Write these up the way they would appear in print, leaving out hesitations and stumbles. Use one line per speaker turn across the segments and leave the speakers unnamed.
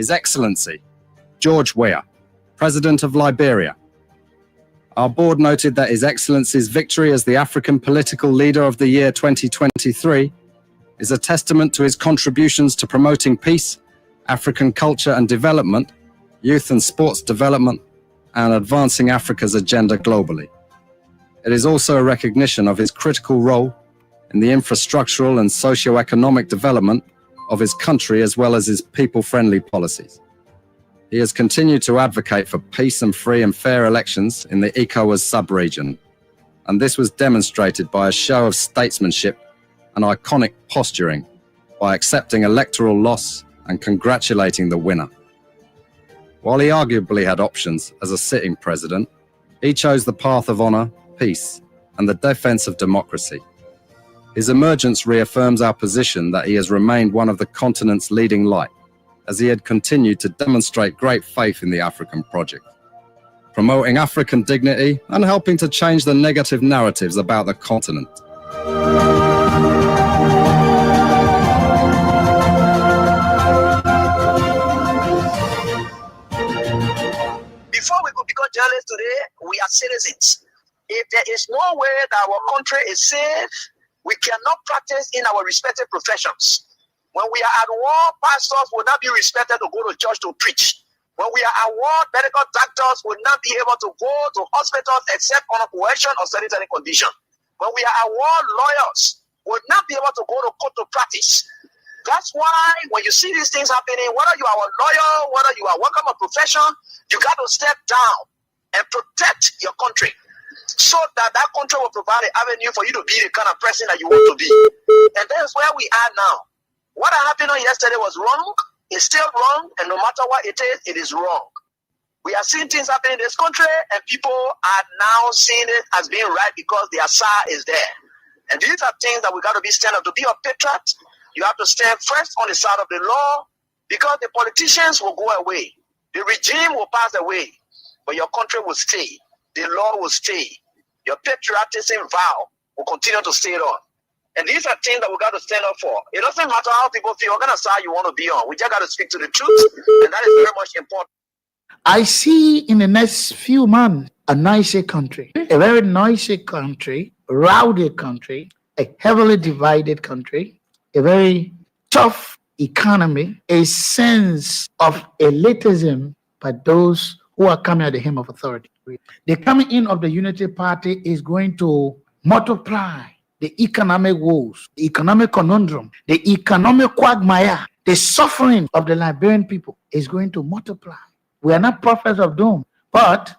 His Excellency, George Weah, President of Liberia. Our board noted that His Excellency's victory as the African Political Leader of the Year 2023 is a testament to his contributions to promoting peace, African culture and development, youth and sports development, and advancing Africa's agenda globally. It is also a recognition of his critical role in the infrastructural and socio-economic development of his country as well as his people-friendly policies. He has continued to advocate for peace and free and fair elections in the ECOWAS sub-region, and this was demonstrated by a show of statesmanship and iconic posturing by accepting electoral loss and congratulating the winner. While he arguably had options as a sitting president, he chose the path of honor, peace, and the defense of democracy. His emergence reaffirms our position that he has remained one of the continent's leading light, as he had continued to demonstrate great faith in the African project, promoting African dignity and helping to change the negative narratives about the continent.
Before we could become journalists today, we are citizens. If there is no way that our country is safe, we cannot practice in our respective professions. When we are at war, pastors will not be respected to go to church to preach. When we are at war, medical doctors will not be able to go to hospitals except on a coercion or sanitary condition. When we are at war, lawyers will not be able to go to court to practice. That's why when you see these things happening, whether you are a lawyer, whether you are working on a profession, you got to step down and protect your country so that that country will provide an avenue for you to be the kind of person that you want to be. And that's where we are now. What happened on yesterday was wrong. It's still wrong. And no matter what it is wrong. We are seeing things happening in this country, and people are now seeing it as being right because the Asa is there. And these are things that we got to be stand up. To be a patriot, you have to stand first on the side of the law, because the politicians will go away. The regime will pass away, but your country will stay. The law will stay. Your patriotism vow will continue to stay on. And these are things that we got to stand up for. It doesn't matter how people feel, what kind of side you want to be on. We just got to speak to the truth, and that is very much important.
I see in the next few months a nicer country, a very noisy country, rowdy country, a heavily divided country, a very tough economy, a sense of elitism by those who are coming at the hem of authority. The coming in of the Unity Party is going to multiply the economic woes, the economic conundrum, the economic quagmire, the suffering of the Liberian people is going to multiply. We are not prophets of doom, but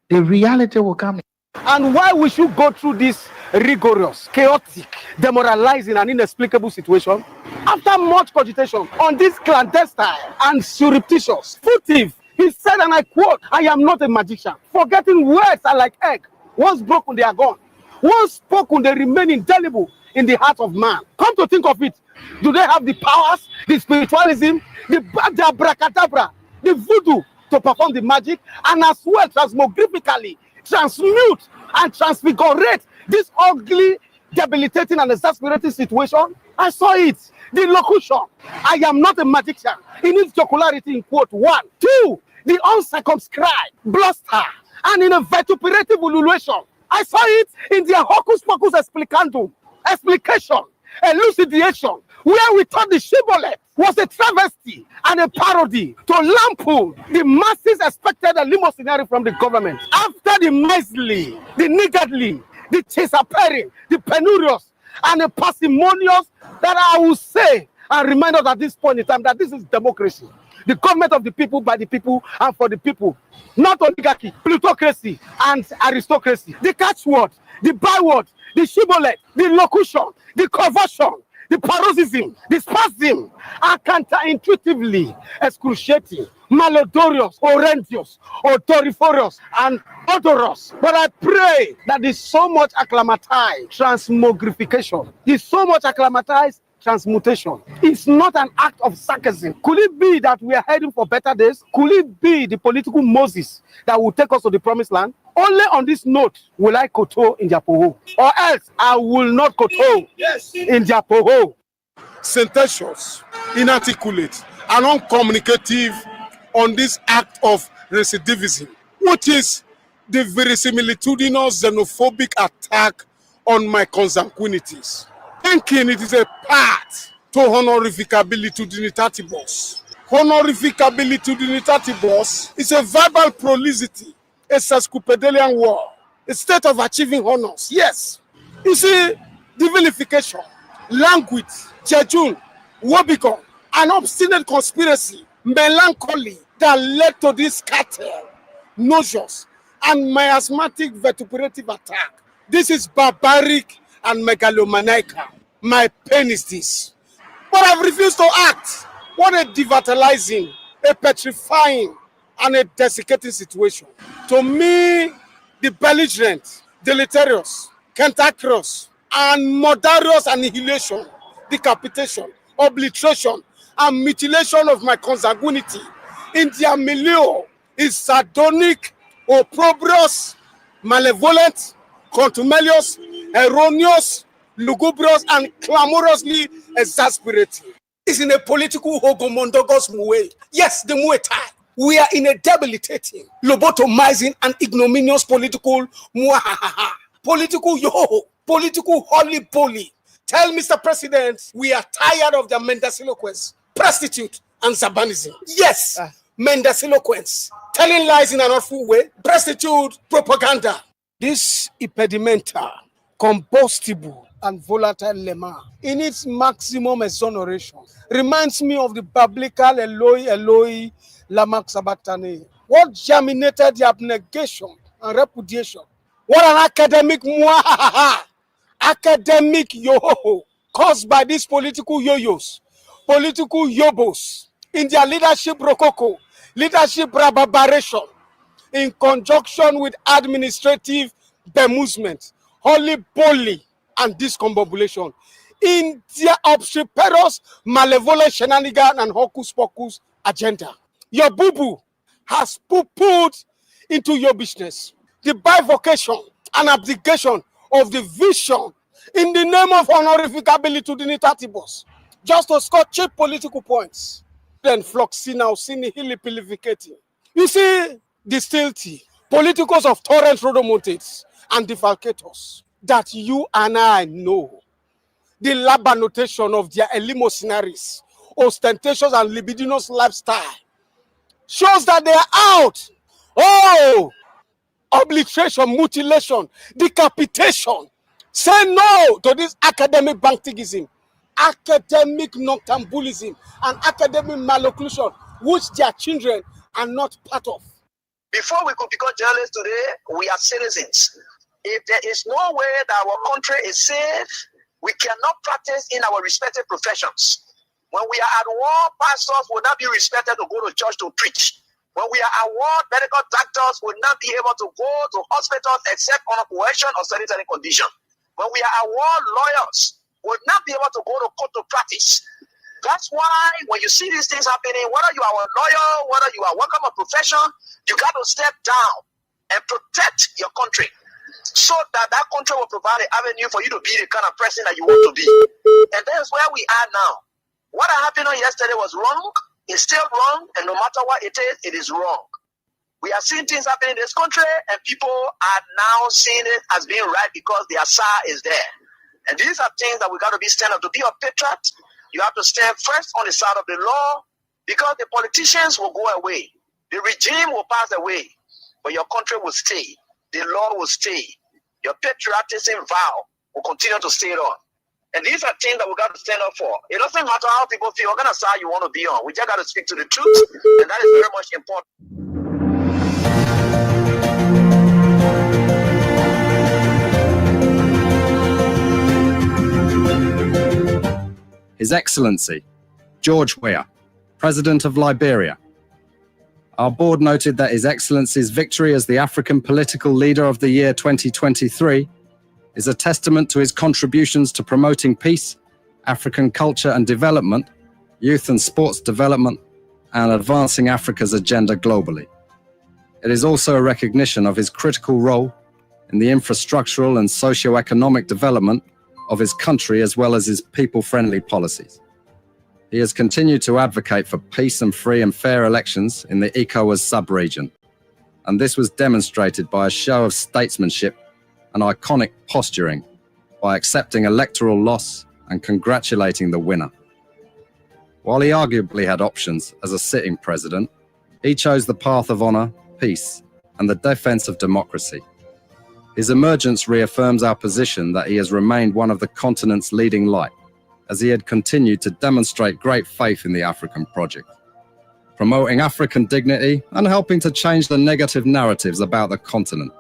the reality will come.
And why we should go through this rigorous, chaotic, demoralizing, and inexplicable situation after much cogitation on this clandestine and surreptitious, furtive. He said, and I quote, "I am not a magician. Forgetting words are like egg. Once broken, they are gone. Once spoken, they remain indelible in the heart of man." Come to think of it, do they have the powers, the spiritualism, the abracadabra, the voodoo to perform the magic, and as well transmogrifically transmute and transfigurate this ugly, debilitating, and exasperating situation? I saw it. The locution, "I am not a magician," in its jocularity in quote 1. 2, the uncircumscribed bluster, and in a vituperative ululation. I saw it in their hocus pocus explicandum, explication, elucidation, where we thought the shibboleth was a travesty and a parody to lampoon the masses expected a limousine from the government. After the miserly, the niggardly, the chaser-peering, the penurious, and the parsimonious, that I will say and remind us at this point in time that this is democracy. The government of the people, by the people, and for the people. Not oligarchy, plutocracy, and aristocracy. The catchword, the byword, the shibboleth, the locution, the conversion, the paroxysm, the spasm are counterintuitively excruciating, malodorous, horrendous, odoriferous, and odorous. But I pray that there's so much acclimatized transmogrification, there's so much acclimatized transmutation. It's not an act of sarcasm. Could it be that we are heading for better days? Could it be the political Moses that will take us to the promised land? Only on this note will I koto in Japoho, or else I will not koto in Japoho.
Sententious, inarticulate, and uncommunicative
on this act of recidivism, which is the verisimilitudinous xenophobic attack on my consanguinities, thinking it is a path to honorificability dignitatis. Honorificability dignitatis is a verbal prolixity, a sesquipedalian word, a state of achieving honors. Yes. You see, the vilification, language, jejun, wobicon, an obstinate conspiracy, melancholy that led to this cartel, nauseous, and miasmatic vituperative attack. This is barbaric and megalomaniacal. My pain is this. But I've refused to act. What a devitalizing, a petrifying, and a desiccating situation. To me, the belligerent, deleterious, cantankerous, and murderous annihilation, decapitation, obliteration, and mutilation of my consanguinity in their milieu is sardonic, opprobrious, malevolent, contumelious, erroneous, lugubrious, and clamorously exasperating. It's in a political hogomondogous way. Yes, the Muay Thai. We are in a debilitating, lobotomizing, and ignominious political muahaha. Political yoho, political holy-poly. Tell Mr. President, we are tired of their mendacilloquence, prostitute, and zabanism. Yes, mendacilloquence, telling lies in an awful way, prostitute, propaganda. This impedimenta, combustible, and volatile lemma, in its maximum exoneration, reminds me of the biblical Eloi, Eloi, lama sabachthani. What germinated the abnegation and repudiation? What an academic muahaha, academic yo-ho-ho, caused by these political yo-yos, political yobos, in their leadership rococo, leadership rababaration, in conjunction with administrative bemusement, holy-poly, and discombobulation, in their obstreperous, malevolent shenanigan and hocus-pocus agenda. Your boo-boo has poo-pooed into your business. The bivocation and abdication of the vision in the name of honorificability dignitatis, just to score cheap political points. Then floxina, sini hilipilificating. You see, the stilty, politicos of torrent rodomontates and defalcators that you and I know, the lab annotation of their eleemosinaries, ostentatious and libidinous lifestyle, shows that they are out. Oh, obliteration, mutilation, decapitation. Say no to this academic bantigism, academic noctambulism, and academic malocclusion, which their children are not part of.
Before we could become journalists today, we are citizens. If there is no way that our country is safe, we cannot practice in our respective professions. When we are at war, pastors will not be respected to go to church to preach. When we are at war, medical doctors will not be able to go to hospitals except on a coercion or sanitary condition. When we are at war, lawyers will not be able to go to court to practice. That's why when you see these things happening, whether you are a lawyer, whether you are working a profession, you got to step down and protect your country so that that country will provide an avenue for you to be the kind of person that you want to be. And that's where we are now. What happened on yesterday was wrong. It's still wrong, and no matter what it is wrong. We are seeing things happening in this country, and people are now seeing it as being right because their SAR is there. And these are things that we got to be stand up. To be a patriot, you have to stand first on the side of the law, because the politicians will go away. The regime will pass away, but your country will stay. The law will stay. Your patriotism vow will continue to stay on. And these are things that we got to stand up for. It doesn't matter how people feel, what kind of side you want to be on. We just got to speak to the truth, and that is very much important.
His Excellency, George Weah, President of Liberia. Our board noted that His Excellency's victory as the African Political Leader of the Year 2023 is a testament to his contributions to promoting peace, African culture and development, youth and sports development, and advancing Africa's agenda globally. It is also a recognition of his critical role in the infrastructural and socio-economic development of his country, as well as his people-friendly policies. He has continued to advocate for peace and free and fair elections in the ECOWAS sub-region, and this was demonstrated by a show of statesmanship and iconic posturing by accepting electoral loss and congratulating the winner. While he arguably had options as a sitting president, he chose the path of honor, peace, and the defense of democracy. His emergence reaffirms our position that he has remained one of the continent's leading light, as he had continued to demonstrate great faith in the African project, promoting African dignity and helping to change the negative narratives about the continent.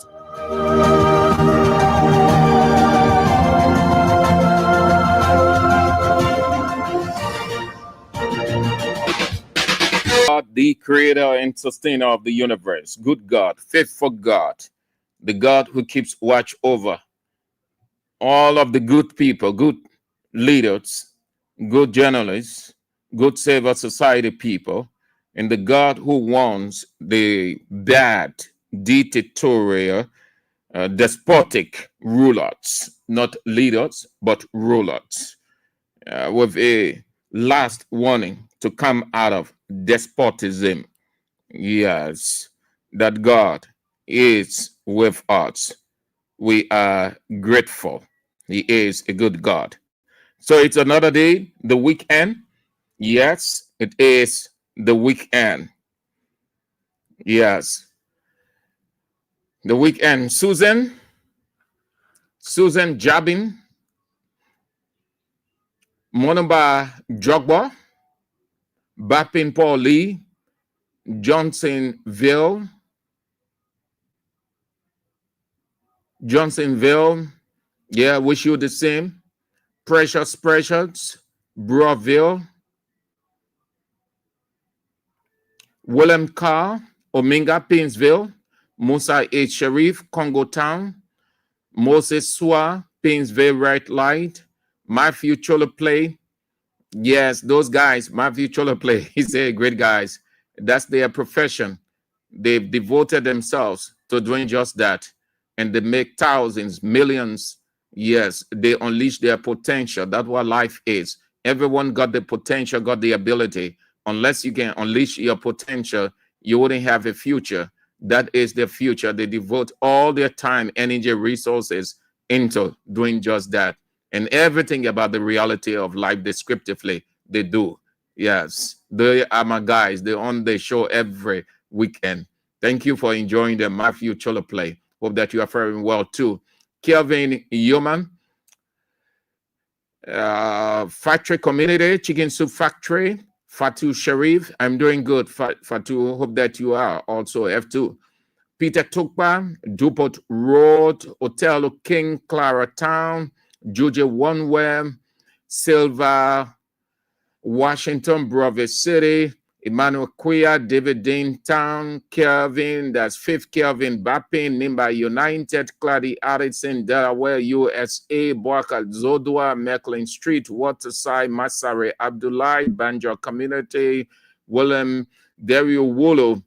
God, the creator and sustainer of the universe, good God, faithful God, the God who keeps watch over all of the good people, good leaders, good journalists, good civil society people, and the God who wants the bad, dictatorial, despotic rulers, not leaders, but rulers, with a last warning to come out of despotism. Yes, that God is with us. We are grateful. He is a good God. So it's another day, the weekend. Yes, it is the weekend. Yes, the weekend. Susan Jabin, Monaba Jogba, Bapin Paul Lee, Johnsonville, yeah, wish you the same. Precious, Broville, Willem Carr, Ominga, Painesville, Musa H. Sharif, Congo Town, Moses Swa, Painesville Right Light, Matthew Choloplay. Yes, those guys, Matthew Choloplay, he's a great guys. That's their profession. They've devoted themselves to doing just that. And they make thousands, millions. Yes, they unleash their potential. That's what life is. Everyone got the potential, got the ability. Unless you can unleash your potential, you wouldn't have a future. That is their future. They devote all their time, energy, resources into doing just that. And everything about the reality of life descriptively, they do. Yes, they are my guys. They're on the show every weekend. Thank you for enjoying the Matthew Choloplay. Hope that you are faring well too. Kelvin Yeoman, Factory Community, Chicken Soup Factory, Fatu Sharif. I'm doing good, Fatu. Hope that you are also F2. Peter Tukpa, Dupont Road, Hotel King, Clara Town, Juja Onewem, Silva, Washington, Bravo City, Emmanuel Quia, David Dean Town, Kelvin, that's 5th Kelvin Bappin, Nimba United, Clady Addison, Delaware, USA, Boaka Zodua, Mecklin Street, Waterside, Masare Abdullahi, Banjo Community, William Dario Wolo,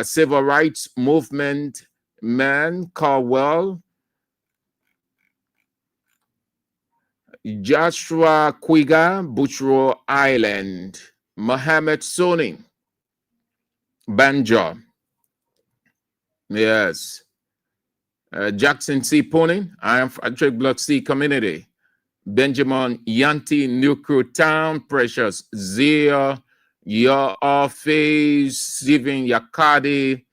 Civil Rights Movement, Man, Caldwell, Joshua Quiga, Butchero Island, Mohammed Soni, Banjo, yes, Jackson C. Pony, I am Patrick Block C Community, Benjamin Yanti, New Crew Town, Precious Zia, Your Office, Steven Yakadi,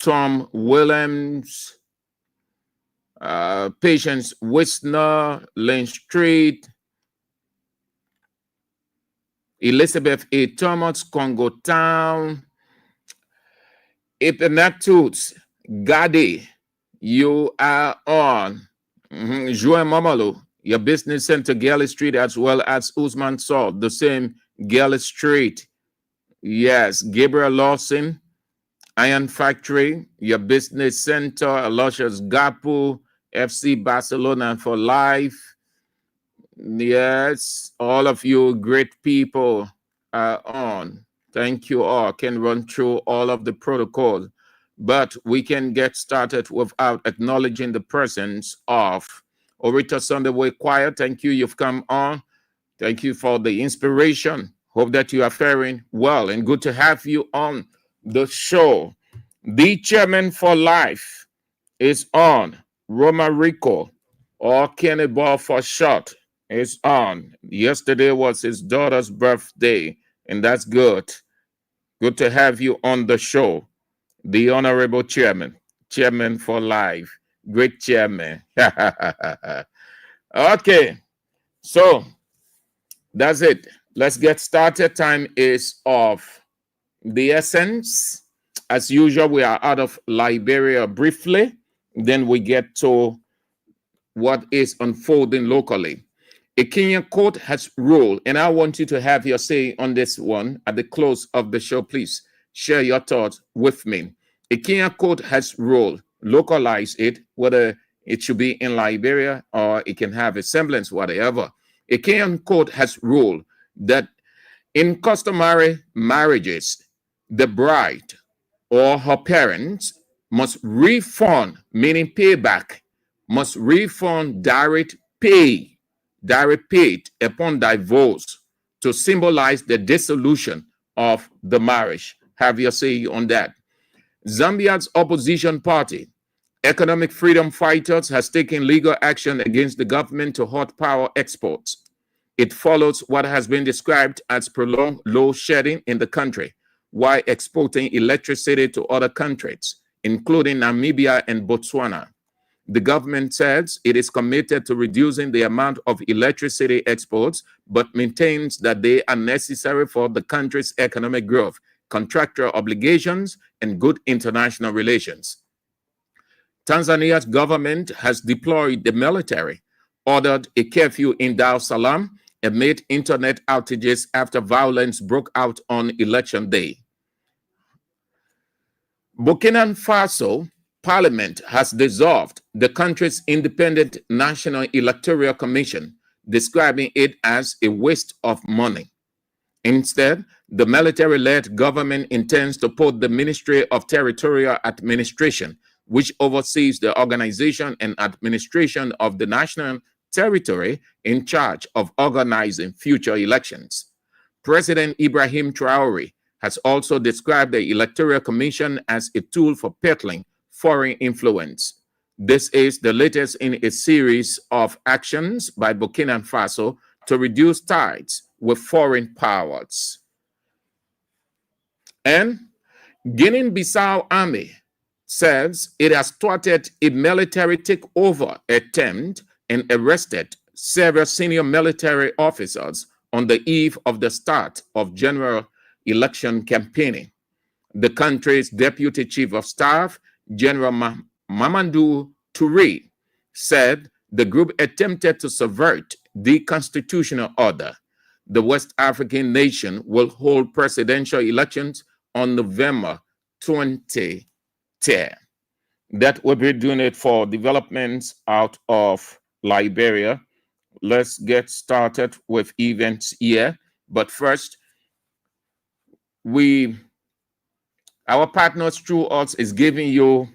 Tom Williams, Patience Wisner, Lane Street, Elizabeth A. Thomas, Congo Town, Ipinatoots, Gadi, you are on. Joan Momolo, your business center, Galley Street, as well as Usman Salt, the same Galley Street. Yes, Gabriel Lawson, Iron Factory, your business center, Aloysius Gapu, FC Barcelona for life. Yes, all of you great people are on. Thank you all. Can run through all of the protocol, but we can get started without acknowledging the presence of Orita Sunday Way Choir. Thank you. You've come on. Thank you for the inspiration. Hope that you are faring well and good to have you on the show. The chairman for life is on. Roma Rico, or Kenny Ball for short, is on. Yesterday was his daughter's birthday, and that's good. Good to have you on the show. The honorable chairman for life. Great chairman. Okay, so that's it. Let's get started. Time is of the essence. As usual, we are out of Liberia briefly. Then we get to what is unfolding locally. A Kenyan court has ruled, and I want you to have your say on this one at the close of the show. Please share your thoughts with me. A Kenyan court has ruled, localize it, whether it should be in Liberia or it can have a semblance, whatever. A Kenyan court has ruled that in customary marriages, the bride or her parents must refund, meaning payback, must refund direct paid upon divorce to symbolize the dissolution of the marriage. Have your say on that. Zambia's opposition party, Economic Freedom Fighters, has taken legal action against the government to halt power exports. It follows what has been described as prolonged load shedding in the country, while exporting electricity to other countries, including Namibia and Botswana. The government says it is committed to reducing the amount of electricity exports, but maintains that they are necessary for the country's economic growth, contractual obligations, and good international relations. Tanzania's government has deployed the military, ordered a curfew in Dar es Salaam amid internet outages after violence broke out on election day. Burkina Faso Parliament has dissolved the country's independent National Electoral Commission, describing it as a waste of money. Instead, the military-led government intends to put the Ministry of Territorial Administration, which oversees the organization and administration of the national territory, in charge of organizing future elections. President Ibrahim Traore has also described the Electoral Commission as a tool for peddling foreign influence. This is the latest in a series of actions by Burkina Faso to reduce ties with foreign powers. And Guinea-Bissau Army says it has thwarted a military takeover attempt and arrested several senior military officers on the eve of the start of general election campaigning. The country's deputy chief of staff, General Mamadou Touré, said the group attempted to subvert the constitutional order. The West African nation will hold presidential elections on November 2010. That will be doing it for developments out of Liberia. Let's get started with events here. But first, our partners through us is giving you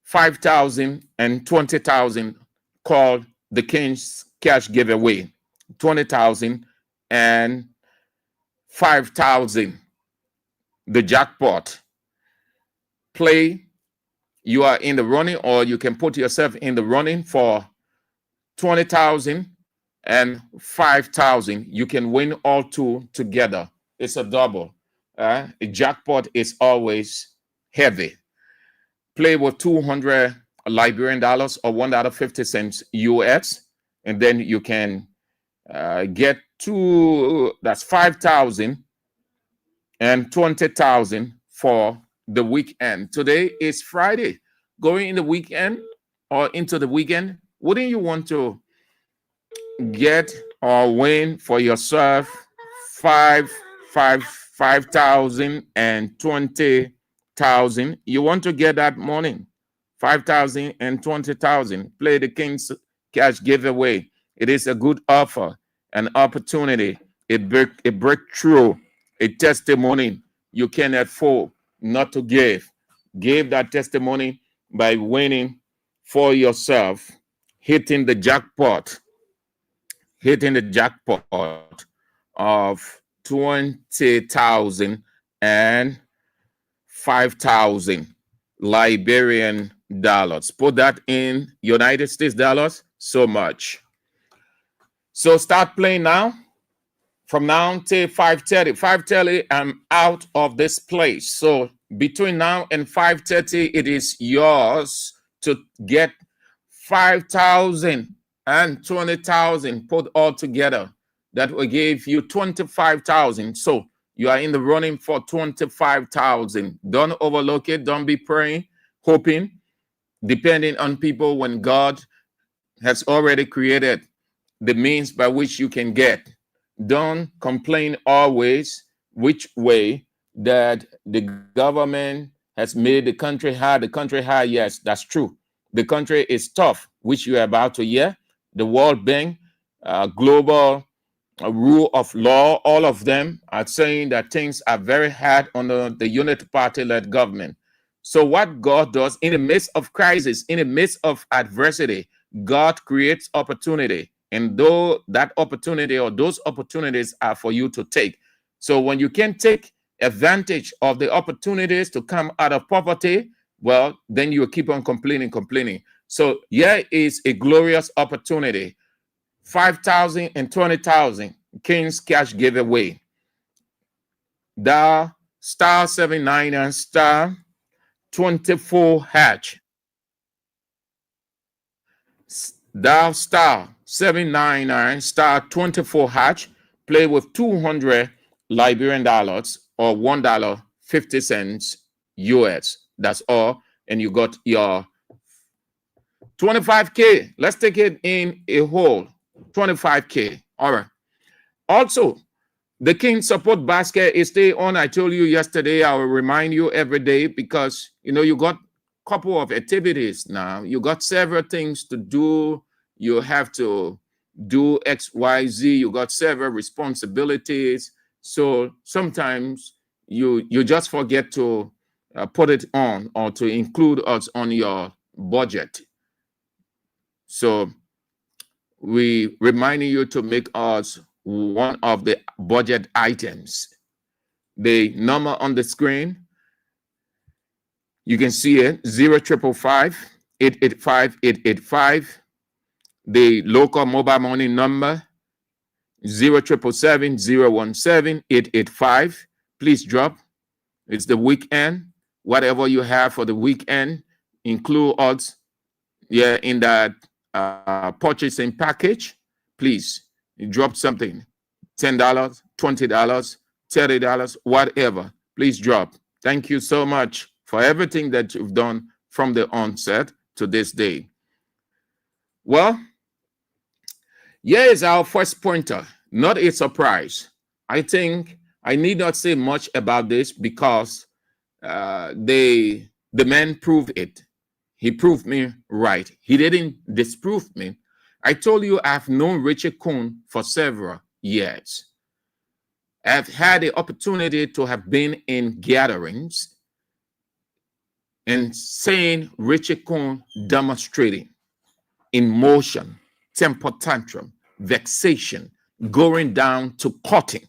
5,000 and 20,000 called the King's Cash Giveaway. 20,000 and 5,000, the jackpot. Play, you are in the running, or you can put yourself in the running for 20,000 and 5,000. You can win all two together. It's a double. A jackpot is always heavy. Play with 200 Liberian dollars or $1.50 US, and then you can get that's 5,000 and 20,000 for the weekend. Today is Friday. Going in the weekend or into the weekend, wouldn't you want to get or win for yourself 5,000 and 20,000? You want to get that money, 5,000 and 20,000. Play the King's Cash Giveaway. It is a good offer, an opportunity, a breakthrough, a testimony you can afford not to give. Give that testimony by winning for yourself, hitting the jackpot. hitting the jackpot of 20,000 and 5,000 Liberian dollars. Put that in United States dollars, so much. So start playing now. From now till 5:30. 5:30, I'm out of this place. So between now and 5:30, it is yours to get 5,000 and 20,000 put all together. That will give you 25,000. So you are in the running for 25,000. Don't overlook it. Don't be praying, hoping, depending on people when God has already created the means by which you can get. Don't complain always which way that the government has made the country hard. The country hard, yes, that's true. The country is tough, which you are about to hear. The World Bank, global rule of law, all of them are saying that things are very hard under the Unity Party-led government. So what God does in the midst of crisis, in the midst of adversity, God creates opportunity. And though that opportunity or those opportunities are for you to take. So when you can take advantage of the opportunities to come out of poverty, well, then you will keep on complaining. So here is a glorious opportunity. 5,000 and 20,000 King's Cash giveaway. Dial star 79 and star 24 hatch. Dial star 799 star 24 hatch. Play with 200 Liberian dollars or $1.50 US. That's all. And you got your 25K. Let's take it in a whole. 25K. All right. Also, the King Support Basket is still on. I told you yesterday, I will remind you every day because, you got a couple of activities now. You got several things to do. You have to do X, Y, Z. You got several responsibilities. So sometimes you just forget to put it on or to include us on your budget. So we reminding you to make us one of the budget items. The number on the screen, you can see it, 0555-885-885. The local mobile money number, 0777-017-885. Please drop. It's the weekend. Whatever you have for the weekend, include us in that purchasing package. Please drop something. $10, $20, $30, whatever. Please drop. Thank you so much for everything that you've done from the onset to this day. Well, here is our first pointer. Not a surprise. I think I need not say much about this because the man proved it. He proved me right. He didn't disprove me. I told you I've known Richard Kuhn for several years. I've had the opportunity to have been in gatherings and seeing Richard Kuhn demonstrating emotion, temper tantrum, vexation, going down to cutting.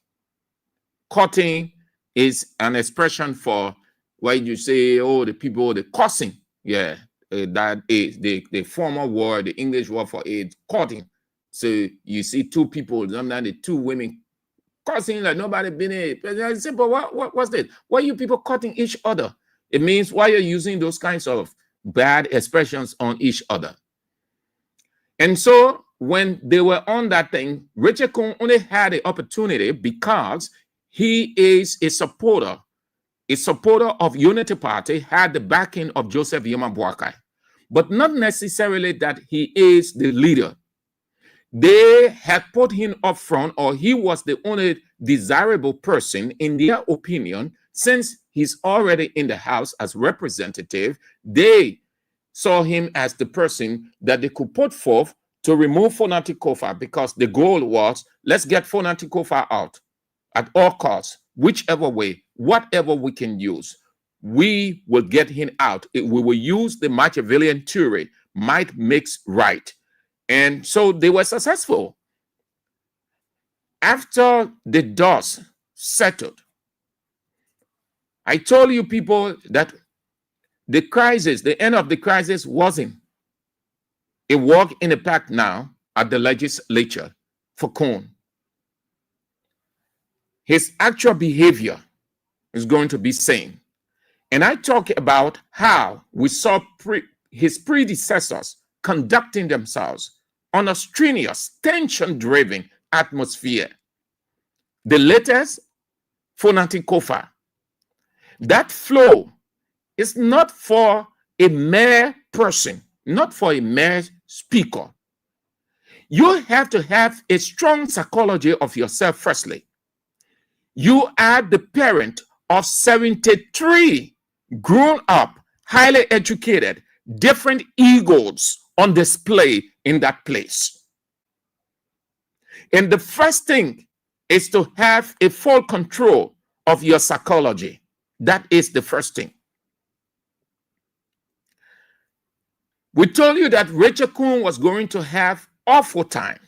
Cutting is an expression for why you say, oh, the people, the cussing. Yeah, that is the former word, the English word for it, cutting. So you see two people, sometimes the two women cussing like nobody been in. I say, but what's that? Why are you people cutting each other? It means why you're using those kinds of bad expressions on each other. And so when they were on that thing, Richard Kuhn only had the opportunity because he is a supporter of Unity Party, had the backing of Joseph Yoma Boakai, but not necessarily that he is the leader. They had put him up front, or he was the only desirable person in their opinion, since he's already in the House as representative. They saw him as the person that they could put forth to remove Fonati Kofa, because the goal was, let's get Fonati Kofa out at all costs, whichever way, whatever we can use, we will get him out. We will use the Machiavellian theory, might makes right. And so they were successful. after the dust settled, I told you people that the crisis, the end of the crisis wasn't a walk in the park now at the legislature for Cohn. His actual behavior is going to be sane. And I talk about how we saw his predecessors conducting themselves on a strenuous, tension-driven atmosphere. The latest, Fonati Kofa. That flow is not for a mere person, not for a mere speaker. You have to have a strong psychology of yourself, firstly. You are the parent of 73 grown up, highly educated, different egos on display in that place. And the first thing is to have a full control of your psychology. That is the first thing. We told you that Rachel Kuhn was going to have awful time.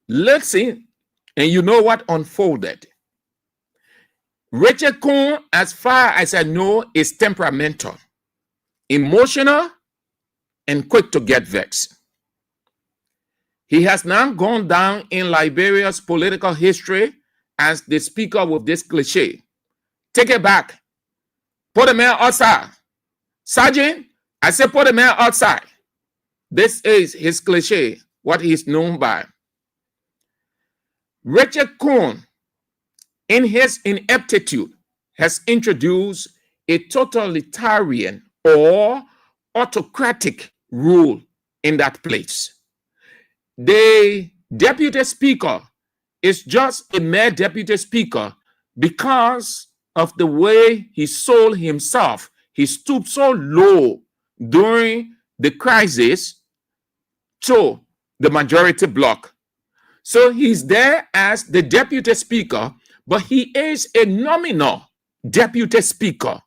Let's see, and you know what unfolded. Rachel Kuhn, as far as I know, is temperamental, emotional, and quick to get vexed. He has now gone down in Liberia's political history as the speaker with this cliche. Take it back. Put the man outside. Sergeant, I said put the man outside. This is his cliche, what he's known by. Richard Kuhn, in his ineptitude, has introduced a totalitarian or autocratic rule in that place. The deputy speaker is just a mere deputy speaker because of the way he sold himself. He stooped so low during the crisis to the majority bloc. So he's there as the deputy speaker, but he is a nominal deputy speaker.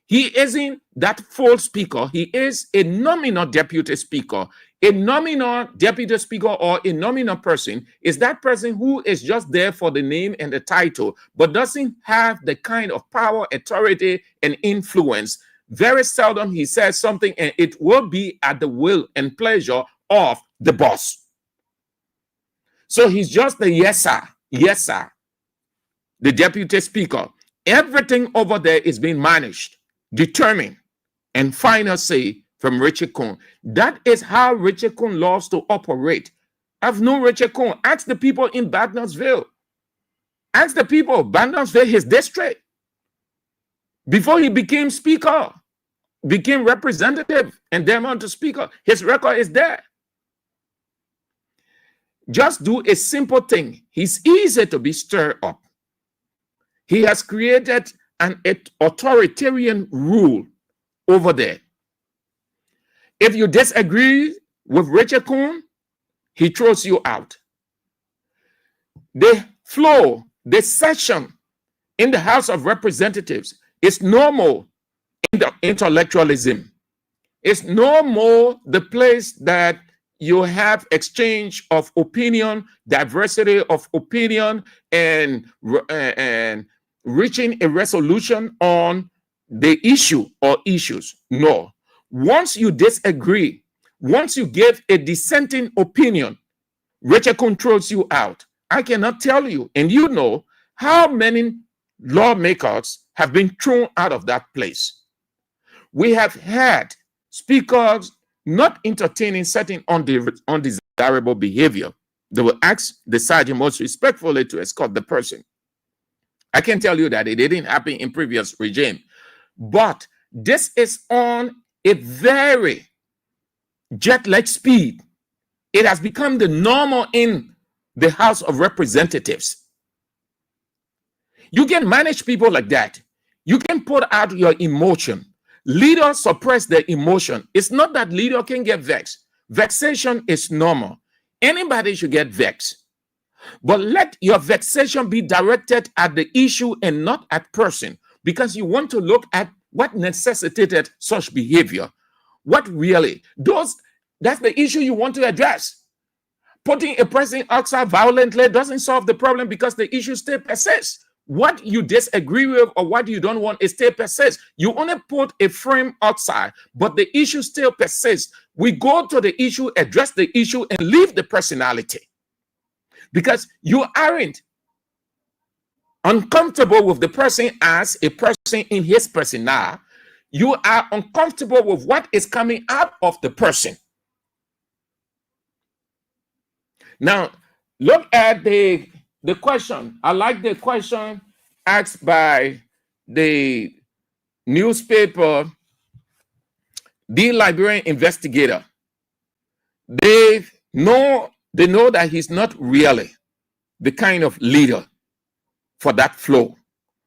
He isn't that full speaker. He is a nominal deputy speaker. A nominal deputy speaker or a nominal person is that person who is just there for the name and the title, but doesn't have the kind of power, authority, and influence. Very seldom he says something and it will be at the will and pleasure of the boss. So he's just the yes sir, the deputy speaker. Everything over there is being managed, determined, and final say from Richard Kuhn. That is how Richard Kuhn loves to operate. I've known Richard Kuhn. Ask the people in Badnasville. Ask the people of Badnasville, his district. Before he became speaker, became representative, and then on to speaker, his record is there. Just do a simple thing. He's easy to be stirred up. He has created an authoritarian rule over there. If you disagree with Richard Kuhn, he throws you out. The flow, the session in the House of Representatives is normal in the intellectualism. It's no more the place that you have exchange of opinion, diversity of opinion, and reaching a resolution on the issue or issues. No. Once you disagree, once you give a dissenting opinion, Richard controls you out. I cannot tell you, and you know, how many lawmakers have been thrown out of that place. We have had speakers not entertaining certain undesirable behavior. They will ask the sergeant most respectfully to escort the person. I can tell you that it didn't happen in previous regime, but this is on a very jet-lag speed. It has become the normal in the House of Representatives. You can manage people like that. You can put out your emotion. Leaders suppress their emotion. It's not that leader can get vexed. Vexation is normal. Anybody should get vexed. But let your vexation be directed at the issue and not at person, because you want to look at what necessitated such behavior. What really? That's the issue you want to address. putting a person outside violently doesn't solve the problem because the issue still persists. What you disagree with or what you don't want is still persists. You only put a frame outside, but the issue still persists. We go to the issue, address the issue, and leave the personality. Because you aren't uncomfortable with the person as a person in his persona. You are uncomfortable with what is coming out of the person. Now, look at the question. I like the question asked by the newspaper, The Liberian Investigator. They know that he's not really the kind of leader for that flow.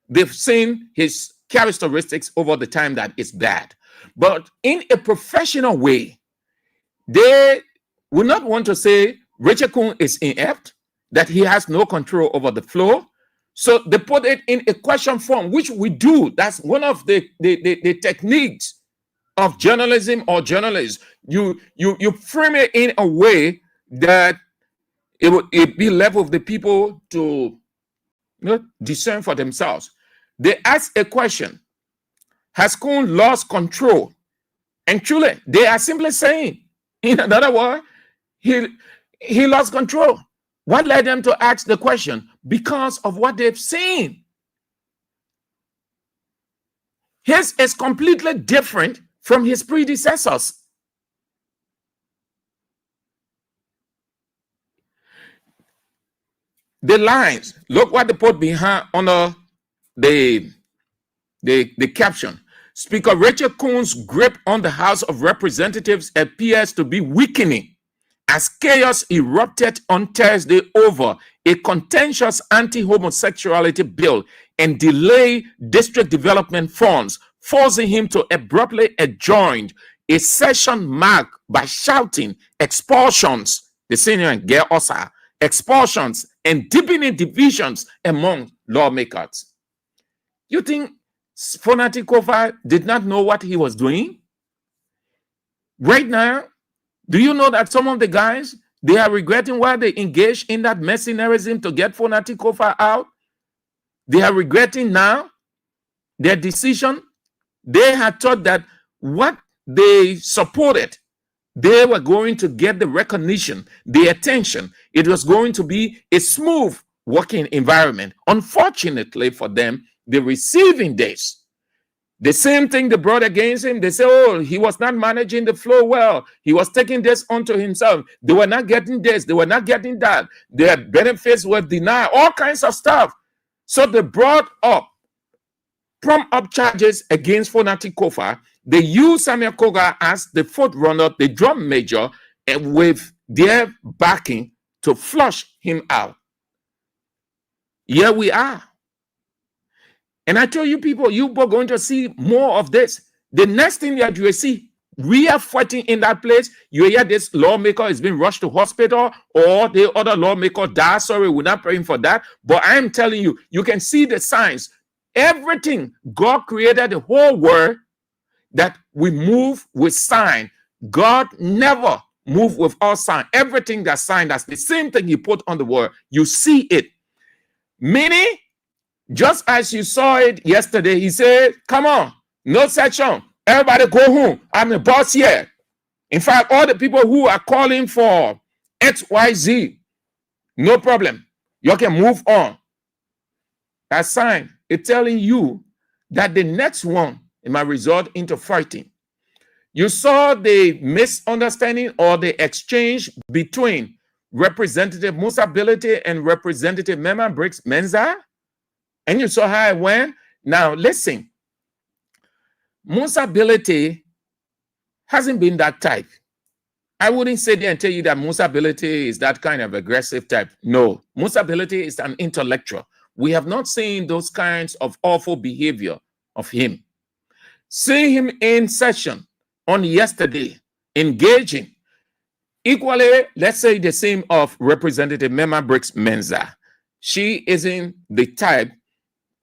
They've seen his characteristics over the time that it's bad. But in a professional way, they will not want to say Richard Kun is inept, that he has no control over the flow. So they put it in a question form, which we do. That's one of the techniques of journalism or journalists. You frame it in a way that it be left with the people to discern for themselves. They ask a question: has Kun lost control? And truly, they are simply saying, in another word, he lost control. What led them to ask the question? Because of what they've seen. His is completely different from his predecessors. The lines, look what they put behind under the caption. Speaker Richard Kun's grip on the House of Representatives appears to be weakening as chaos erupted on Thursday over a contentious anti-homosexuality bill and delay district development funds, forcing him to abruptly adjourn a session marked by shouting, expulsions, the senior and Gay Osa, expulsions, and deepening divisions among lawmakers. You think Fonati Kofa did not know what he was doing? Right now, do you know that some of the guys, they are regretting why they engaged in that mercenarism to get Fonati Kofa out? They are regretting now their decision. They had thought that what they supported, they were going to get the recognition, the attention. It was going to be a smooth working environment. Unfortunately for them, the receiving this. The same thing they brought against him. They say, oh, he was not managing the flow well. He was taking this onto himself. They were not getting this. They were not getting that. Their benefits were denied. All kinds of stuff. So they brought up, prompt up charges against Fonati Kofa. They used Samuel Koga as the fourth runner, the drum major, and with their backing to flush him out. Here we are. And I tell you people, you are going to see more of this. The next thing that you will see, we are fighting in that place. You hear this lawmaker is being rushed to hospital, or the other lawmaker died. Sorry, we're not praying for that. But I am telling you, you can see the signs. Everything God created the whole world that we move with sign. God never moved without sign. Everything that's signed, that's the same thing he put on the world. You see it. Meaning, just as you saw it yesterday, he said, come on, no section. Everybody go home. I'm the boss here. In fact, all the people who are calling for XYZ, no problem. You can move on. That sign is telling you that the next one it might result into fighting. You saw the misunderstanding or the exchange between Representative Musa Bility and Representative Mema Briggs Menza. And you saw how it went. Now, listen. Musa Bility hasn't been that type. I wouldn't sit there and tell you that Musa Bility is that kind of aggressive type. No. Musa Bility is an intellectual. We have not seen those kinds of awful behavior of him. Seeing him in session on yesterday, engaging, equally, let's say the same of Representative Mema Briggs Menza. She isn't the type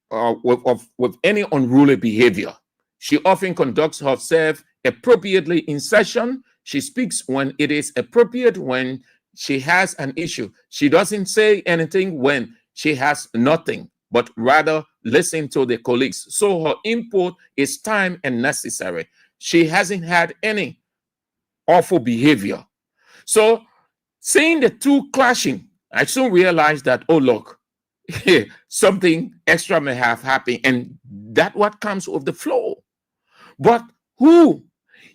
with any unruly behavior. She often conducts herself appropriately in session. She speaks when it is appropriate, when she has an issue. She doesn't say anything when she has nothing, but rather listen to the colleagues. So her input is time and necessary. She hasn't had any awful behavior. So seeing the two clashing, I soon realized that, oh, look, something extra may have happened, and that what comes with the flow. But who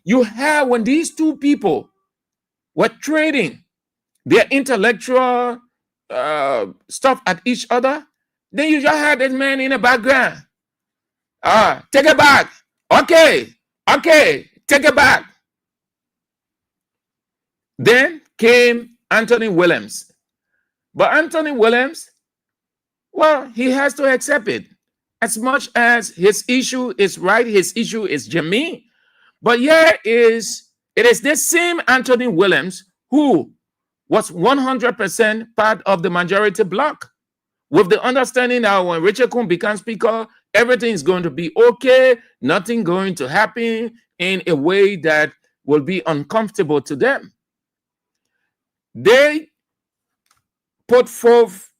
you have when these two people were trading their intellectual stuff at each other, then you just had that man in the background. Take it back. Okay, take it back. Then came Anthony Williams. But Anthony Williams, well, he has to accept it. As much as his issue is right, his issue is genuine. But it is this same Anthony Williams who was 100% part of the majority bloc, with the understanding that when Richard Coon becomes speaker, everything is going to be okay, nothing going to happen in a way that will be uncomfortable to them. They put forth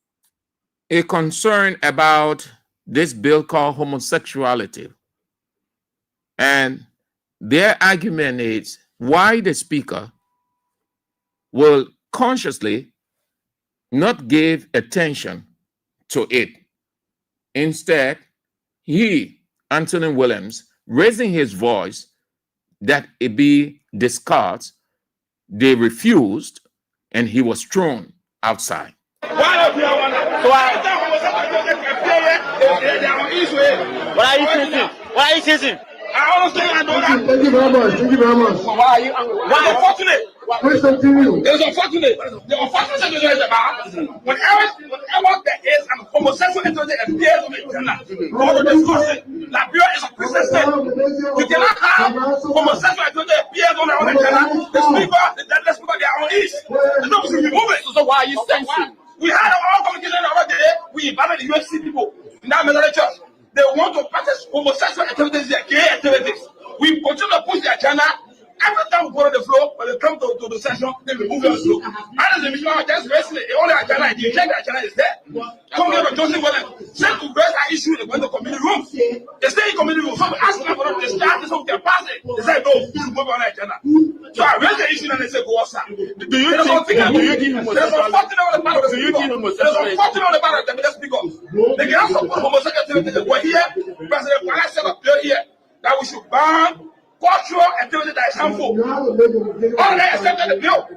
a concern about this bill called homosexuality. And their argument is why the speaker will consciously not give attention to it. Instead, he, Anthony Williams, raising his voice that it be discussed, they refused, and he was thrown outside.
What are you chasing? What are you chasing? I understand. I know that.
Thank you very much. Thank you very much.
Why are you angry? Why? It's unfortunate.
Please continue.
It's unfortunate. The unfortunate situation is about whenever there is an homosexual entity appears on the agenda, we want to discuss it. Liberia is a Christian state. You cannot have homosexual entity appears on the agenda. The speaker, they are on east. The no should remove it. So why are you censoring? We had our own communication over there. We invited the UFC people in that middle church. They want to practice homosexual activities, gay activities. We continue to push the agenda. Every time we go on the floor, when they come to the session, they remove the floor. And as a mission, just wrestling. The only agenda, the agenda is there. Come here to Joseph Williams. Send to raise that issue in the community room. They stay in community room. So we ask them for them to start this whole passing. They say, no, this is moving on the agenda. So I raise the issue and they say, go outside.
Do you think homosexuality?
They can also put homosexuality. We're here, President Bala said up here that we should ban cultural activity that is harmful. All they accepted the bill.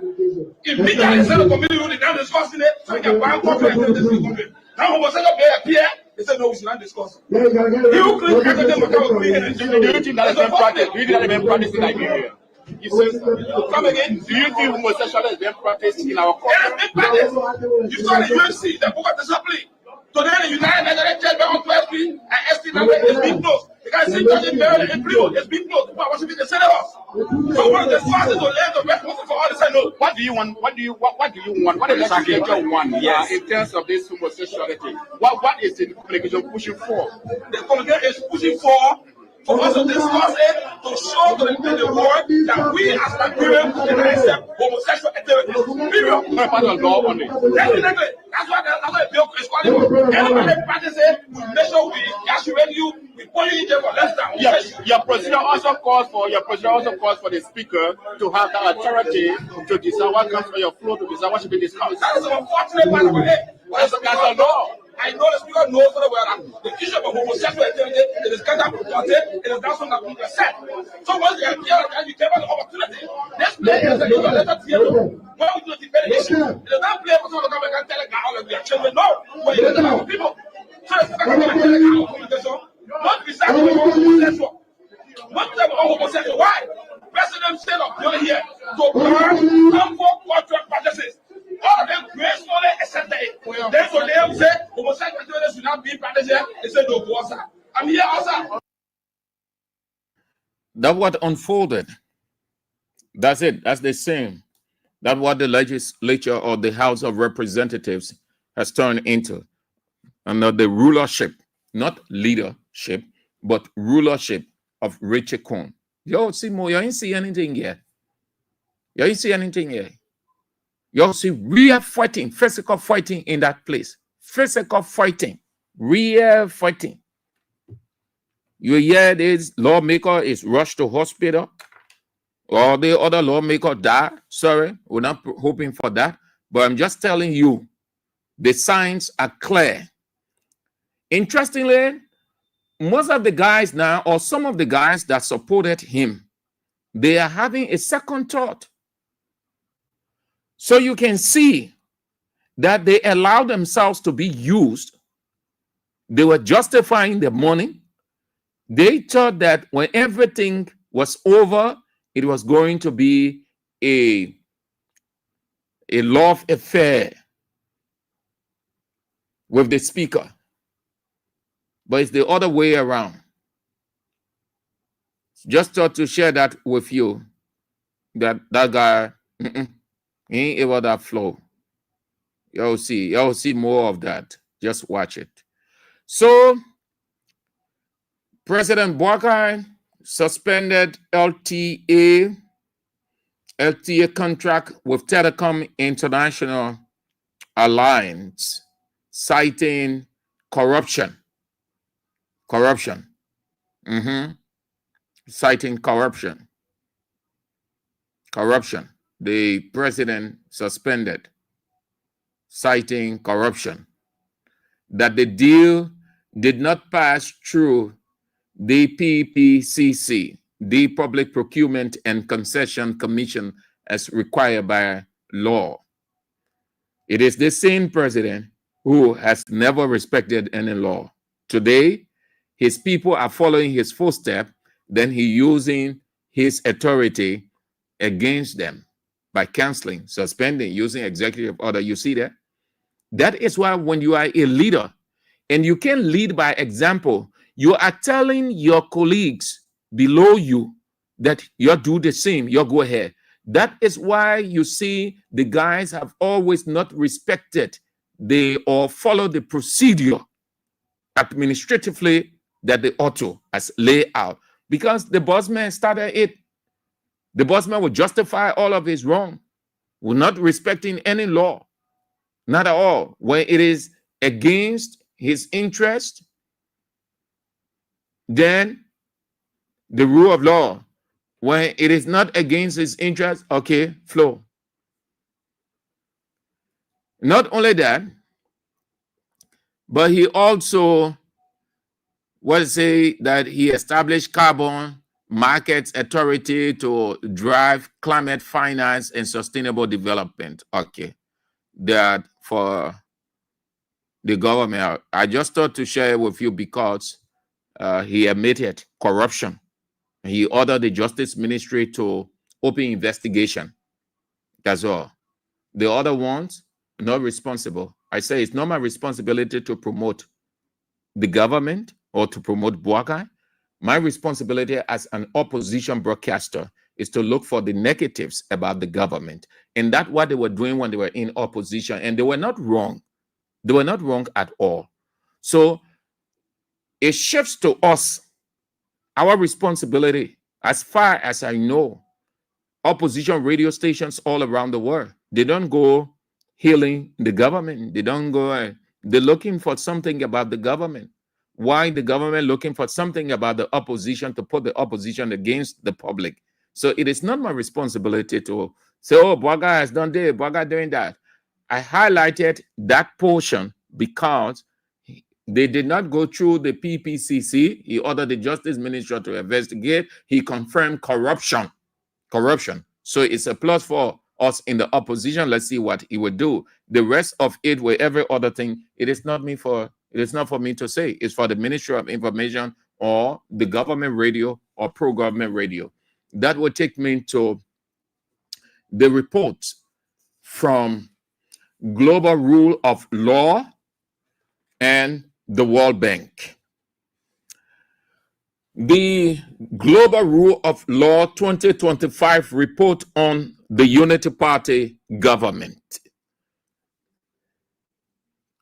Immediately, instead of community ruling, they're discussing it, so we can ban cultural activities in the country. Now, homosexual bill appear, they said, no, we should not discuss it. You click everything without agreeing. Do you think that has been practiced? Do you think that has been practiced in Nigeria? Come again? Do you think homosexuality has been practiced in our country? It has been practiced. You saw the UFC, the book of discipline. Today, the United Methodist Church on 12th Street and ST number is being closed. The guy said, Church in Maryland and Cleveland is being closed. People are worshiping the Senate House. So one of the sponsors to lay the responsibility for all this. I know. What do you want? What do you want? What the legislature want? Yes. In terms of this homosexuality, what is the communication pushing for? The communication is pushing for us to discuss it, to show to the world that we as Nigerians can accept homosexual activities. Period. No part of law on it. Definitely. That's why the bill is calling for. Anybody practice it, we make sure we castrate you, we put you in jail for less than. Your procedure also calls for the speaker to have the authority to decide what comes from your floor, to decide what should be discussed. That is an unfortunate part of it. That's a law. I know the speaker knows very well that the issue of homosexual activity is counterproductive. It is not something that people accept. So once they appear and you give us the opportunity, this play is a letter to you. When we do the debate issue, it is not play for someone to come and tell a guy all of their children. No, when you tell our people, so the speaker can come and tell a guy our communication, not beside the homosexual. Not them homosexual. Why? President said up here to ban harmful cultural practices. All of them gracefully accepted it. Then so they say homosexuality should not be practiced here. They say no, go outside. I'm here outside.
That what unfolded. That's it. That's the same. That's what the legislature or the House of Representatives has turned into. Under the rulership, not leadership, but rulership of Richard Coon. Yo, Simo, you ain't see anything yet. You ain't see anything yet. You'll see real fighting, physical fighting in that place. Physical fighting, real fighting. You hear this lawmaker is rushed to hospital, or the other lawmaker died. Sorry, we're not hoping for that. But I'm just telling you, the signs are clear. Interestingly, most of the guys now, or some of the guys that supported him, they are having a second thought. So you can see that they allow themselves to be used. They were justifying the money. They thought that when everything was over, it was going to be a love affair with the speaker. But it's the other way around. Just thought to share that with you. That guy, he ain't able that flow. You'll see more of that. Just watch it. So, President Buakai suspended LTA contract with Telecom International Alliance, citing corruption. Citing corruption. The president suspended, citing corruption. That the deal did not pass through the PPCC, the Public Procurement and Concession Commission, as required by law. It is the same president who has never respected any law. Today, his people are following his footsteps, then he using his authority against them by canceling, suspending, using executive order. You see that? That is why when you are a leader and you can lead by example, you are telling your colleagues below you that you do the same, you go ahead. That is why you see the guys have always not respected or follow the procedure administratively that the auto has laid out, because the bossman started it. The bossman will justify all of his wrong, will not respecting any law, not at all. When it is against his interest, then the rule of law. When it is not against his interest, okay, flow. Not only that, but he also will say that he established Carbon Markets Authority to drive climate finance and sustainable development. Okay, that for the government. I just thought to share with you because he admitted corruption. He ordered the Justice Ministry to open investigation. That's all. The other ones, not responsible. I say it's not my responsibility to promote the government or to promote Buakai. My responsibility as an opposition broadcaster is to look for the negatives about the government. And that's what they were doing when they were in opposition. And they were not wrong. They were not wrong at all. So it shifts to us, our responsibility. As far as I know, opposition radio stations all around the world, they don't go healing the government. They don't go, they're looking for something about the government. Why the government looking for something about the opposition to put the opposition against the public? So it is not my responsibility to say, oh, Buaga has done this, Buaga doing that. I highlighted that portion because they did not go through the PPCC. He ordered the Justice Ministry to investigate. He confirmed corruption. So it's a plus for us in the opposition. Let's see what he would do. The rest of it, with every other thing, it is not for me to say. It's for the Ministry of Information or the government radio or pro-government radio. That would take me to the report from Global Rule of Law and the World Bank. The Global Rule of Law 2025 report on the Unity Party government.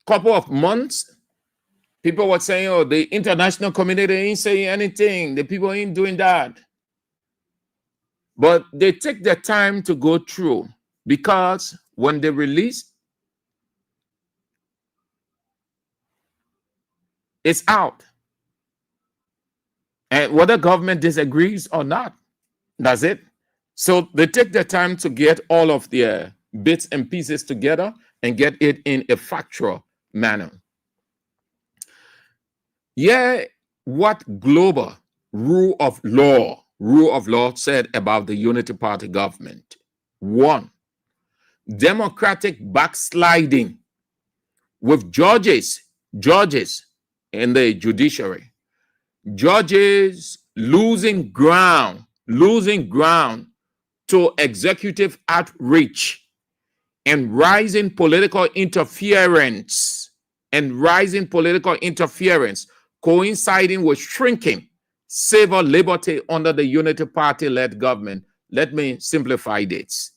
Couple of months, people were saying, oh, the international community ain't saying anything. The people ain't doing that. But they take their time to go through. because when they release, it's out. And whether government disagrees or not, that's it. So they take the time to get all of their bits and pieces together and get it in a factual manner. Yeah, what global rule of law said about the Unity Party government. 1, democratic backsliding with judges in the judiciary, judges losing ground to executive outreach and rising political interference coinciding with shrinking civil liberty under the Unity Party-led government. Let me simplify this.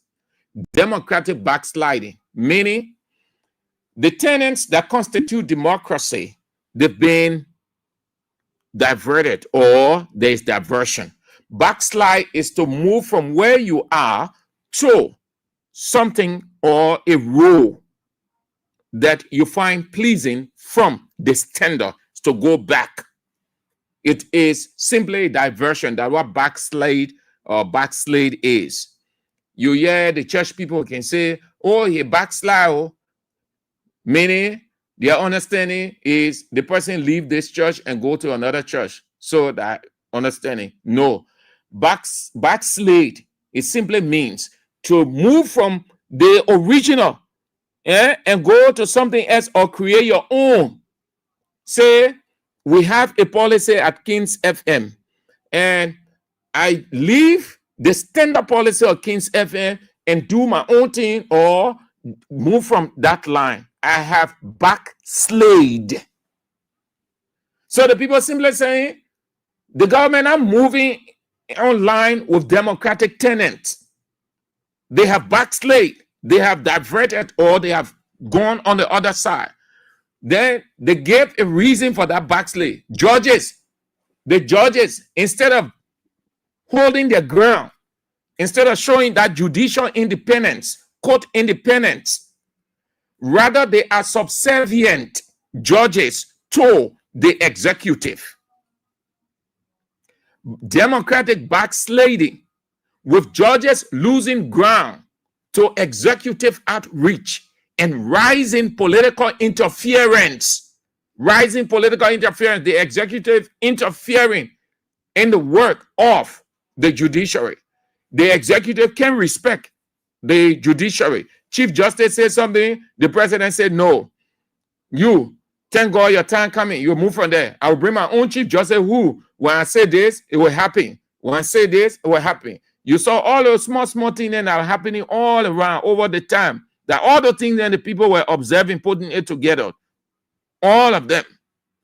Democratic backsliding, meaning the tenets that constitute democracy, they've been diverted or there's diversion. Backslide is to move from where you are to something or a rule that you find pleasing from the standard, to go back. It is simply a diversion. That's what backslide is. You hear the church people can say, oh, he backslide, meaning their understanding is the person leave this church and go to another church. So that understanding, no. Backslide, it simply means to move from the original and go to something else or create your own. Say, we have a policy at Kings FM, and I leave the standard policy of Kings FM and do my own thing or move from that line. I have backslid. So the people simply saying, the government are moving online with democratic tenets. They have backslid, they have diverted, or they have gone on the other side. Then they gave a reason for that backslid. The judges, instead of holding their ground, instead of showing that judicial independence, court independence, rather they are subservient judges to the executive. Democratic backsliding with judges losing ground to executive outreach and rising political interference, the executive interfering in the work of the judiciary. The executive can respect the judiciary. Chief Justice said something, the president said, no, you, thank God your time coming, you move from there. I will bring my own Chief Justice who, when I say this, it will happen. When I say this, it will happen. You saw all those small things that are happening all around over the time. That all the things that the people were observing, putting it together, all of them,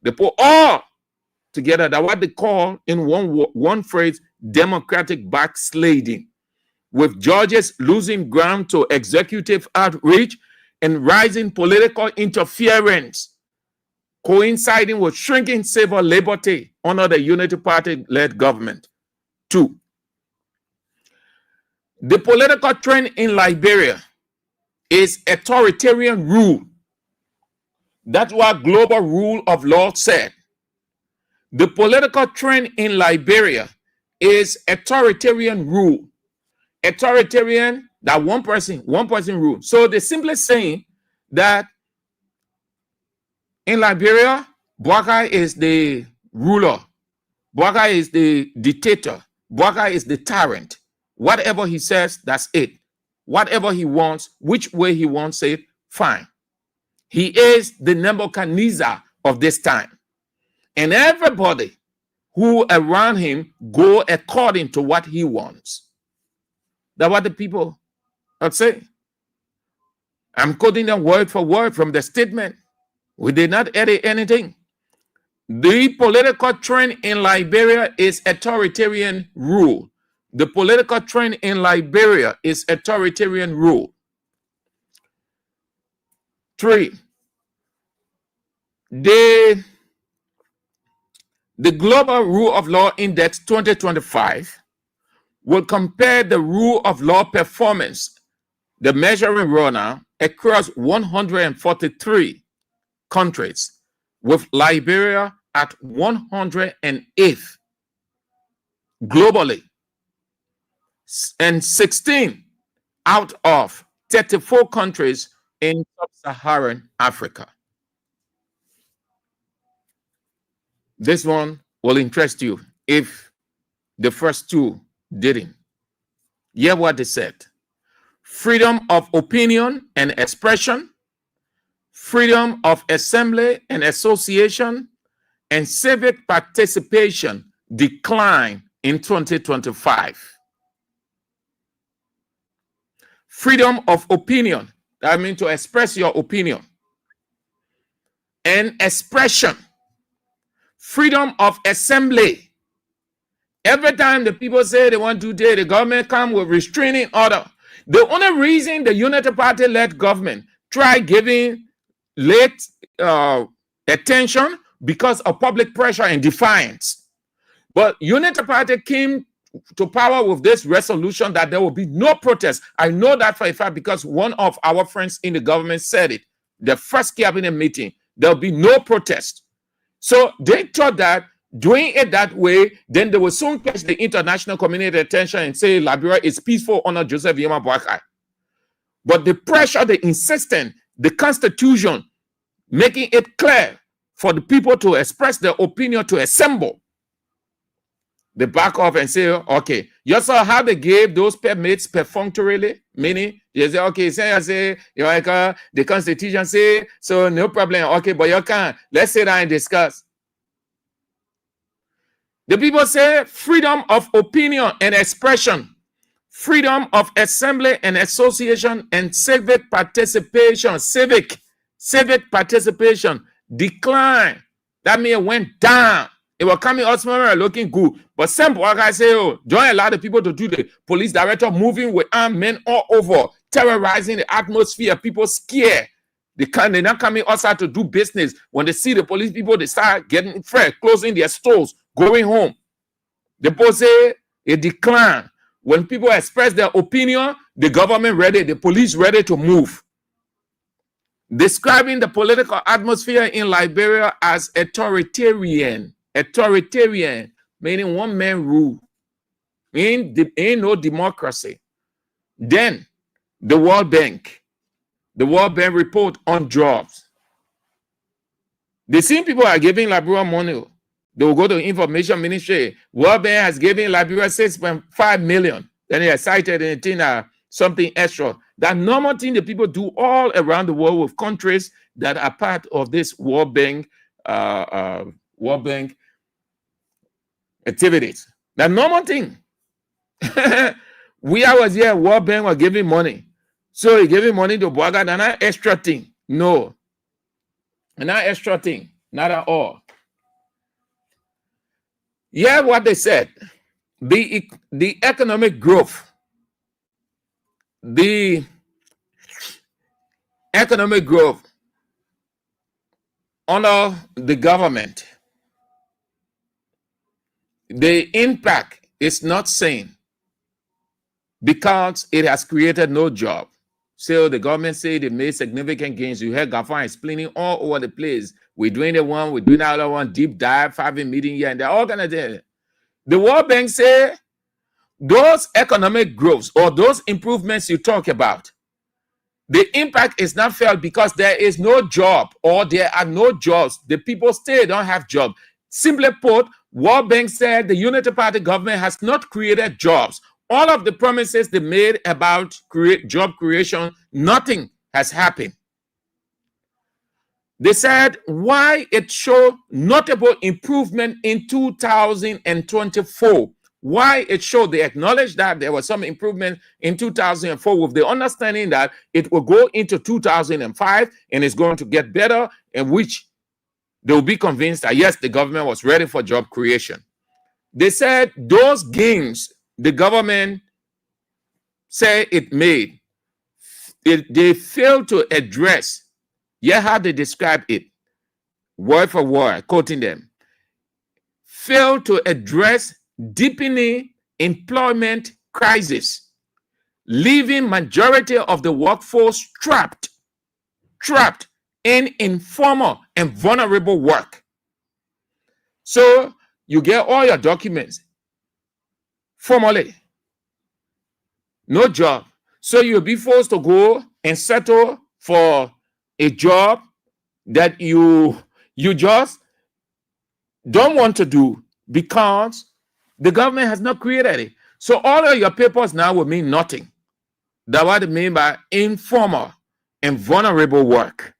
they put all together. That's what they call in one phrase, democratic backsliding, with judges losing ground to executive outreach and rising political interference, coinciding with shrinking civil liberty under the Unity Party-led government. 2, the political trend in Liberia is authoritarian rule. That's what global rule of law said. The political trend in Liberia is authoritarian rule. Authoritarian, that one person rule. So they're simply saying that in Liberia, Bouakai is the ruler. Bouakai is the dictator. Bouakai is the tyrant. Whatever he says, that's it. Whatever he wants, which way he wants it, fine. He is the Nebuchadnezzar of this time. And everybody who around him go according to what he wants. That's what the people are saying. I'm quoting them word for word from the statement. We did not edit anything. The political trend in Liberia is authoritarian rule. The political trend in Liberia is authoritarian rule. 3, the Global Rule of Law Index 2025 will compare the rule of law performance the measuring runner across 143 countries, with Liberia at 108th globally, and 16 out of 34 countries in sub-Saharan Africa. This one will interest you if the first two didn't. Hear what they said. Freedom of opinion and expression, freedom of assembly and association, and civic participation decline in 2025. Freedom of opinion, that means to express your opinion, and expression. Freedom of assembly. Every time the people say they want to do, the government come with restraining order. The only reason the Unity Party-led government try giving late attention because of public pressure and defiance. But Unity Party came to power with this resolution that there will be no protest. I know that for a fact because one of our friends in the government said it. The first cabinet meeting, there'll be no protest. So they thought that doing it that way, then they will soon catch the international community attention and say Liberia is peaceful under Joseph Yema Boakai. But the pressure, the insistence, the constitution, making it clear for the people to express their opinion, to assemble, they back off and say, okay, you saw how they gave those permits perfunctorily, meaning you say, okay, say you like the constitution say, so no problem, okay, but you can't. Let's sit down and discuss. The people say freedom of opinion and expression, freedom of assembly and association, and civic participation, civic participation decline. That means it went down. It was coming out smaller, looking good. But some like I say, oh, don't allow the people to do the police director moving with armed men all over, terrorizing the atmosphere. People scared. They're not coming outside to do business. When they see the police people, they start getting afraid, closing their stores, going home. The people say it declined. When people express their opinion, the government ready, the police ready to move. Describing the political atmosphere in Liberia as authoritarian, meaning one man rule. Ain't no democracy. Then the World Bank report on jobs. The same people are giving Liberia money. They will go to information ministry. World Bank has given Liberia 6.5 million. Then they are cited in something extra. That normal thing that people do all around the world with countries that are part of this World Bank activities. That normal thing. We was here, World Bank was giving money. So he giving money to Boaga, and not extra thing. No. Not extra thing. Not at all. Yeah, what they said. The economic growth. The economic growth under the government. The impact is not seen because it has created no job. So the government say they made significant gains. You heard Gafan explaining all over the place. We're doing the one, we're doing the other one, deep dive, having meeting here, and they're all gonna do it. The World Bank say those economic growths or those improvements you talk about, the impact is not felt because there is no job or there are no jobs. The people still don't have jobs. Simply put, World Bank said the Unity Party government has not created jobs. All of the promises they made about job creation, nothing has happened. They said why it showed notable improvement in 2024. Why it showed, they acknowledged that there was some improvement in 2004 with the understanding that it will go into 2005 and it's going to get better, in which they will be convinced that yes, the government was ready for job creation. They said those gains the government say it made, they failed to address, how they describe it, word for word, quoting them, failed to address deepening employment crisis, leaving majority of the workforce trapped in informal and vulnerable work. So you get all your documents formally, no job. So you'll be forced to go and settle for a job that you just don't want to do because the government has not created it. So all of your papers now will mean nothing. That's what they mean by informal and vulnerable work.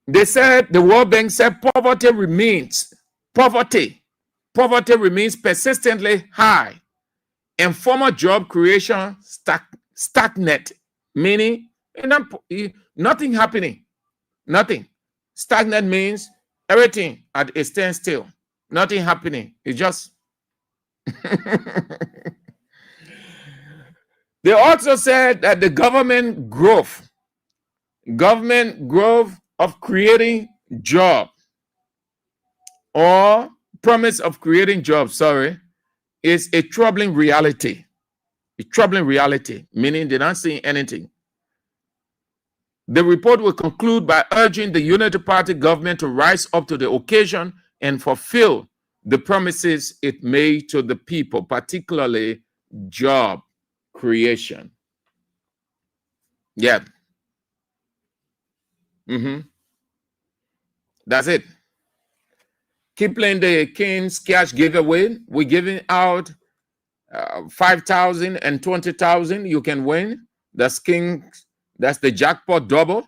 They said, the World Bank said poverty remains persistently high, and formal job creation stagnant, meaning nothing happening. Nothing. Stagnant means everything at a standstill. Nothing happening. It's just. They also said that the government growth of creating job or promise of creating jobs, is a troubling reality. A troubling reality, meaning they're not seeing anything. The report will conclude by urging the Unity Party government to rise up to the occasion and fulfill the promises it made to the people, particularly job creation. Yeah. That's it. Keep playing the King's Cash giveaway. We're giving out 5,000 and 20,000. You can win. That's the jackpot double.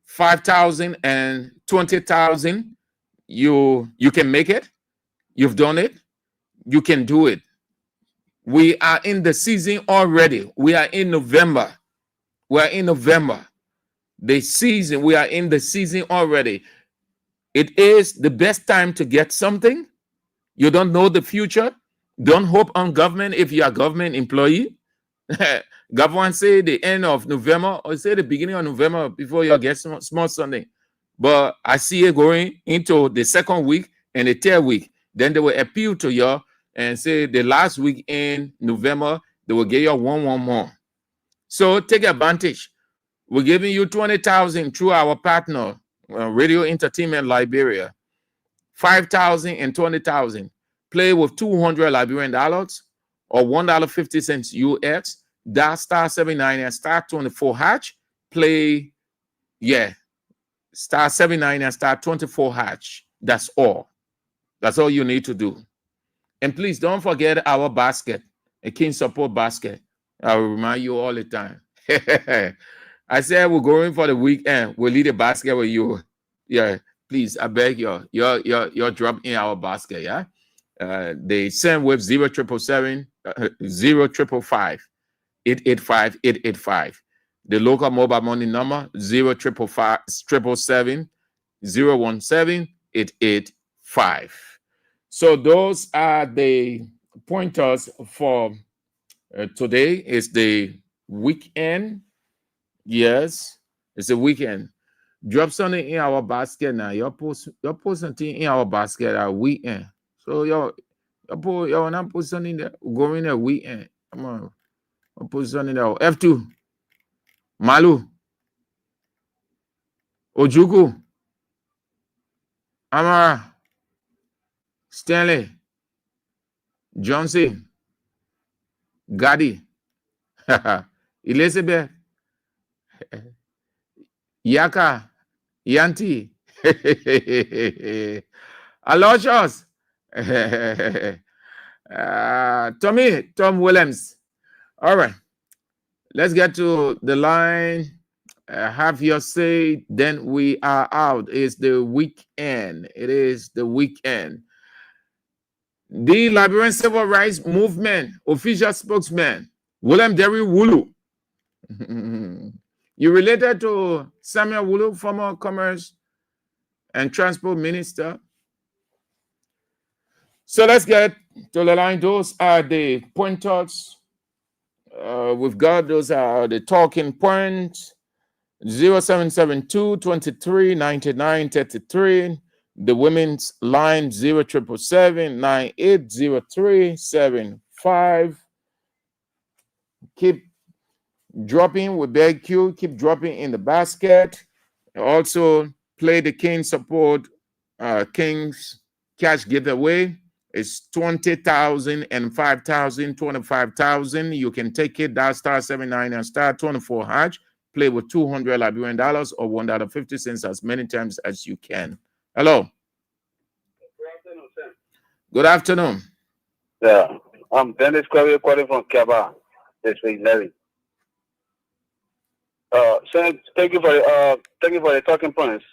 5,000 and 20,000. You can make it. You've done it. You can do it. We are in the season already. We are in November. We are in November. The season, we are in the season already. It is the best time to get something. You don't know the future. Don't hope on government if you are a government employee. Government say the end of November or say the beginning of November before you get small something. But I see it going into the second week and the third week. Then they will appeal to you and say the last week in November, they will give you one more. So take advantage. We're giving you 20,000 through our partner, Radio Entertainment Liberia. 5,000 and 20,000. Play with $200 Liberian dollars or $1.50 US. Dial star 79 and star 24 hatch. Play, star 79 and star 24 hatch. That's all. That's all you need to do. And please don't forget our basket, a King Support basket. I will remind you all the time. I said we're going for the weekend. We'll leave the basket with you. Yeah, please, I beg you. You're drop in our basket, yeah? They send with 0777 0555 885 885. The local mobile money number 0777 017 885. So those are the pointers for today. Is the weekend. Yes, it's a weekend. Drop something in our basket now. You're post something in our basket at weekend. So you're not put something there. Going a weekend. Come on. I'll put something there. F2. Malu. Ojuku. Amara. Stanley. Johnson. Gadi. Elizabeth. Yaka. Yanti. Aloysius. Tom Williams. All right. Let's get to the line. Have your say. Then we are out. It's the weekend. It is the weekend. The Liberian Civil Rights Movement official spokesman, William Derry Wulu. You related to Samuel Wulu, former Commerce and Transport Minister. So let's get to the line. Those are the pointers. We've got those are the talking points. 0772 23 99 33. The women's line 0777 980375. keep dropping with BQ, keep dropping in the basket. Also play the King support King's cash giveaway. It's 20,000 and 5,000, 25,000. You can take it, dial *79 and *24#. Play with $200 Liberian dollars or $1.50 as many times as you can. Hello. Good afternoon.
Yeah, I'm Dennis Curry calling from Kaba. This week, Larry. So thank you for the talking points.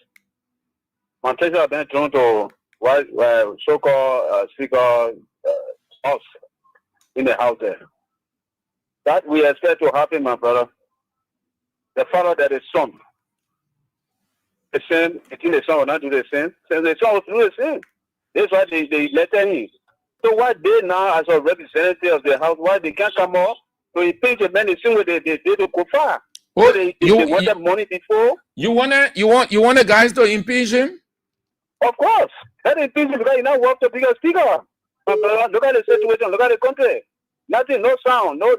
My attention has been drawn to what so-called speaker us in the house there. That we expect to happen, my brother. The father that is son. The sin between the son will not do the sin. So the son will do the sin. That's why they let him. So why they now, as a representative of the house, why they can't come up to impeach the men the same way they did to Kufa?
Oh,
they wanted money before.
You want the guys to impeach him?
Of course. That impeach him because he now worked to bigger speaker. Look at the situation, look at the country. Nothing, no sound, no,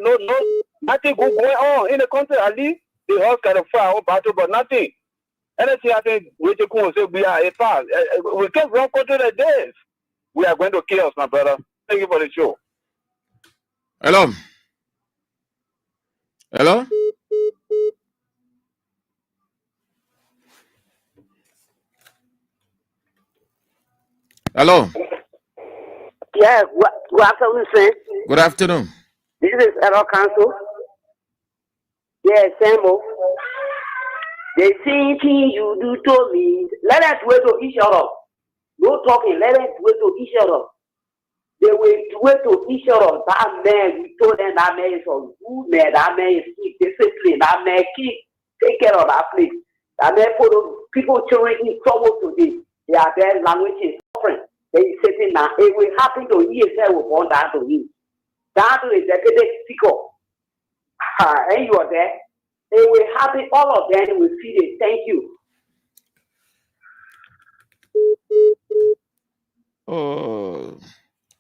nothing good going on in the country. At least the house kind of fire or battle, but nothing. Anything I think we say we are a pass. We can't run country like this. We are going to chaos, my brother. Thank you for the show.
Hello. Hello. Hello.
Yeah, good afternoon, sir.
Good afternoon.
This is Error Council. Yeah, Sambo. The same thing you do to me, let us wait to each other. No talking, let us wait to each other. They will wait to each other. That man, we told them that man is a good man, that man is sick, discipline, that man take care of that place. That man put people children in trouble today. They are their language is suffering. They are sitting now. It will happen to you if they will born down to you. Down to the executive speaker. And you are there. It will happen, all of them will feel it. Thank you.
Oh,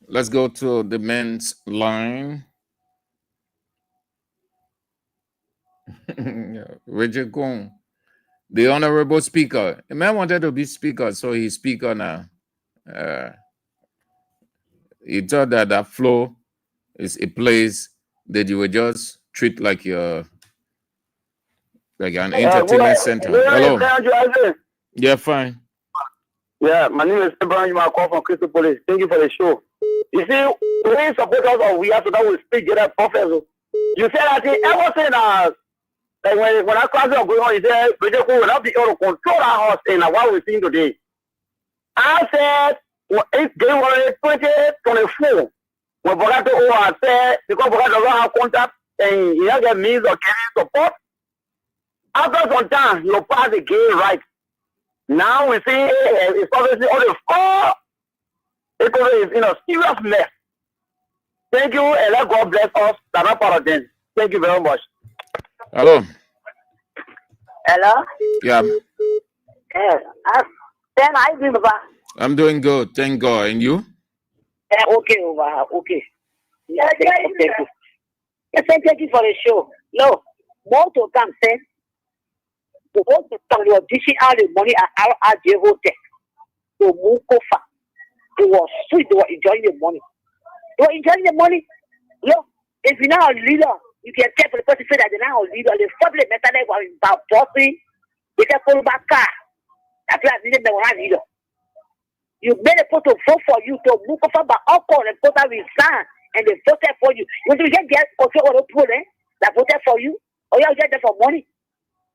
let's go to the men's line. Richard Kung, the honorable speaker. The man wanted to be speaker, so he's speaker now. He thought that flow is a place that you would just treat like an entertainment center. Hello. Yeah, fine.
Yeah, my name is Abraham. I call from Crystal Police. Thank you for the show. You see, we supporters of we have to that will speak to that prophet. You said that everything like when I class are going on, you said we will not be able to control our house in what we're seeing today. I said it's January 2024. When Bogato said because Bogato don't have contact and he has a means of getting support. After some time, you pass the game right. Now we see it's obviously all the four. It is in a serious mess. Thank you, and let God bless us. That are part of them. Thank you very much.
Hello.
Hello?
Yeah.
Yes. Then I do over.
I'm doing good. Thank God. And you?
Okay, over. Okay. Yeah, thank you. Yes, thank you for the show. No, more to come, sir. The whole time you are dishing out the money at the hotel. To move over. They were sweet. They were enjoying the money. They were enjoying the money. Look, if you're not a leader, you can tell the person say that they're not a leader. The public method was about bossing. They can pull back car. That's why they were not leader. You made a put to vote for you to move over by alcohol and put out resign and they voted for you. You want to get control of the people that voted for you, or you get them for money.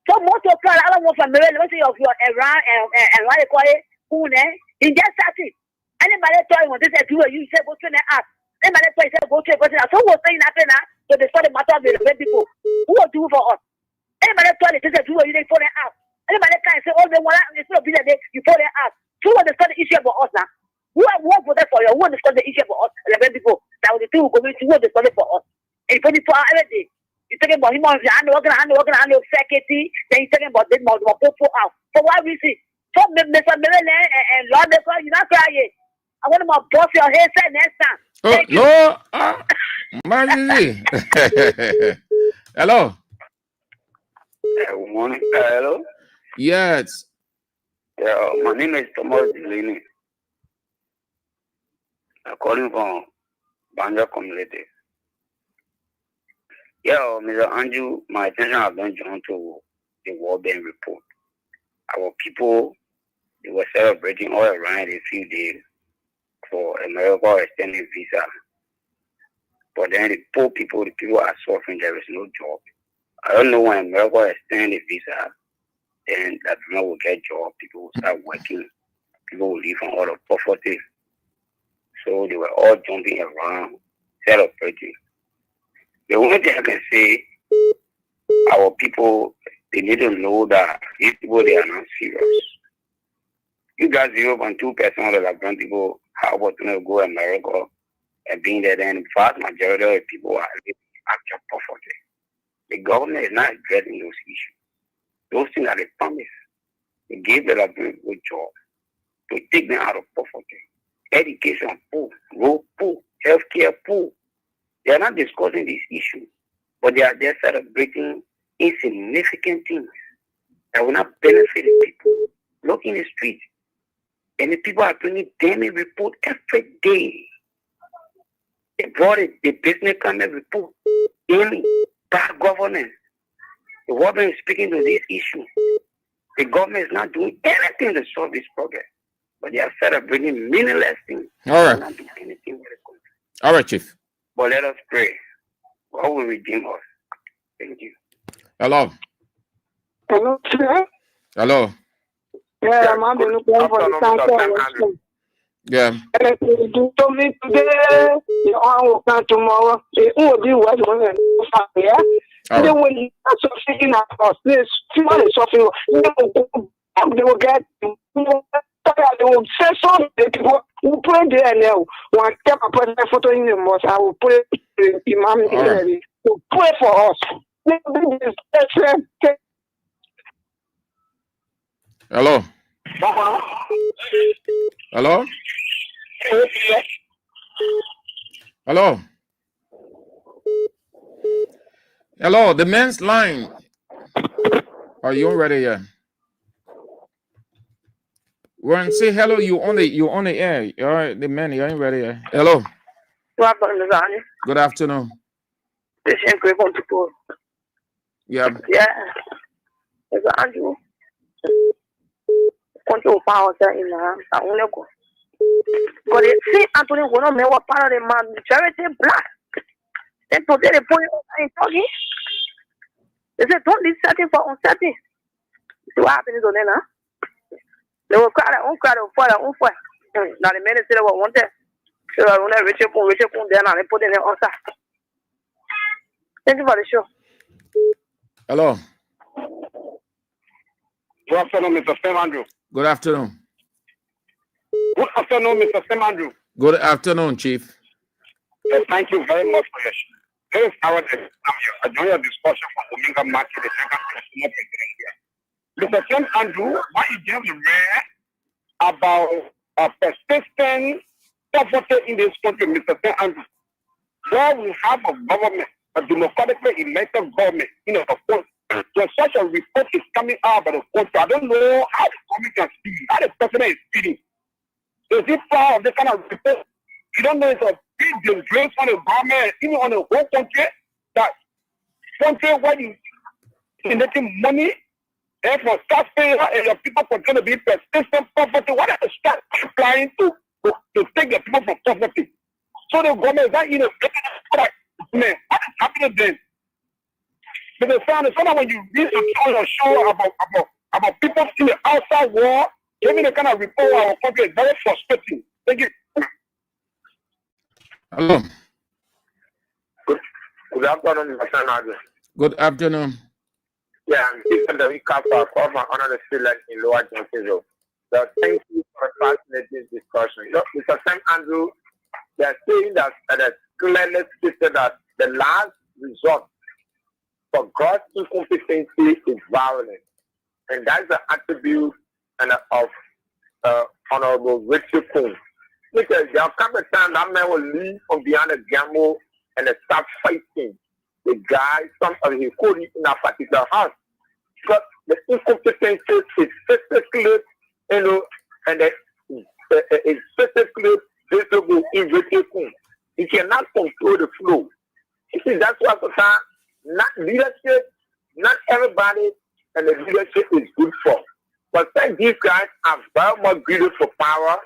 So most of the I don't want from Mary, let's say of your Iran and what they call it, who he just started. Anybody tell you when they say do you say go to the app. Anybody tell you say go to a person. So what's saying that now? So they start the matter of the people. Who will do for us? Anybody tell you say do you for the app. Anybody can say, oh, they want to be there, you for the app. Who will discuss the issue about us now? Who won't vote for you? Who will discuss the issue about us? 11 people. That was the two community who will discuss it for us. And 24 hours every day. You're talking about him on the hand working, security. Then you're talking about this more people out. For what reason? So, Mr. Miller and Lord, you're not crying. I want to boss your head next time.
Oh, no. Hello.
Good morning. Hello.
Yes.
Yeah, my name is Thomas Delaney. I'm calling from Banja community. Yeah, Mr. Andrew, my attention has been drawn to the World Bank report. Our people, they were celebrating all around a few days for America extending visa. But then the poor people, the people are suffering, there is no job. I don't know when America extends the visa, then that people will get job, people will start working, people will live on all the poverty. So they were all jumping around, celebrating. The only thing I can say, our people, they need to know that these people, they are not serious. You got 0.2% of the Liberian people have opportunity to go to America and being there, then the vast majority of the people are living in actual poverty. The government is not addressing those issues. Those things are the promise. They gave the Liberian people job to take them out of poverty. Education poor, road poor, healthcare poor. They are not discussing these issues, but they are just celebrating insignificant things that will not benefit the people. Look in the street, and the people are bringing daily report every day. They brought it, the business climate report daily, bad governance. The government is speaking to this issue. The government is not doing anything to solve this problem, but they are celebrating meaningless things.
All right.
Not doing anything with the country.
All right, Chief.
But let us pray. God will redeem us. Thank you.
Hello.
Hello, sir.
Hello.
Yeah, I'm on the lookout for the council.
Yeah.
You told me today, you all come tomorrow. It will be what you're going to do. Yeah?
All right.
When you're suffering at us, this people is suffering. They will get, they will say something. People who pray there now. One step I put a photo in the mosque, I will pray Imam Hillary to pray for us.
Hello. Hello. Hello. Hello. The man's line. Are you ready yet? When say hello, you on the air. All right, the man, you ain't ready yet. Hello. Good afternoon. Yeah.
Yeah. It's Andrew. Control power in the but they see Anthony will not make what part of the majority black. Then today the point I'm talking. They said don't leave certain for uncertain. See what happens on there now? They will cry their own for their own for. Now the men say they will want it. So I want to reach up there and they put in the answer. Thank you for the show.
Hello.
Good afternoon, Mr. Sam Andrew.
Good afternoon.
Good afternoon, Mr. Sam Andrew.
Good afternoon, Chief.
Thank you very much for your show. This is our I join your discussion for Omega Market, the second president here. Mr. Sam Andrew, what you just read about persistent poverty in this country, Mr. Sam Andrew, where we have a government, a democratically elected government, of course, when such a report is coming out by the country, I don't know how the government can speak, how the president is speaking. Is it part of this kind of report? You don't know it's a big disgrace on the government, even on the whole country, that country where you making money and for taxpayers and your people continue to be persistent poverty. Why don't you start applying to take the people from poverty? So the government is not making it man, what is happening then? Because sometimes when you read a show about people in the outside world, giving the kind of report our country is very frustrating. Thank you.
Hello.
Good afternoon, Mr. Nagel.
Good afternoon.
Yeah, I'm Stephen the recap for another student in Lower Johnson. So thank you for a fascinating discussion. Mr. Sam Andrew, they are saying that the clearly stated that the last resort for God's incompetency is violence. And that's the attribute of Honorable Richard Coons. Because there will come a time that man will leave from behind a gamble and start fighting the guy, some of his colleagues in a particular house. Because the incompetency is physically, and it's physically visible in the he cannot control the flow. You see, that's why sometimes not leadership, not everybody, and the leadership is good for. But then these guys are very much greedy for power.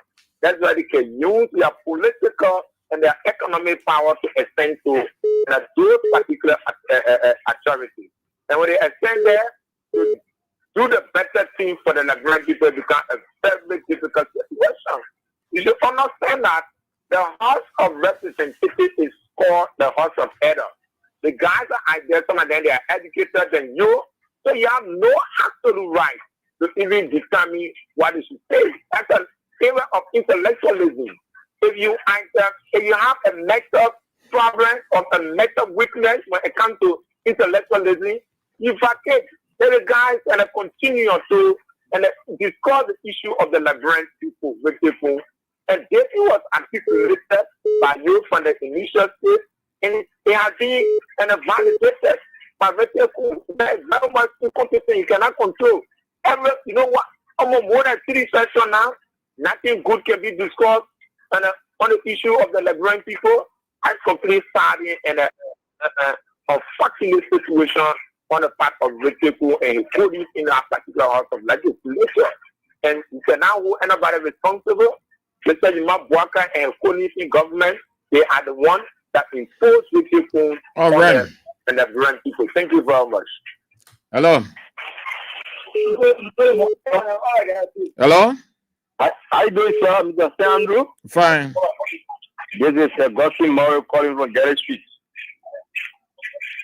That's why they can use their political and their economic power to extend to those particular authorities. And when they extend there, to do the better thing for the Nigerian people, it becomes a very difficult situation. You should understand that the House of Representatives is called the House of Elders. The guys are there, some of them they are educated than you, so you have no absolute right to even determine what you should say. That's an area of intellectualism. If you have a mental problem or a mental weakness when it comes to intellectualism, you vacate. Let the guys and continue to discuss the issue of the Liberian people with people. And this was articulated by you from the initial stage, and it has been validated by very much incompetent. You cannot control. You know what? Almost more than 3 sessions now, nothing good can be discussed on the issue of the Liberian people. I completely started in a unfortunate situation on the part of the people and colleagues in a particular house of legislation. And you can now hold anybody responsible. Mr. Jima Buaka and colleagues in government, they are the ones that impose the people on the Liberian people. Thank you very much.
Hello. Hello.
How you doing, sir? Mr. Andrew?
Fine.
This is Gosling Morrow calling from Gary Street.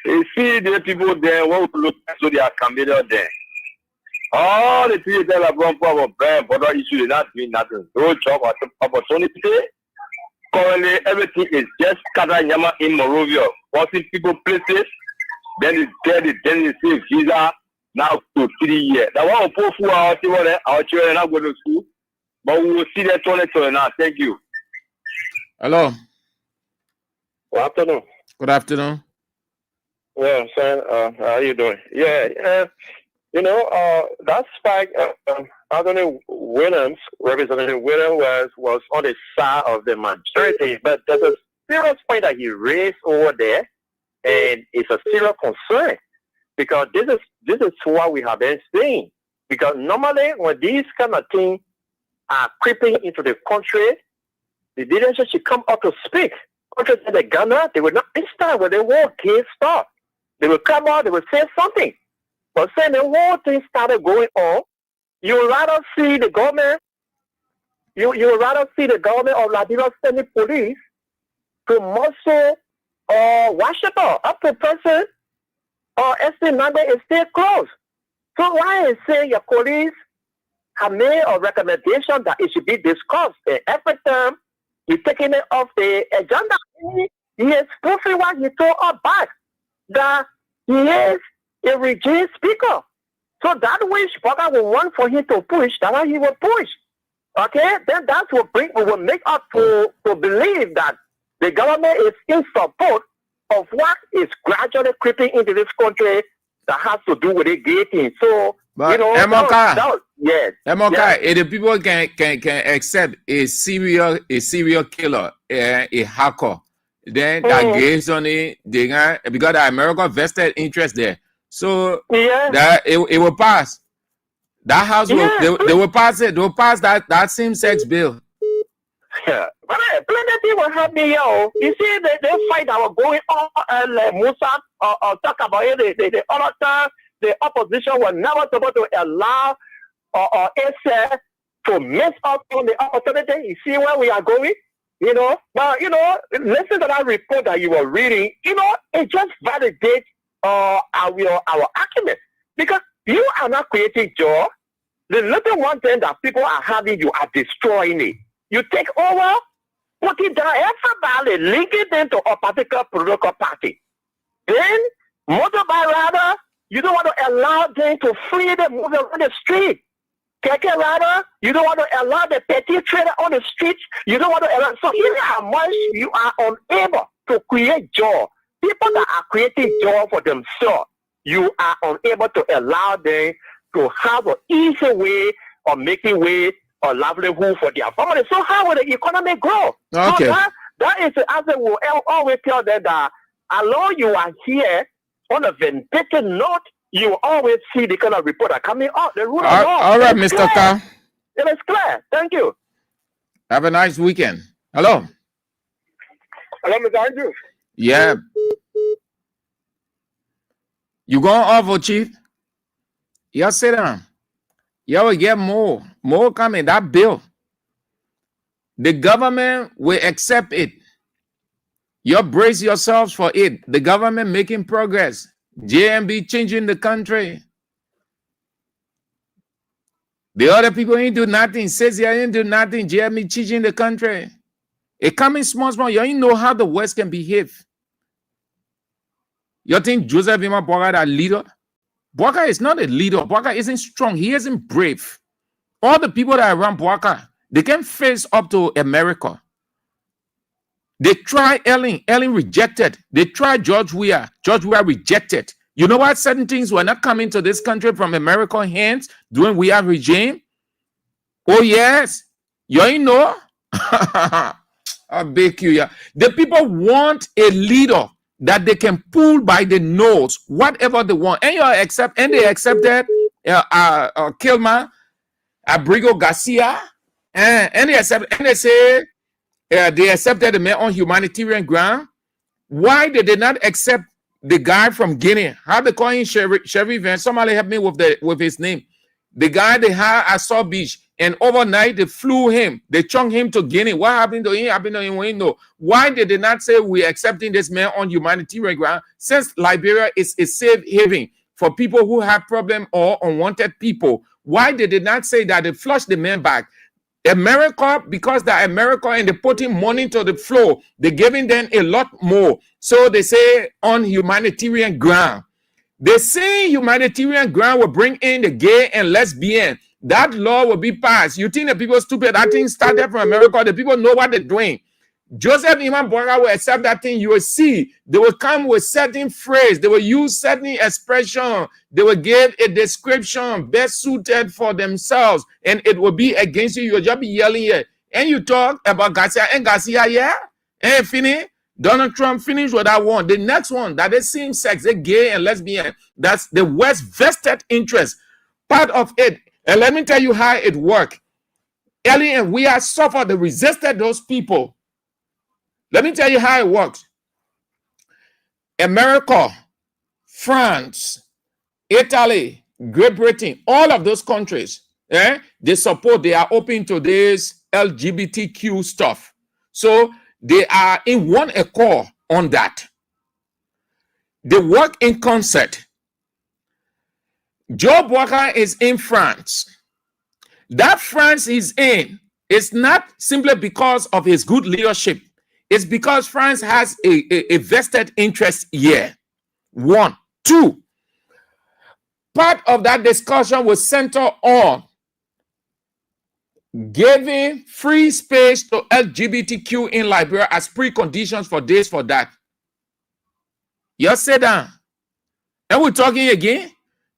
You see the people there, what we look at, so they are committed there. All the people that are going for brand, but issue is not doing nothing. No job opportunity. Currently, everything is just Katanyama in Morovia. Forcing people places, then it's dead, then it's safe visa, now to 3 years. Now, one poor fool, our children are not going to school, but we will see that 2020 now. Thank you.
Hello.
Good afternoon.
Good afternoon.
Yeah, sir. How are you doing? Yeah, you know, that spike, Anthony Williams, Representative Williams was on the side of the majority, but there's a serious point that he raised over there, and it's a serious concern because this is what we have been saying. Because normally when these kind of things are creeping into the country, the leadership should come up to speak. Countries like Ghana, they will not understand when the war came start. They will come out, they will say something. But when the whole thing started going on, you would rather see the government, you would rather see the government of Liberia sending police to muscle Washington up to person or SC9 is still closed. So why is saying your police have made a recommendation that it should be discussed? And every time you're taking it off the agenda, he is proving what he told us back, that he is a regime speaker. So that which Bogger will want for him to push, that's why he will push. Okay? Then that will make us to believe that the government is in support of what is gradually creeping into this country that has to do with the gating. So,
but,
you know, yes.
If the people can accept a serial killer, a hacker, then that gives on it, because the American vested interest there. So that it will pass. That house they will pass it. They will pass that same-sex bill.
Yeah, but plenty people help me, yo. You see, they fight that was going on, and Musa talk about it. The other time, the opposition was never supposed to allow SF to miss out on the opportunity. You see where we are going, you know. But you know, listen to that report that you were reading. You know, it just validates our argument, because you are not creating joy. The little one thing that people are having, you are destroying it. You take over, put it down, everybody, link it into a particular political party. Then, motorbike rider, you don't want to allow them to freely move around the street. Keke rider, you don't want to allow the petty trader on the street. You don't want to allow. So, even how much you are unable to create joy, people that are creating job for themselves, you are unable to allow them to have an easy way of making way or livelihood for their family. So how will the economy grow?
Okay.
So that is the answer we'll always tell them that although you are here on a ventilated note, you always see the kind of report that coming out. The rule of law.
All right, Mr. Carr.
It is clear. Thank you.
Have a nice weekend. Hello.
Hello, Mr. Andrew.
Yeah. You going off, Chief? You sit down. You will get more coming. That bill. The government will accept it. You brace yourselves for it. The government making progress. JMB changing the country. The other people ain't do nothing. Says you ain't do nothing. JMB changing the country. It coming small. You ain't know how the West can behave. You think Joseph Ima Boakai is a leader? Boakai is not a leader. Boakai isn't strong. He isn't brave. All the people that are around Boakai, they can face up to America. They tried Ellen. Ellen rejected. They tried George Weah. George Weah rejected. You know what? Certain things were not coming to this country from American hands during Weah regime. Oh, yes. You ain't know? I'll beg you. Yeah. The people want a leader that they can pull by the nose, whatever they want. And they accepted Kilmer, Abrigo Garcia, and they say they accepted the man on humanitarian ground. Why did they not accept the guy from Guinea? How they call him Sherry Van? Somebody help me with his name. The guy they had at Saw Beach, and overnight they flew him. They chunked him to Guinea. What happened to him? We know. Why did they not say we're accepting this man on humanitarian ground? Since Liberia is a safe haven for people who have problems or unwanted people, why did they not say that they flushed the man back? America, because they're America and they're putting money to the floor, they're giving them a lot more. So they say on humanitarian ground. They say humanitarian ground will bring in the gay and lesbian. That law will be passed. You think the people stupid? That thing started from America. The people know what they're doing. Joseph Iman Boakai will accept that thing. You will see. They will come with certain phrase. They will use certain expression. They will give a description best suited for themselves. And it will be against you. You'll just be yelling here. And you talk about Garcia and Garcia, yeah? And finish. Donald Trump finished with that one. The next one, that is same sex, they're gay and lesbian. That's the West vested interest. Part of it. And let me tell you how it worked. Ellie and we have suffered. They resisted those people. Let me tell you how it works. America, France, Italy, Great Britain, all of those countries, they support, they are open to this LGBTQ stuff. So they are in one accord on that. They work in concert. Joe Boakai is in France. That France is in, it's not simply because of his good leadership. It's because France has a vested interest here. 1. 2. Part of that discussion was centered on giving free space to LGBTQ in Liberia as preconditions for this, for that. You sit down. And we're talking again.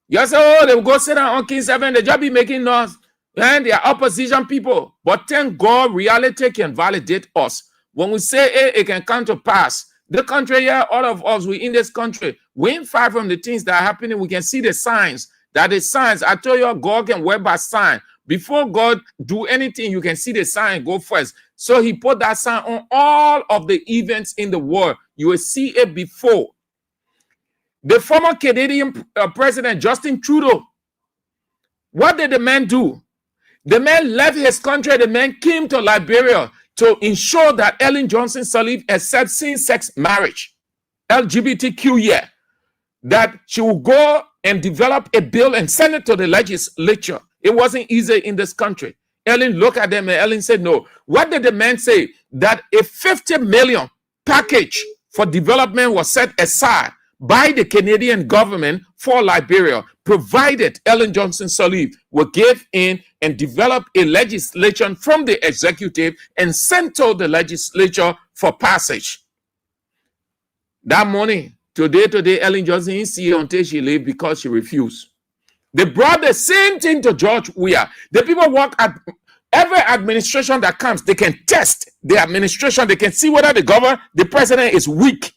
You say, oh, they will go sit down on King 7. They just be making noise. And they are opposition people. But thank God reality can validate us. When we say it can come to pass. The country here, all of us, we in this country, we ain't far from the things that are happening. We can see the signs. That the signs, I told you, God can work by sign. Before God do anything, you can see the sign go first. So he put that sign on all of the events in the world. You will see it before. The former Canadian President, Justin Trudeau, what did the man do? The man left his country. The man came to Liberia to ensure that Ellen Johnson Sirleaf accepts same-sex marriage, LGBTQ, yeah, that she will go and develop a bill and send it to the legislature. It wasn't easy in this country. Ellen looked at them and Ellen said no. What did the man say? That a 50 million package for development was set aside by the Canadian government for Liberia, provided Ellen Johnson Sirleaf will give in and develop a legislation from the executive and send to the legislature for passage. That money, today, Ellen Johnson didn't see her until she left because she refused. They brought the same thing to George Weah. The people work at every administration that comes, they can test the administration, they can see whether the president is weak.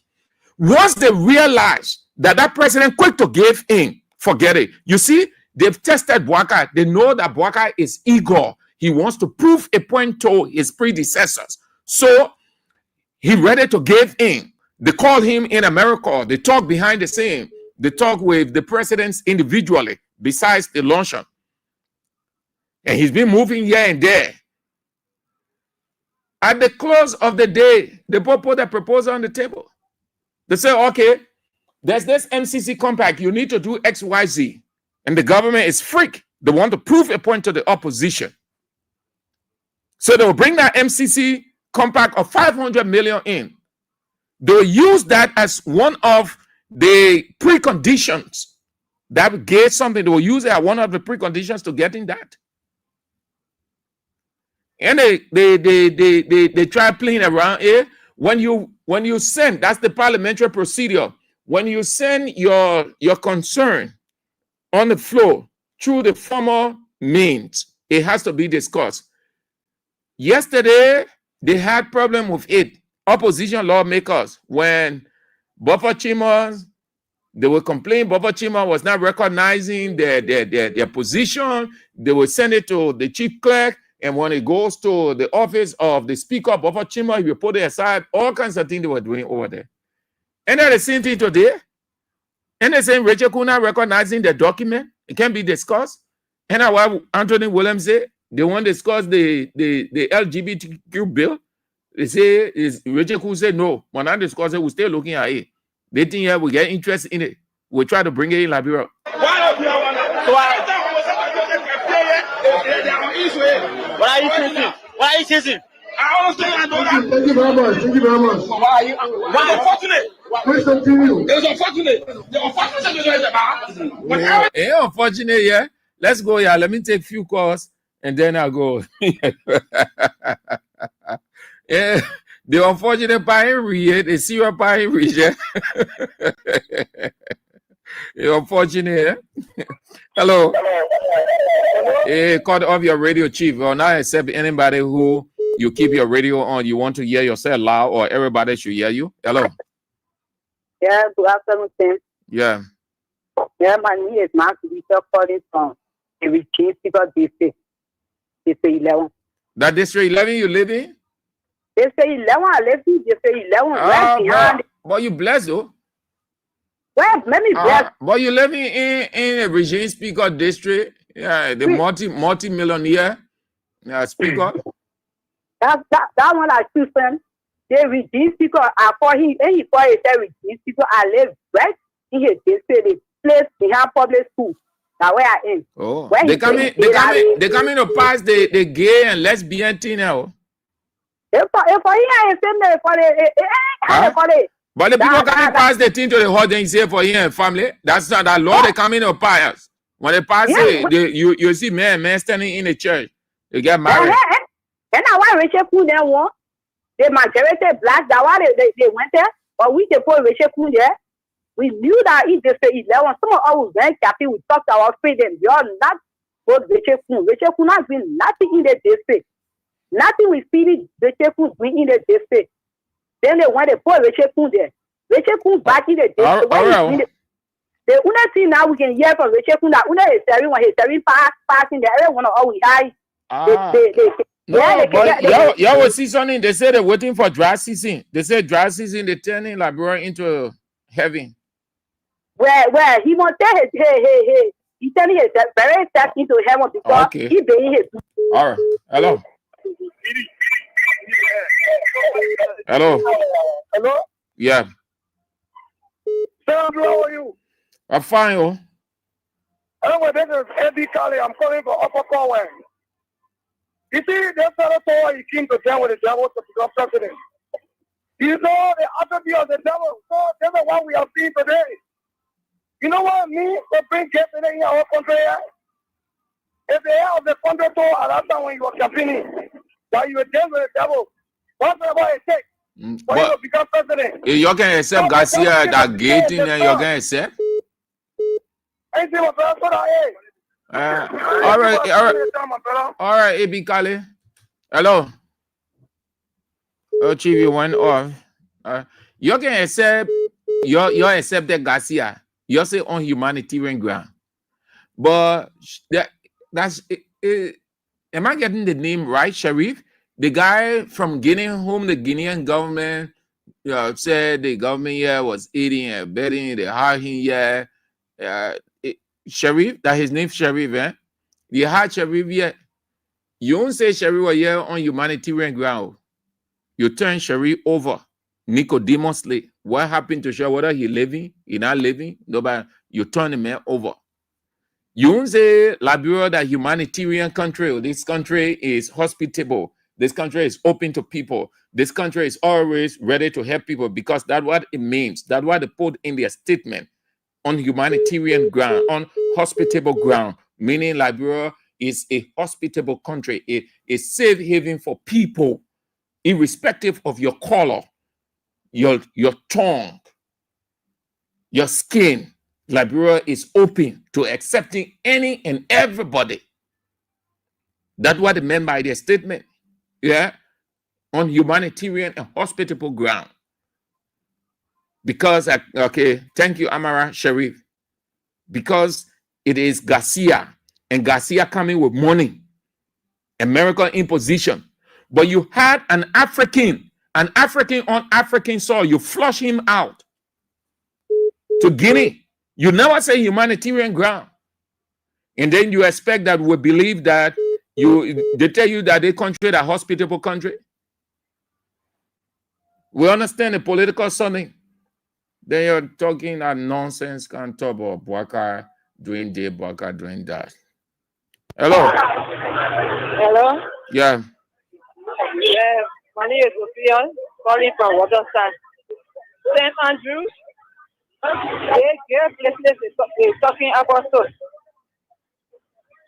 Once they realize that president quick to give in, forget it. You see, they've tested Bouaka. They know that Bouaka is eager. He wants to prove a point to his predecessors. So he ready to give in. They call him in America. They talk behind the scene. They talk with the presidents individually, besides the luncheon. And he's been moving here and there. At the close of the day, they both put a proposal on the table. They say, okay, there's this MCC compact. You need to do X, Y, Z. And the government is freak. They want to prove a point to the opposition. So they will bring that MCC compact of 500 million in. They'll use that as one of the preconditions that get something. They will use it as one of the preconditions to getting that. And they try playing around here. When you send, that's the parliamentary procedure. When you send your concern on the floor through the formal means, it has to be discussed. Yesterday, they had problem with it. Opposition lawmakers, when Buffer Chimers, they will complain Buffer Chima was not recognizing their position. They will send it to the chief clerk. And when it goes to the office of the speaker, Buffer Chima, he will put it aside. All kinds of things they were doing over there. And then the same thing today. And they saying Rachel Kuna recognizing the document. It can be discussed. And what Anthony Williams said, they want to discuss the LGBTQ bill. They say Rachel Kuna said no. When I discuss it, we're still looking at it. They think we get interest in it. We try to bring it in Liberia.
What are you chasing? What are you chasing?
I understand. I know that.
Thank you very much. Thank you very much.
Why are you angry? Why unfortunate?
Please continue.
It's unfortunate. The unfortunate is about.
Unfortunate, yeah. Let's go, yeah. Let me take a few calls and then I'll go. Yeah. The unfortunate pie the serious pie yeah. The unfortunate. Hello. Hey, cut off your radio, chief. Or not accept anybody who you keep your radio on. You want to hear yourself loud, or everybody should hear you. Hello.
Yeah, good afternoon, Tim.
Yeah.
Yeah, my name is Mark. We talk calling from the Regime Speaker District. District 11.
That District 11 you live in?
They say 11, I live in District 11. Right behind.
But you blessed, though.
Well, let me bless.
But you living in a Regime Speaker District. Yeah, the multi-millionaire speaker.
That one I choose him. The Regime Speaker, I call him, and he call it the Regime Speaker. I live right in his district, the place behind public school. That's where I am.
Oh, they come in to pass the gay and lesbian thing now.
If I for the
But the people coming pass the thing to the whole thing say for him and family. That's not that law. They come in to pass. When they pass it, you see men standing in the church. They get married.
And I want Rachel Poon there one. The majority black, that why they went there. But we put Rachel Poon there. We knew that if they say 11, some of us were very happy. We talked about freedom. We are not both Rachel Poon. Rachel Poon has been nothing in the district. Nothing we see it, Rachel Poon doing in the district. Then they want to put Rachel Poon there. Rachel Poon back in the district. The only thing now we can hear from Rachel Poon that Una is serving when he's serving passing the area one of all we high.
Y'all will see something. They say they're waiting for dry season. They say dry season they turning Liberia into heaven.
Where he wants to hey. He turning his very step into heaven because he being his.
All right. Hello. Hello.
Hello?
Yeah.
Sir, how are you?
I'm fine, oh.
Anyway, this is Eddie Kali. I'm calling from Upper Conway. You see, this fellow he came to town with the devil to become president. You know the attribute of the devil. So this is what we are seeing today. You know what I mean? They bring yesterday in our country. If they have the country at that time when you were campaigning, that you were dealing with the devil, whatever it takes, For him
But
to become president.
if you can accept Garcia that gate in there, you can accept.
I see my brother, so that, hey.
All right, AB Kale. Hello. Oh, Chief, you went off. You can accept, you accept that Garcia. You say on humanitarian ground. But that's am I getting the name right, Sharif? The guy from Guinea, whom the Guinean government said the government was eating and betting, they hired him Sharif, that his name Sharif, eh? You had Sharif yet. You don't say Sharif was here on humanitarian ground. You turn Sharif over. Nicodemusly. What happened to Sharif? Whether he living, he not living, nobody. You turn the man over. You don't say Liberia, that humanitarian country. This country is hospitable. This country is open to people. This country is always ready to help people because that's what it means. That's what they put in their statement. On humanitarian ground, on hospitable ground, meaning Liberia is a hospitable country, a safe haven for people, irrespective of your color, your tongue, your skin. Liberia is open to accepting any and everybody. That's what they meant by their statement. Yeah, on humanitarian and hospitable ground. Because, okay, thank you, Amara Sharif. Because it is Garcia, and Garcia coming with money, American imposition. But you had an African on African soil, you flush him out to Guinea. You never say humanitarian ground. And then you expect that we believe that they tell you that they country, that hospitable country. We understand the political something. Then you're talking that nonsense, can't talk about Bwaka doing this, Bwaka doing that. Hello?
Hello?
Yeah.
Yeah, my name is Sophia, calling from Waterside. St. Andrews, they give places is talking about so.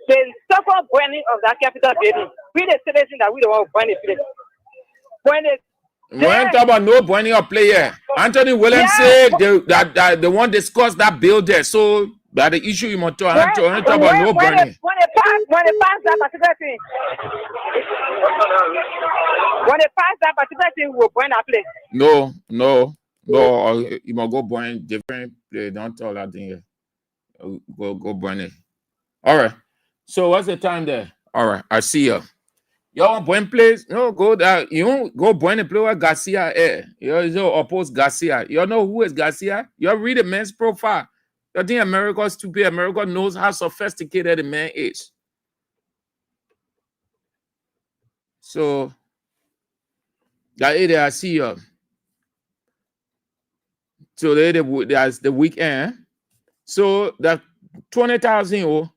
The second burning of that capital building. We the citizens that we don't want to burn the place. When they
We ain't talk about no burning of player. Anthony Williams said that they want to discuss that bill there. So that the issue you want to talk about no burning.
When they pass that particular thing, we will burn that place.
No. You must go burn different place. Don't tell that thing here. Go burn it. All right. So what's the time there? All right. I see you. You want burn place? No, go there. You don't go burn the place where Garcia is. You oppose Garcia. You know who is Garcia? You read the man's profile. You think America is stupid? America knows how sophisticated the man is. So that area I see you. So that's the weekend. So that 20,000,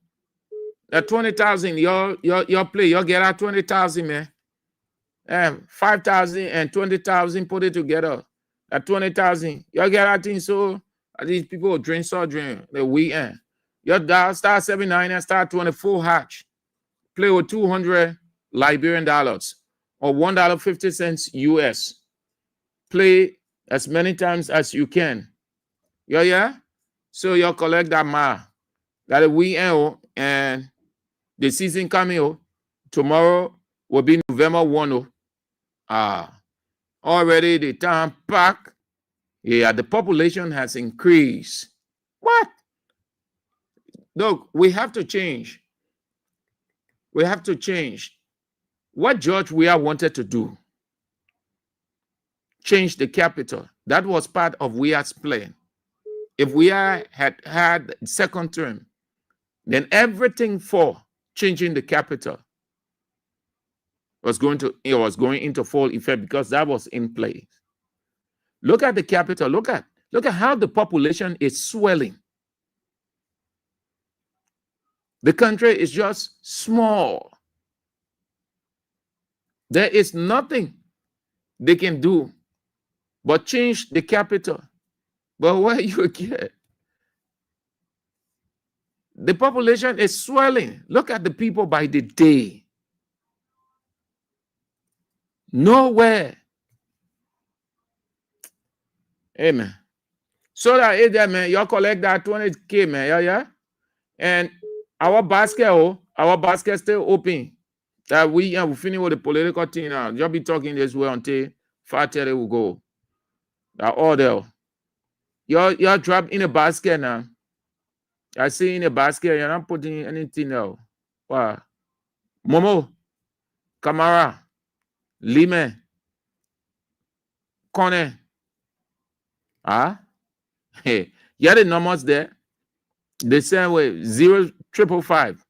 that 20,000, your play, you get out 20,000, man. 5,000 and 20,000, put it together. At 20,000, you get out thing. So these people drink the weekend. Your dial start 79 and start 24 hatch. Play with 200 Liberian dollars or $1.50 US. Play as many times as you can. Yeah. So you collect that ma. That a weekend and the season coming. Tomorrow will be November 1. Already the town pack. Yeah, the population has increased. What? Look, we have to change. We have to change. What George Weah wanted to do, change the capital. That was part of Weah's plan. If Weah had second term, then everything for changing the capital was going into full effect because that was in place. Look at the capital. Look at how the population is swelling. The country is just small. There is nothing they can do but change the capital. But where you get? The population is swelling. Look at the people by the day. Nowhere Amen. So that is there, man. You collect that 20K, man. Yeah. And our basket still open. That we finish with the political thing now. Just be talking this way until 5:30 will go. That order. You're dropped in a basket now. I see in a basket, you're not putting anything else. Wow. Momo, Kamara, Lime, Kone. Hey, you the numbers there. The same way 0555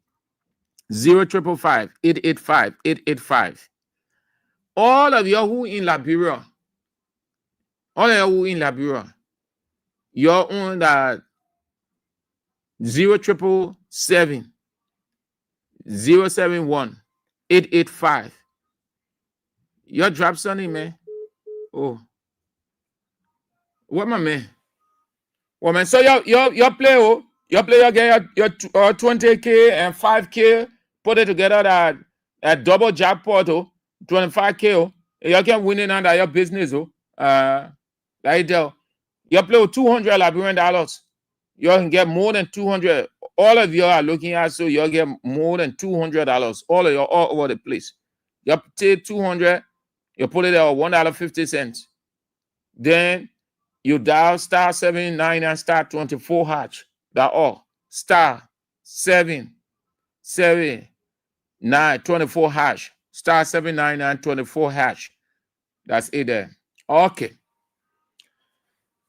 0555 885 885. All of you who in Liberia, you're on that 0777 071 885. Your drop sonny, man. Oh, what my man? Well, man, so your play, you get your 20K and 5K, put it together that double jackpot, 25K, you can win it under your business, like you play with $200 Liberian dollars, you can get more than 200. All of you are looking at, so you'll get more than $200. All of you all over the place. You take 200, you put it at $1.50. Then you dial star 79 and star 24 hash. That all. Star 779 24 hash. Star 799 24 hash. That's it there. Okay.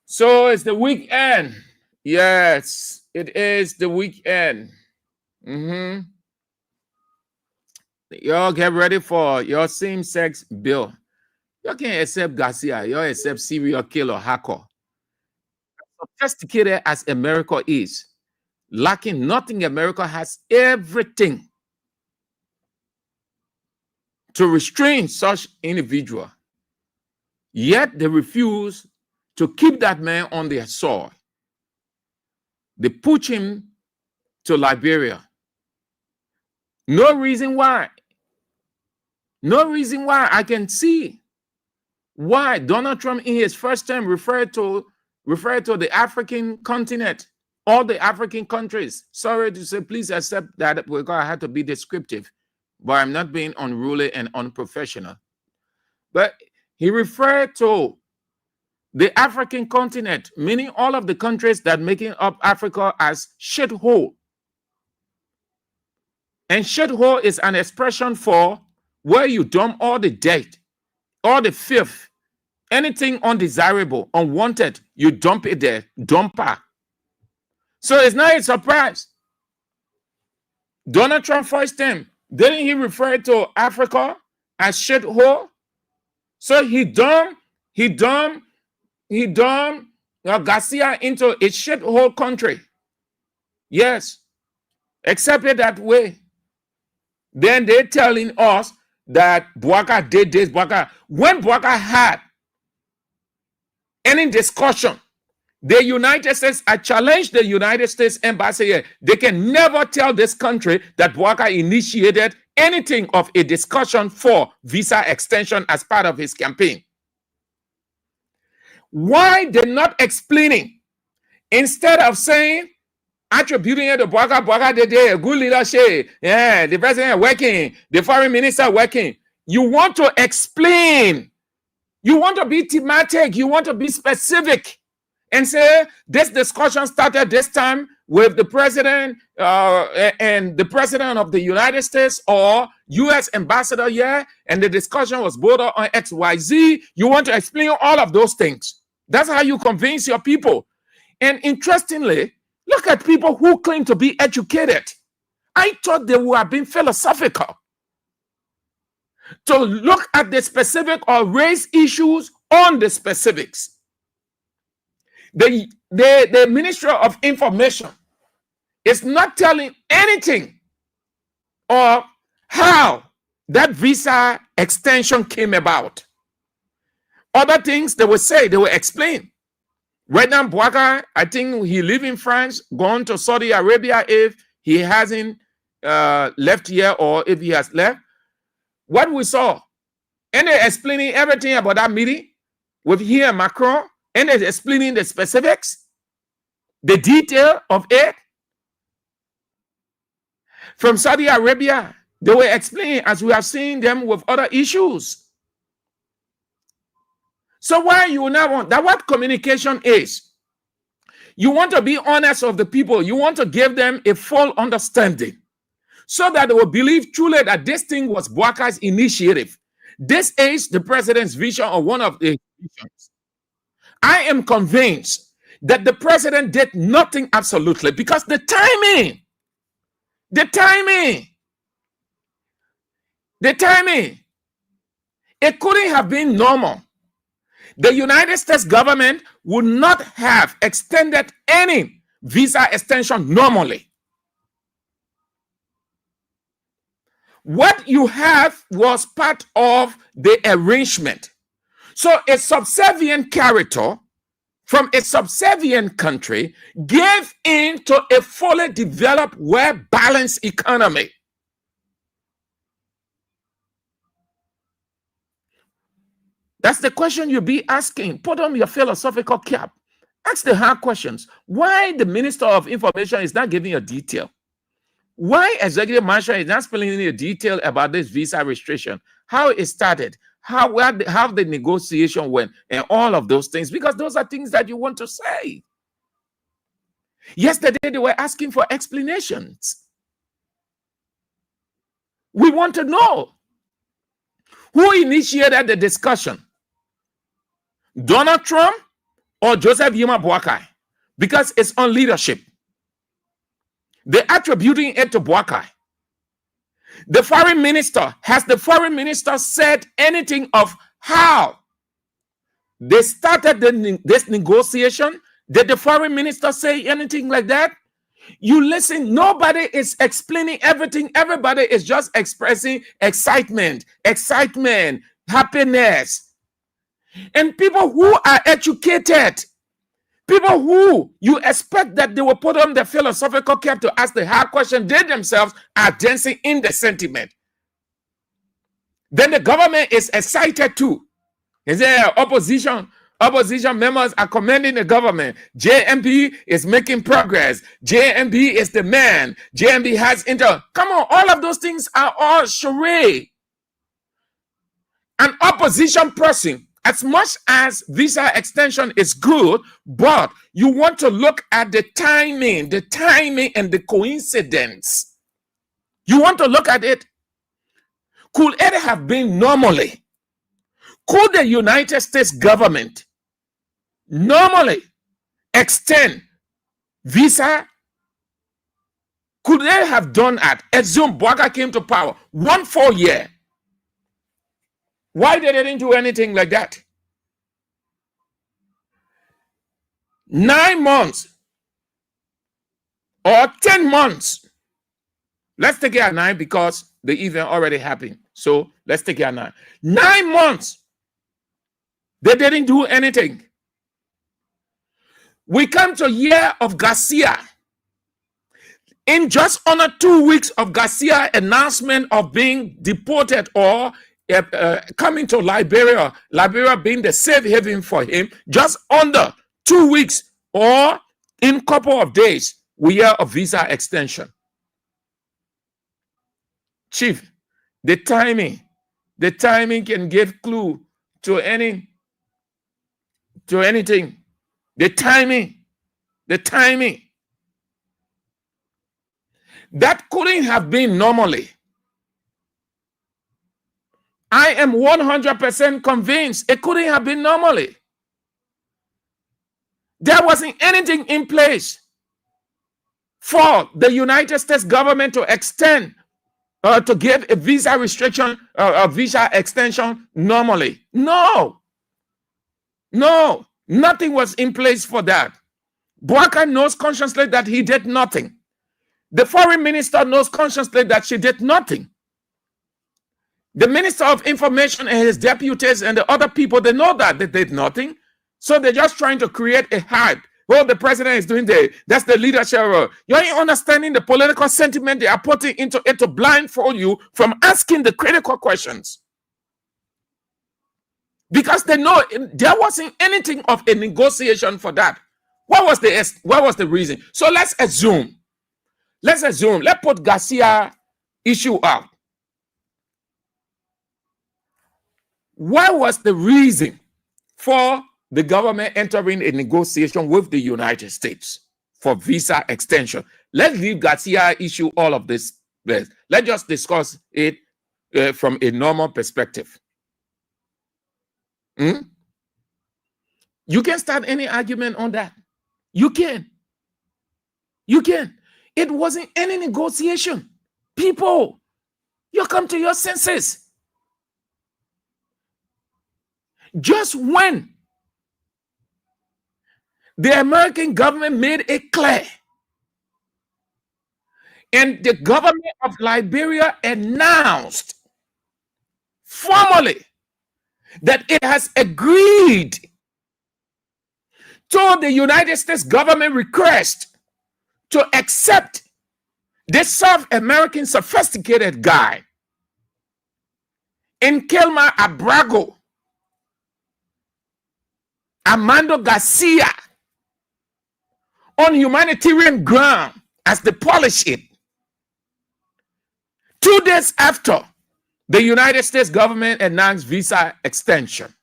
So it's the weekend. Yes, it is the weekend. Y'all get ready for your same-sex bill. You can't accept Garcia. You accept serial killer hacker. Sophisticated as America is, lacking nothing, America has everything to restrain such individual. Yet they refuse to keep that man on their soil. They push him to Liberia. No reason why. No reason why. I can see why Donald Trump in his first term referred to the African continent, all the African countries. Sorry to say, please accept that because I had to be descriptive, but I'm not being unruly and unprofessional. But he referred to the African continent, meaning all of the countries that making up Africa, as shithole. And shithole is an expression for where you dump all the dirt, all the filth, anything undesirable, unwanted, you dump it there, dumper. So it's not a surprise. Donald Trump first time, didn't he refer to Africa as shithole? So he dumped Garcia into a shithole country. Yes, accept it that way. Then they're telling us that Bouaka did this, Bouaka. When Bouaka had any discussion, the United States, I challenge the United States embassy here. They can never tell this country that Bouaka initiated anything of a discussion for visa extension as part of his campaign. Why they're not explaining? Instead of saying, attributing it to Bouaka did a good leadership, yeah, the president working, the foreign minister working. You want to explain. You want to be thematic. You want to be specific and say this discussion started this time with the president and the president of the United States or U.S. ambassador here, and the discussion was bordered on XYZ. You want to explain all of those things. That's how you convince your people. And interestingly, look at people who claim to be educated. I thought they would have been philosophical to look at the specific or raise issues on the specifics. The Ministry of Information is not telling anything of how that visa extension came about. Other things they will say, they will explain. Right now, Bouaka, I think he lives in France, gone to Saudi Arabia if he hasn't left here or if he has left. What we saw, and they're explaining everything about that meeting with he and Macron, and is explaining the specifics, the detail of it. From Saudi Arabia, they were explaining, as we have seen them with other issues. So why you now want that? What communication is? You want to be honest of the people. You want to give them a full understanding so that they will believe truly that this thing was Boakar's initiative. This is the president's vision, or one of the visions. I am convinced that the president did nothing absolutely, because the timing, it couldn't have been normal. The United States government would not have extended any visa extension normally. What you have was part of the arrangement. So a subservient character from a subservient country gave in to a fully developed, well-balanced economy. That's the question you'll be asking. Put on your philosophical cap. Ask the hard questions. Why the Minister of Information is not giving you detail? Why Executive Marshal is not spelling any detail about this visa restriction? How it started? How the negotiation went? And all of those things. Because those are things that you want to say. Yesterday, they were asking for explanations. We want to know who initiated the discussion. Donald Trump or Joseph Yuma Boakai? Because it's on leadership. They're attributing it to Boakai. The foreign minister, has the foreign minister said anything of how they started this negotiation? Did the foreign minister say anything like that? You listen, nobody is explaining everything. Everybody is just expressing excitement, happiness. And people who are educated, people who you expect that they will put on the philosophical cap to ask the hard question, they themselves are dancing in the sentiment. Then the government is excited too. Is there opposition members are commending the government. JMB is making progress. JMB is the man. JMB has come on, all of those things are all charade. An opposition person, as much as visa extension is good, but you want to look at the timing and the coincidence. You want to look at it. Could it have been normally? Could the United States government normally extend visa? Could they have done that? Assume Boakai came to power 1 full year. Why they didn't do anything like that? 9 months or 10 months. Let's take it at 9 because the event already happened. So let's take it at 9. 9 months. They didn't do anything. We come to year of Garcia. In just under 2 weeks of Garcia announcement of being deported or coming to Liberia, Liberia being the safe haven for him, just under 2 weeks or in a couple of days, we hear of visa extension. Chief, the timing can give clue to anything. The timing. That couldn't have been normally. I am 100% convinced it couldn't have been normally. There wasn't anything in place for the United States government to extend, to give a visa restriction, a visa extension normally. No, nothing was in place for that. Boakai knows consciously that he did nothing. The foreign minister knows consciously that she did nothing. The Minister of Information and his deputies and the other people, they know that they did nothing. So they're just trying to create a hype. Well, the president is doing that's the leadership role. You ain't understanding the political sentiment they are putting into it to blindfold you from asking the critical questions. because they know there wasn't anything of a negotiation for that. What was the reason? So let's assume. Let's put Garcia issue out. What was the reason for the government entering a negotiation with the United States for visa extension? Let's leave Garcia issue all of this. Let's just discuss it from a normal perspective. You can start any argument on that. You can. It wasn't any negotiation. People, you come to your senses. Just when the American government made it clear, and the government of Liberia announced formally that it has agreed to the United States government request to accept this South American sophisticated guy in Kelma Abrago, Armando Garcia, on humanitarian ground as they polish it. 2 days after, the United States government announced visa extension.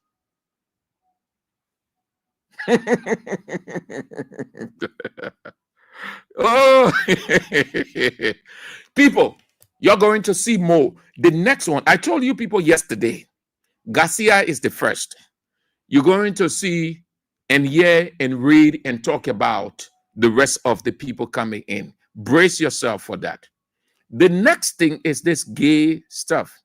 Oh, people, you're going to see more. The next one, I told you people yesterday, Garcia is the first. You're going to see and hear and read and talk about the rest of the people coming in. Brace yourself for that. The next thing is this gay stuff.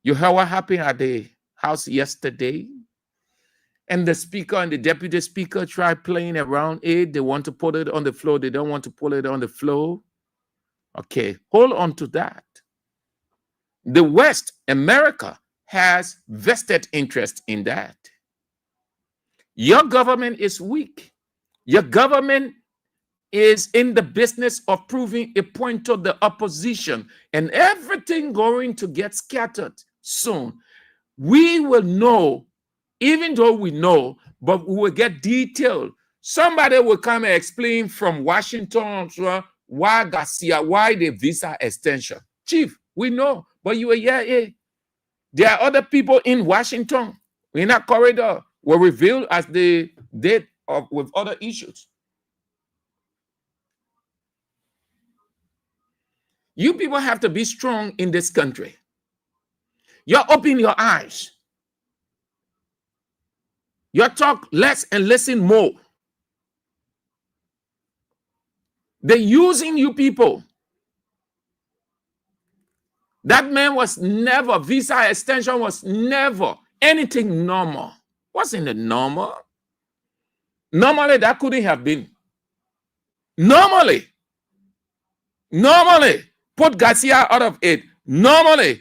You heard what happened at the house yesterday? And the speaker and the deputy speaker tried playing around it. They want to put it on the floor. They don't want to put it on the floor. Okay, hold on to that. The West, America, has vested interest in that. Your government is weak. Your government is in the business of proving a point to the opposition, and everything going to get scattered soon. We will know, even though we know, but we will get detailed. Somebody will come and explain from Washington why Garcia, why the visa extension. Chief, we know, but you were here. There are other people in Washington in that corridor were revealed as they did with other issues. You people have to be strong in this country. You open your eyes. You talk less and listen more. They're using you people. That man was never, visa extension was never anything normal. Wasn't it normal? Normally, that couldn't have been. Normally, put Garcia out of it. Normally,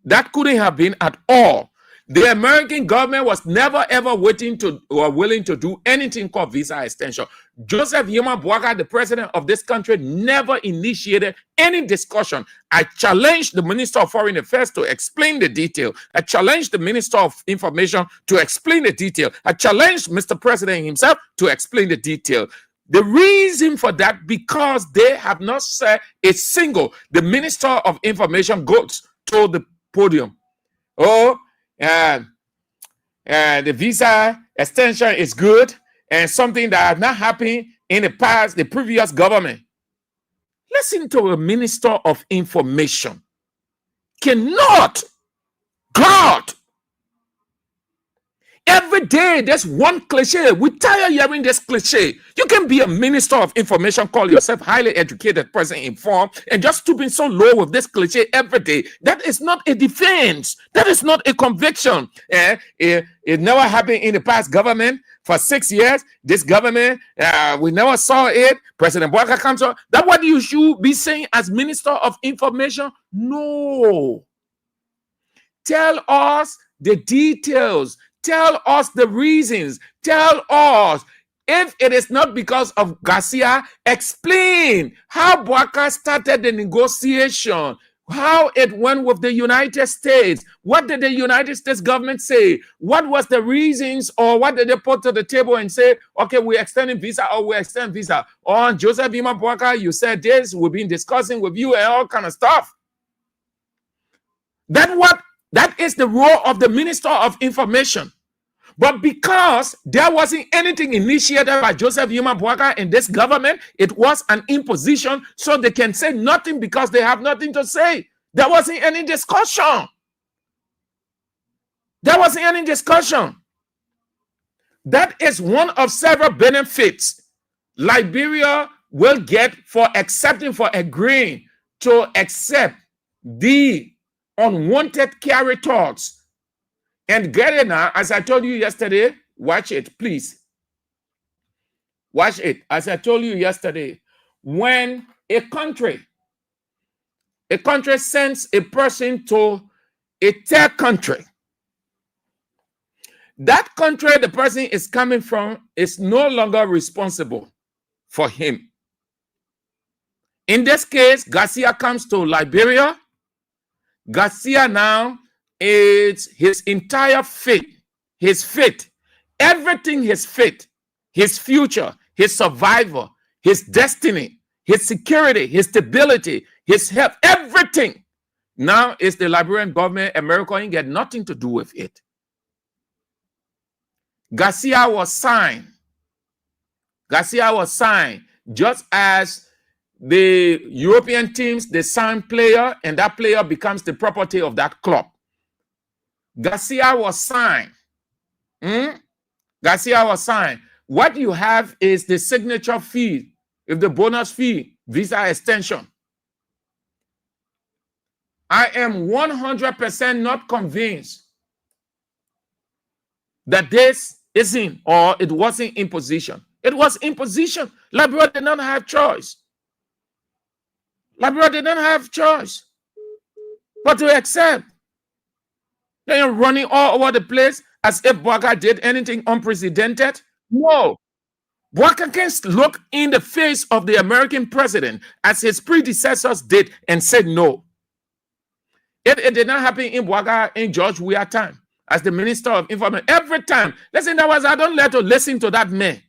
that couldn't have been at all. The American government was never ever waiting to or willing to do anything called visa extension. Joseph Yuma Bouaga, the president of this country, never initiated any discussion. I challenged the Minister of Foreign Affairs to explain the detail. I challenged the Minister of Information to explain the detail. I challenged Mr. President himself to explain the detail. The reason for that, because they have not said a single. The Minister of Information goes to the podium. Oh, the visa extension is good and something that has not happened in the past, the previous government. Listen to a Minister of Information. Cannot, God, every day there's one cliche. We tire hearing this cliche. You can be a Minister of Information, call yourself highly educated, person, informed, and just stooping so low with this cliche every day. That is not a defense. That is not a conviction. It never happened in the past government. For 6 years, this government, we never saw it. President Bouaga comes on. That's what you should be saying as Minister of Information? No. Tell us the details. Tell us the reasons. Tell us if it is not because of Garcia. Explain how Bouaga started the negotiation. how it went with the United States. What did the United States government say? What was the reasons, or what did they put to the table and say, okay, we're extending visa, or we're extending visa? Or Joseph Ima Bwaka, you said this, we've been discussing with you and all kind of stuff. That is the role of the Minister of Information. But because there wasn't anything initiated by Joseph Yuma Bwaka in this government, it was an imposition, so they can say nothing because they have nothing to say. There wasn't any discussion. There wasn't any discussion. That is one of several benefits Liberia will get for agreeing to accept the unwanted carry talks. And get it now, as I told you yesterday, watch it, please. Watch it. As I told you yesterday, when a country sends a person to a third country, that country the person is coming from is no longer responsible for him. In this case, Garcia comes to Liberia. Garcia now is his entire fate, everything, his fate, his future, his survival, his destiny, his security, his stability, his health, everything now is the Liberian government. America ain't got nothing to do with it. Garcia was signed just as the European teams, they sign player, and that player becomes the property of that club. Garcia was signed. Garcia was signed. What you have is the signature fee, if the bonus fee, visa extension. I am 100% not convinced that this isn't, or it wasn't imposition. It was imposition. Liberia did not have choice. Liberia did not have choice but to accept. They're running all over the place as if Bwaka did anything unprecedented. No. Bwaka can look in the face of the American president as his predecessors did and said no. It did not happen in Bwaka in George Weah time as the Minister of Information. Every time. Listen, I don't let to listen to that man.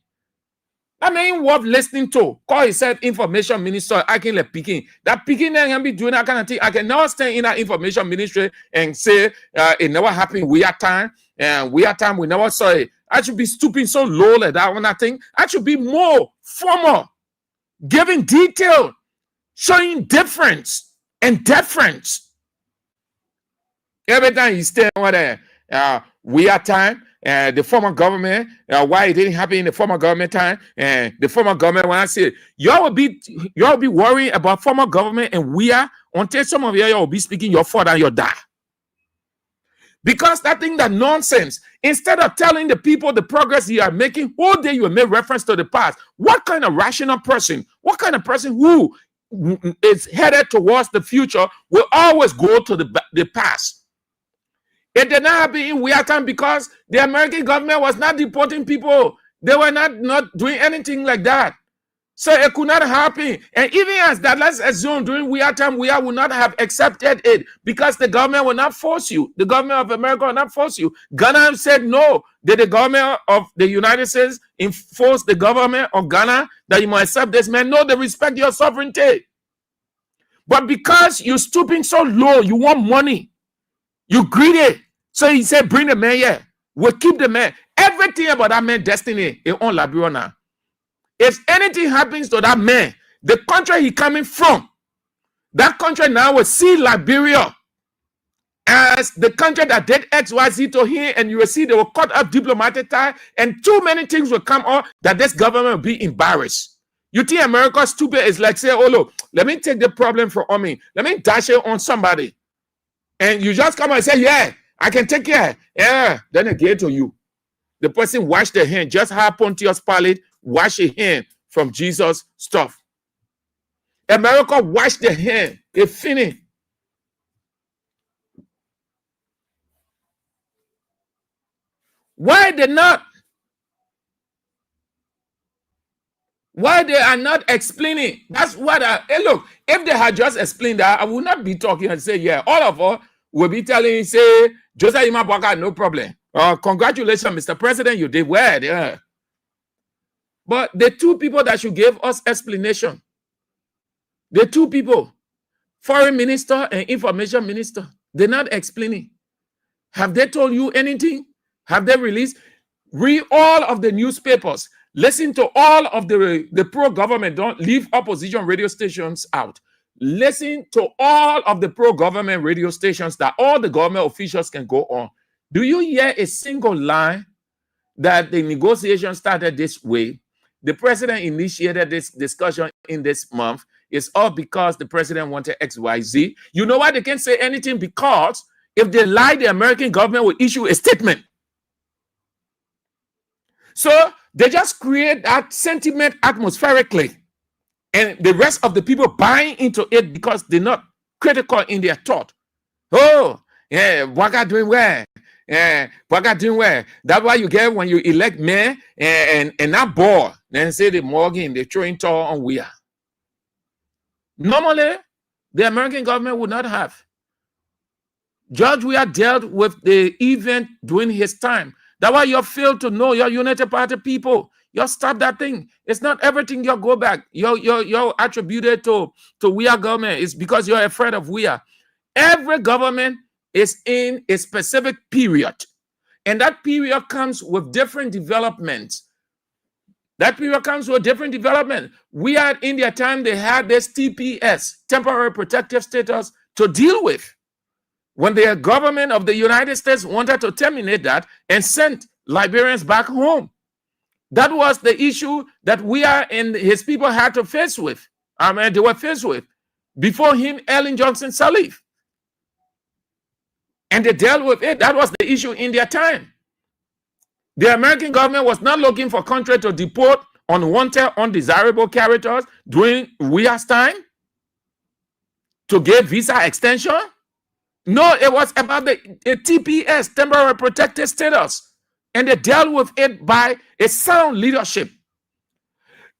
That man worth listening to. Call himself Information Minister. I can let picking. That picking can be doing that kind of thing. I can now stand in that information ministry and say it never happened. We are time. And we are time. We never saw it. I should be stooping so low like that one. I think I should be more formal, giving detail, showing difference and deference. Every time you stay over there, we are time. The former government, why it didn't happen in the former government time, and the former government, when I say y'all will be worrying about former government, and we are until some of y'all will be speaking your fault and your die. Because that thing, that nonsense, instead of telling the people the progress you are making, all day you make reference to the past. What kind of rational person, what kind of person who is headed towards the future will always go to the past? It did not happen in Weah time because the American government was not deporting people. They were not doing anything like that. So it could not happen. And even as that, let's assume during Weah time, Weah would not have accepted it because the government will not force you. The government of America will not force you. Ghana said no. Did the government of the United States enforce the government of Ghana that you must accept this man? No, they respect your sovereignty. But because you're stooping so low, you want money. You greedy. So he said, bring the man here. We'll keep the man. Everything about that man's destiny is on Liberia now. If anything happens to that man, the country he coming from, that country now will see Liberia as the country that did XYZ to him, and you will see they will cut off diplomatic tie, and too many things will come up that this government will be embarrassed. You think America stupid is like say, oh look, let me take the problem from me. Let me dash it on somebody. And you just come and say, yeah, I can take care. Yeah, then it get to you. The person wash their hand, just how Pontius Pilate wash a hand from Jesus' stuff. America wash their hand. It finished. Why did not? Why they are not explaining? That's what look, if they had just explained that, I would not be talking and say, yeah, all of us will be telling you, say, Joseph Imabwaka, no problem. Congratulations, Mr. President, you did well. Yeah. But the two people that should give us explanation, the two people, Foreign Minister and Information Minister, they're not explaining. Have they told you anything? Have they released? Read all of the newspapers. Listen to all of the pro-government. Don't leave opposition radio stations out. Listen to all of the pro-government radio stations that all the government officials can go on. Do you hear a single line that the negotiation started this way? The president initiated this discussion in this month. It's all because the president wanted XYZ. You know why they can't say anything? Because if they lie, the American government will issue a statement. So they just create that sentiment atmospherically, and the rest of the people buying into it because they're not critical in their thought. Oh, yeah, Waka doing well. Yeah, Waka doing well. That's why you get when you elect mayor and that ball, then say the Morgan, the throwing tall on we are. Normally, the American government would not have. George Weah dealt with the event during his time. That's why you fail to know your United Party people. You stop that thing. It's not everything you go back. You're attributed to Weah government. It's because you're afraid of Weah. Every government is in a specific period. And that period comes with different developments. That period comes with different development. We had in their time, they had this TPS, temporary protective status, to deal with. When the government of the United States wanted to terminate that and sent Liberians back home. That was the issue that Weah and his people had to face with. They were faced with. Before him, Ellen Johnson Sirleaf. And they dealt with it. That was the issue in their time. The American government was not looking for country to deport unwanted, undesirable characters during Weah's time to get visa extension. No, it was about the TPS, temporary protected status. And they dealt with it by a sound leadership.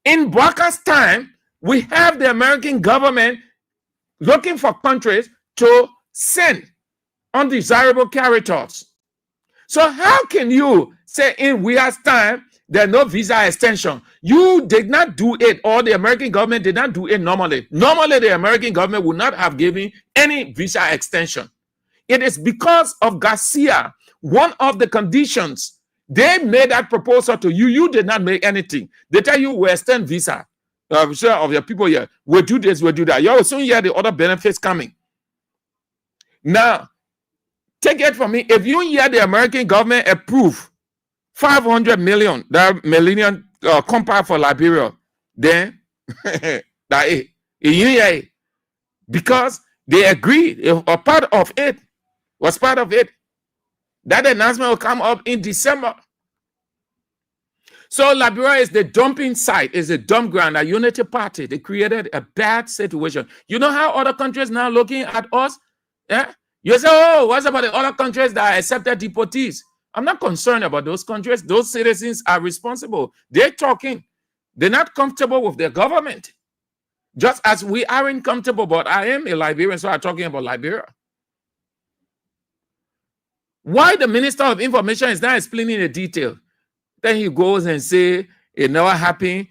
In Bwaka's time, we have the American government looking for countries to send undesirable characters. So how can you say in Weah's time there's no visa extension? You did not do it, or the American government did not do it normally. Normally, the American government would not have given any visa extension. It is because of Garcia, one of the conditions. They made that proposal to you. You did not make anything. They tell you we extend visa. Sure, of your people here. We'll do this, we'll do that. You'll soon hear the other benefits coming. Now, take it from me. If you hear the American government approve 500 million, that Millennium Compact for Liberia, then that it. Because they agreed, a part of it was part of it. That announcement will come up in December. So Liberia is the dumping site, is a dump ground. A unity party, they created a bad situation. You know how other countries now looking at us? Yeah. You say, oh, what's about the other countries that accepted deportees? I'm not concerned about those countries. Those citizens are responsible. They're talking. They're not comfortable with their government. Just as we aren't comfortable, but I am a Liberian, so I'm talking about Liberia. Why the Minister of Information is not explaining the detail? Then he goes and say it never happened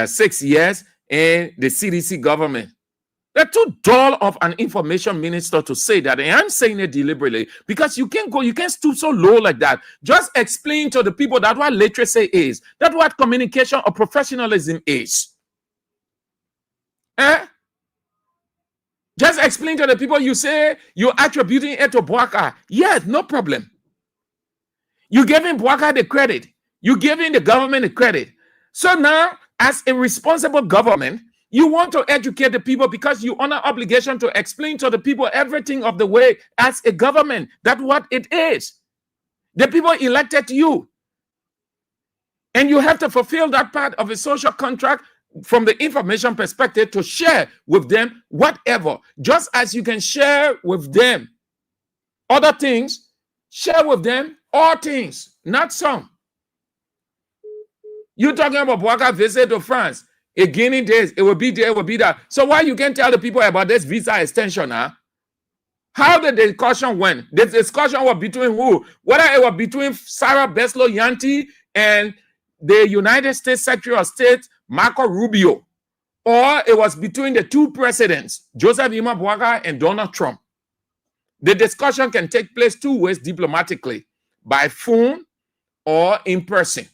6 years in the CDC government. They're too dull of an information minister to say that. And I'm saying it deliberately because you can't stoop so low like that. Just explain to the people that what literacy is, that what communication or professionalism is. Just explain to the people. You say you're attributing it to Bwaka. Yes, no problem. You're giving Bwaka the credit. You're giving the government the credit. So now, as a responsible government, you want to educate the people because you honor obligation to explain to the people everything of the way as a government. That's what it is. The people elected you. And you have to fulfill that part of a social contract from the information perspective to share with them whatever. Just as you can share with them other things, share with them all things, not some. You're talking about Bwaka visit to France. Beginning days, it will be there, it will be that. So why you can tell the people about this visa extension, huh? How the discussion went? The discussion was between who? Whether it was between Sarah Beslow Yanti and the United States Secretary of State, Marco Rubio, or it was between the two presidents, Joseph Imabwaga and Donald Trump. The discussion can take place two ways diplomatically, by phone or in person.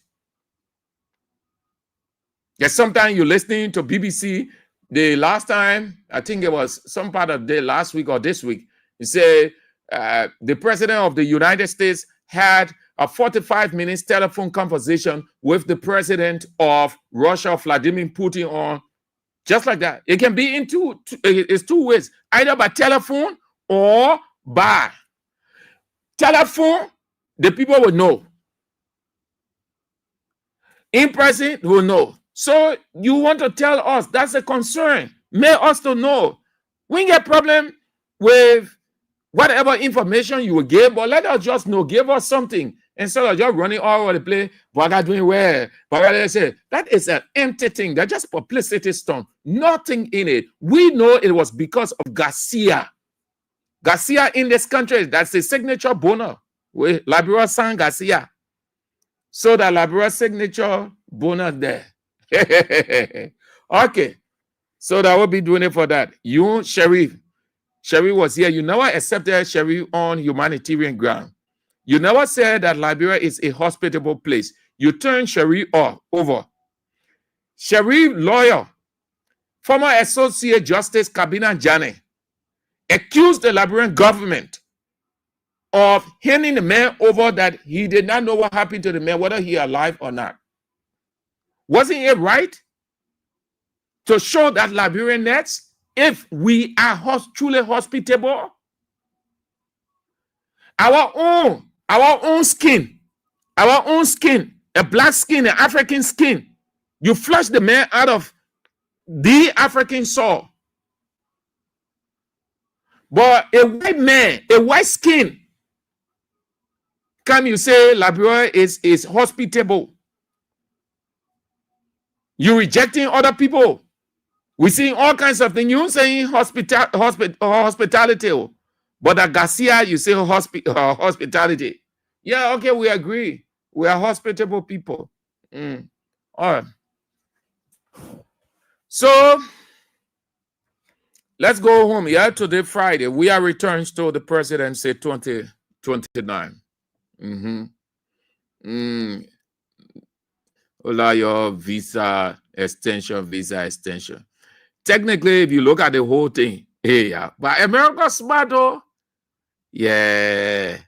Yes, sometimes you're listening to BBC. The last time, I think it was some part of the last week or this week, he said the president of the United States had a 45 minutes telephone conversation with the president of Russia, Vladimir Putin, on just like that. It can be in it's two ways, either by telephone or by telephone. The people will know. In person, they will know. So you want to tell us that's a concern. Make us to know. We get problem with whatever information you will give, but let us just know. Give us something instead of just running all over the place. Baga doing well. Baga say that is an empty thing. That's just publicity stunt. Nothing in it. We know it was because of Garcia. Garcia in this country. That's the signature boner with Liberia San Garcia. So the Liberia signature bonus there. Okay. So that will be doing it for that. You, Sheriff was here. You never accepted Sheriff on humanitarian ground. You never said that Liberia is a hospitable place. You turned Sheriff over. Sheriff lawyer, former Associate Justice Kabina Jane, accused the Liberian government of handing the man over that he did not know what happened to the man, whether he alive or not. Wasn't it right to show that Liberian nets, if we are truly hospitable, our own skin, a black skin, an African skin, you flush the man out of the African soil. But a white man, a white skin, come you say Liberia is hospitable. You rejecting other people. We see all kinds of things. You saying hospitality, but at Garcia you say hospitality. Yeah, okay, we agree. We are hospitable people. All right. So let's go home. Yeah, today Friday we are returns to the presidency 2029. Hola, your visa extension. Technically, if you look at the whole thing, yeah, but America's smart though. Yeah.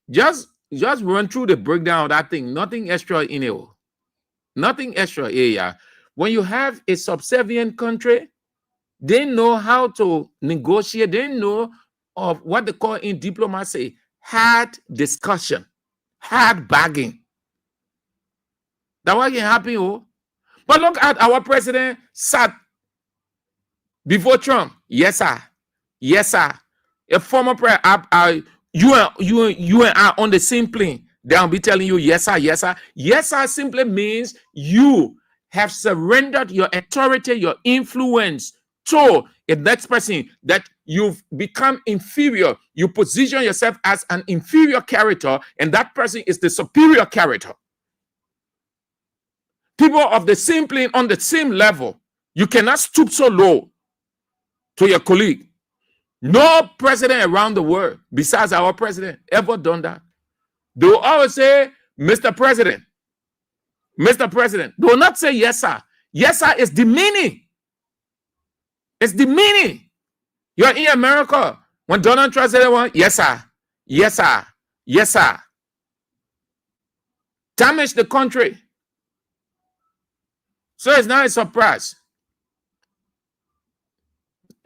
Just run through the breakdown of that thing. Nothing extra in it. Nothing extra. Yeah. When you have a subservient country, they know how to negotiate. They know of what they call in diplomacy hard discussion, hard bargaining. That what can happen, oh. But look at our president sat before Trump. Yes, sir. Yes, sir. A former president, you and I on the same plane. They'll be telling you, yes, sir, yes, sir. Yes, sir simply means you have surrendered your authority, your influence to a next person, that you've become inferior. You position yourself as an inferior character, and that person is the superior character. People of the same plane, on the same level. You cannot stoop so low to your colleague. No president around the world, besides our president, ever done that. They will always say, Mr. President. Mr. President. They will not say yes, sir. Yes, sir is demeaning. It's demeaning. You're in America. When Donald Trump said one, yes, sir. Yes, sir. Yes, sir. Damage the country. So it's not a surprise.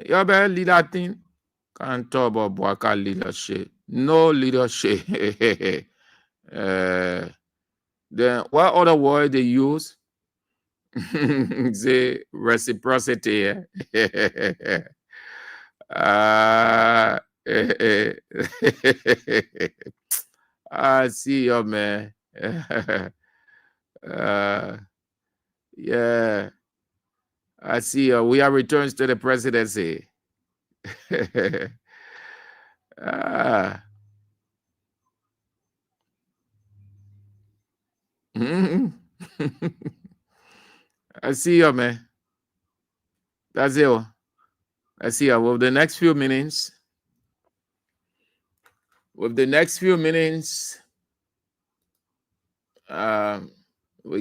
You better lead that thing. Can't talk about Boaka leadership. No leadership. Then what other word they use? Say reciprocity. I see you, man. Yeah. I see. We are returns to the presidency. Ah. Mhm. I see you, man. That's it. I see you. With the next few minutes, we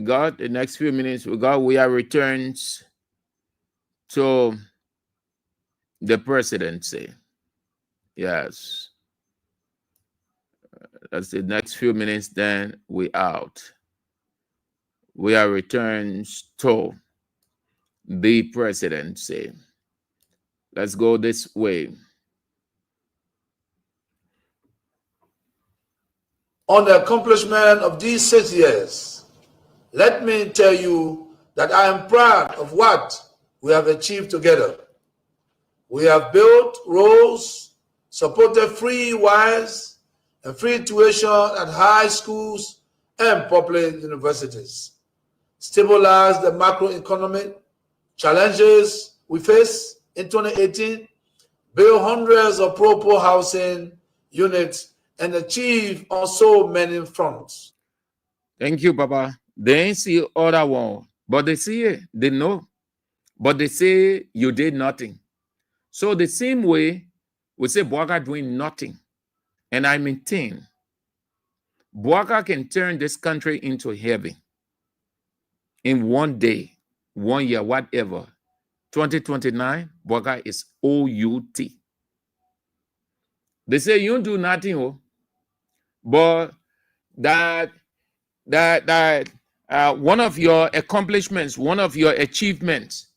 got the next few minutes, we are returns to the presidency. Yes. That's the next few minutes, then we out. We are returns to the presidency. Let's go this way.
On the accomplishment of these 6 years, let me tell you that I am proud of what we have achieved together. We have built roads, supported free wires and free tuition at high schools and public universities, stabilized the macroeconomic challenges we face in 2018, built hundreds of pro-poor housing units, and achieve on so many fronts.
Thank you, Papa. They ain't see other one, but they see it. They know. But they say you did nothing. So the same way, we say Boaga doing nothing. And I maintain, Boaga can turn this country into heaven in one day, 1 year, whatever. 2029, Boaga is OUT. They say you don't do nothing, but that one of your accomplishments, one of your achievements,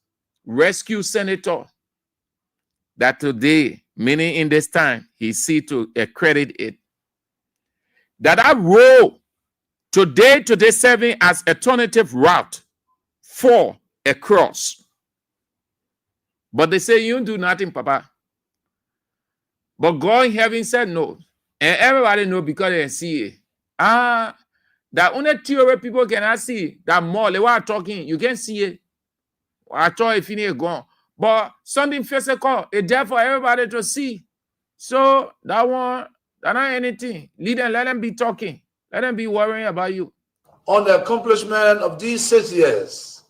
rescue senator, that today, meaning in this time, he see to accredit it. That I roll today serving as alternative route for a cross. But they say you don't do nothing, Papa. But God in heaven said no. And everybody know because they see it. That only theory people cannot see. That more they were talking, you can see it. I thought if you gone. But something physical, it's there for everybody to see. So that one, that not anything. Lead them, let them be talking. Let them be worrying about you.
On the accomplishment of these 6 years,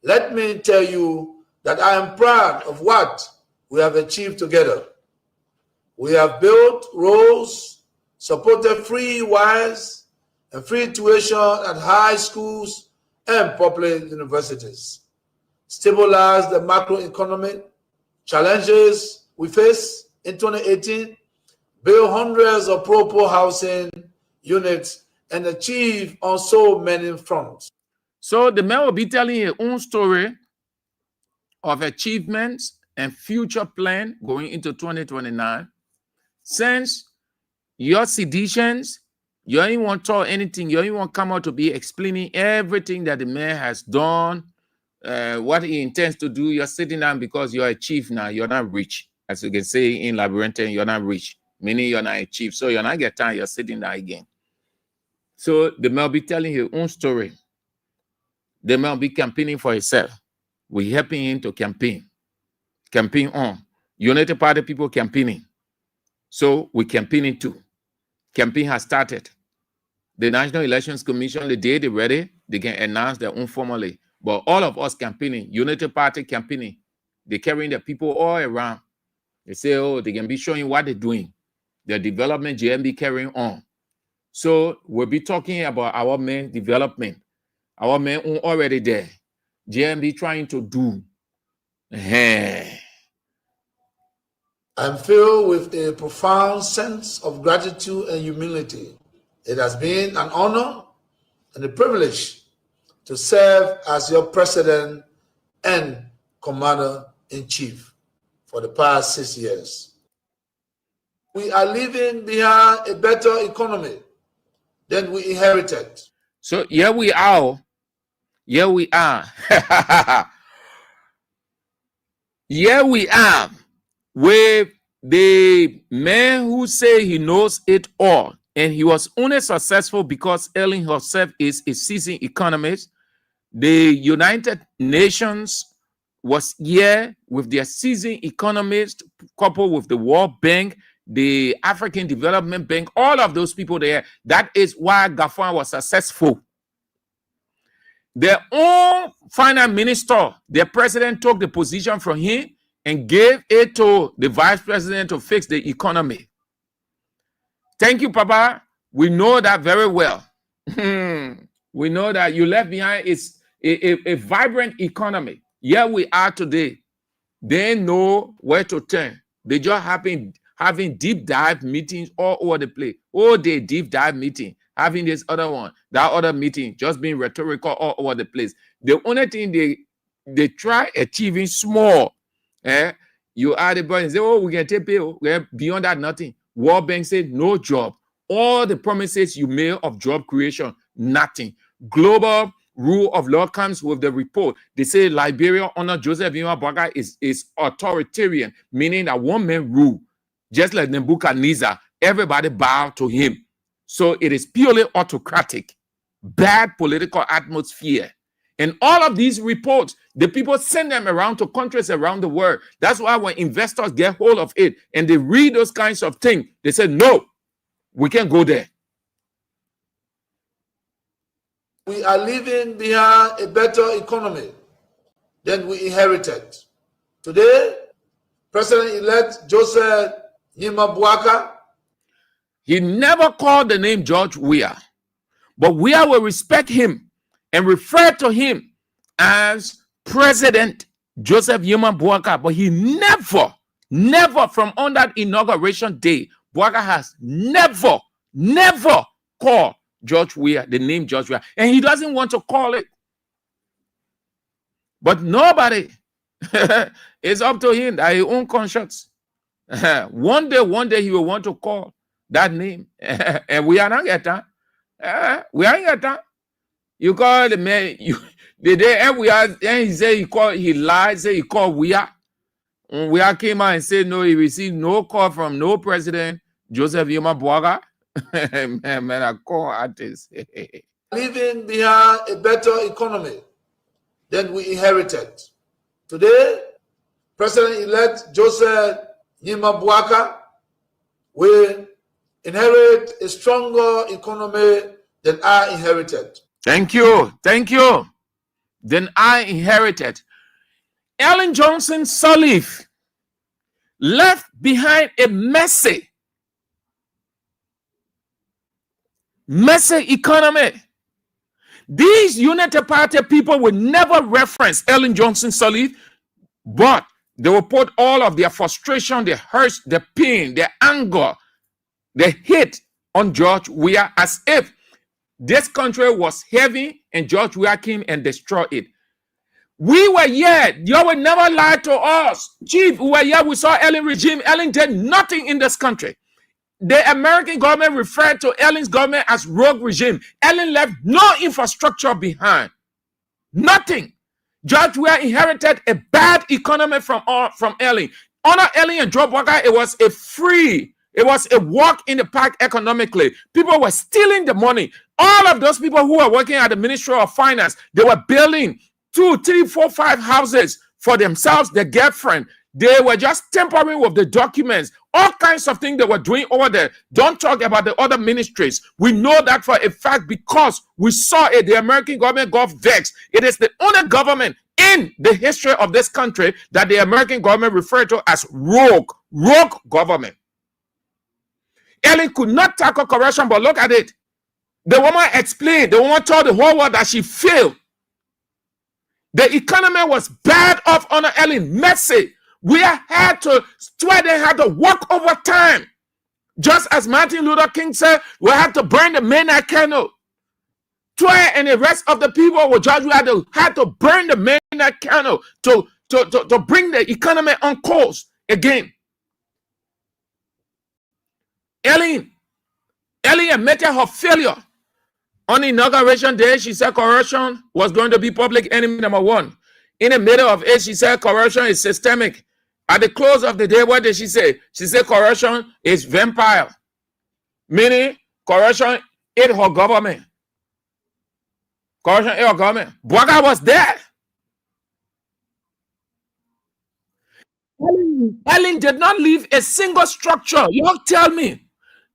let me tell you that I am proud of what we have achieved together. We have built roads, supported free wires and free tuition at high schools and public universities, stabilized the macroeconomic challenges we face in 2018, built hundreds of pro-poor housing units, and achieve on so many fronts.
So the man will be telling his own story of achievements and future plan going into 2029. Since your seditions, you don't even want to talk anything, you don't even want to come out to be explaining everything that the man has done, what he intends to do. You're sitting down because you're a chief now, you're not rich. As you can say in Labyrinthine, you're not rich, meaning you're not a chief. So you're not getting time, you're sitting down again. So the man will be telling his own story. The man will be campaigning for himself. We're helping him to campaign on. United Party people campaigning. So we're campaigning too. Campaign has started. The National Elections Commission, the day they're ready, they can announce their own formally. But all of us campaigning, United Party campaigning, they're carrying the people all around. They say, oh, they can be showing what they're doing. Their development, GMB carrying on. So we'll be talking about our main development. Our men already there. GMB trying to do.
I'm filled with a profound sense of gratitude and humility. It has been an honor and a privilege to serve as your president and commander-in-chief for the past 6 years. We are leaving behind a better economy than we inherited.
So here we are. Here we are. Here we are with the man who say he knows it all. And he was only successful because Ellen herself is a seasoned economist. The United Nations was here with their seasoned economists, coupled with the World Bank, the African Development Bank, all of those people there. That is why Gafan was successful. Their own finance minister, their president took the position from him and gave it to the vice president to fix the economy. Thank you, Papa. We know that very well. We know that you left behind is a vibrant economy. Here we are today. They know where to turn. They just having deep dive meetings all over the place. Oh, they deep dive meeting, having this other one, that other meeting, just being rhetorical all over the place. The only thing they try achieving small. You are the boy and say, oh, we can take pay. Beyond that, nothing. World Bank said no job. All the promises you made of job creation, nothing. Global rule of law comes with the report. They say Liberia under Joseph Boakai is authoritarian, meaning that one man rule. Just like Nebuchadnezzar, everybody bow to him. So it is purely autocratic, bad political atmosphere. And all of these reports, the people send them around to countries around the world. That's why when investors get hold of it and they read those kinds of things, they say, no, we can't go there.
We are leaving behind a better economy than we inherited. Today, President-elect Joseph Boakai,
he never called the name George Weah, but Weah will respect him and refer to him as President Joseph Boakai. But he never from on that inauguration day, Boakai has never called George Weah, the name George Weah, and he doesn't want to call it. But nobody, it's up to him, that his own conscience. One day he will want to call that name, and we are not get that. We are not get that. You call the man, the day and we are, and he said he lied, say he called Weah. Weah came out and said no, he received no call from no president Joseph Boakai. man, I call artists.
leaving behind a better economy than we inherited. Today, President-elect Joseph Boakai will inherit a stronger economy than I inherited.
Thank you. Then I inherited. Ellen Johnson Sirleaf left behind a messy economy. These United Party people will never reference Ellen Johnson Sirleaf, but they will put all of their frustration, their hurt, their pain, their anger, their hate on George Weah, as if this country was heavy and George Weah came and destroyed it. We were here. You will never lie to us. Chief, we were here. We saw Ellen regime. Ellen did nothing in this country. The American government referred to Ellen's government as rogue regime. Ellen left no infrastructure behind. Nothing. George Weah inherited a bad economy from Ellen. Under Ellen and Joe Boakai, it was a walk in the park economically. People were stealing the money. All of those people who were working at the Ministry of Finance, they were building 2, 3, 4, 5 houses for themselves, their girlfriend. They were just tampering with the documents. All kinds of things they were doing over there. Don't talk about the other ministries. We know that for a fact because we saw it. The American government got vexed. It is the only government in the history of this country that the American government referred to as rogue government. Ellen could not tackle corruption, but look at it. The woman explained, the woman told the whole world that she failed. The economy was bad off under Ellen, messy. We had to swear they had to work overtime. Just as Martin Luther King said, we had to burn the midnight candle. Twain and the rest of the people were judged. We had to burn the midnight candle to bring the economy on course again. Ellen admitted her failure. On inauguration day, she said corruption was going to be public enemy number 1. In the middle of it, she said corruption is systemic. At the close of the day, what did she say? She said corruption is vampire. Meaning, corruption ate her government. Corruption ate her government. Boakai was there. Ellen did not leave a single structure. You tell me.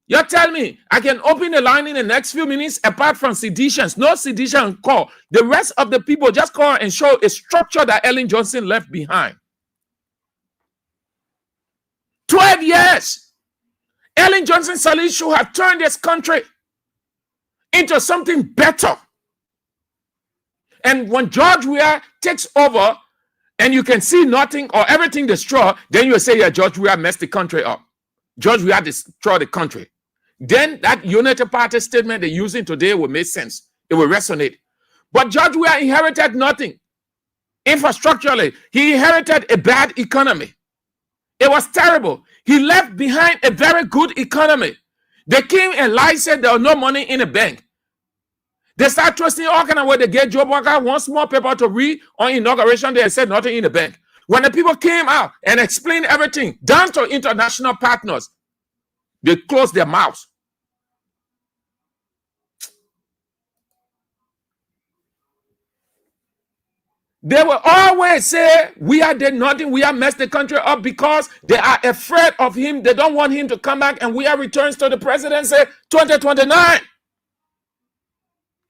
You tell me I can open a line in the next few minutes apart from seditions. No sedition call. The rest of the people just call and show a structure that Ellen Johnson left behind. 12 years. Ellen Johnson Sirleaf should have turned this country into something better. And when George Weah takes over and you can see nothing or everything destroyed, then you say, yeah, George Weah messed the country up. George Weah destroyed the country. Then that United Party statement they're using today will make sense. It will resonate. But George Weah inherited nothing. Infrastructurally, he inherited a bad economy. It was terrible. He left behind a very good economy. They came and lied, said there was no money in the bank. They start trusting all kind of way. They get Joe Walker one small paper to read on inauguration. They said nothing in the bank. When the people came out and explained everything down to international partners, they closed their mouths. They will always say, we are did nothing, we have messed the country up because they are afraid of him. They don't want him to come back, and we are returns to the presidency 2029.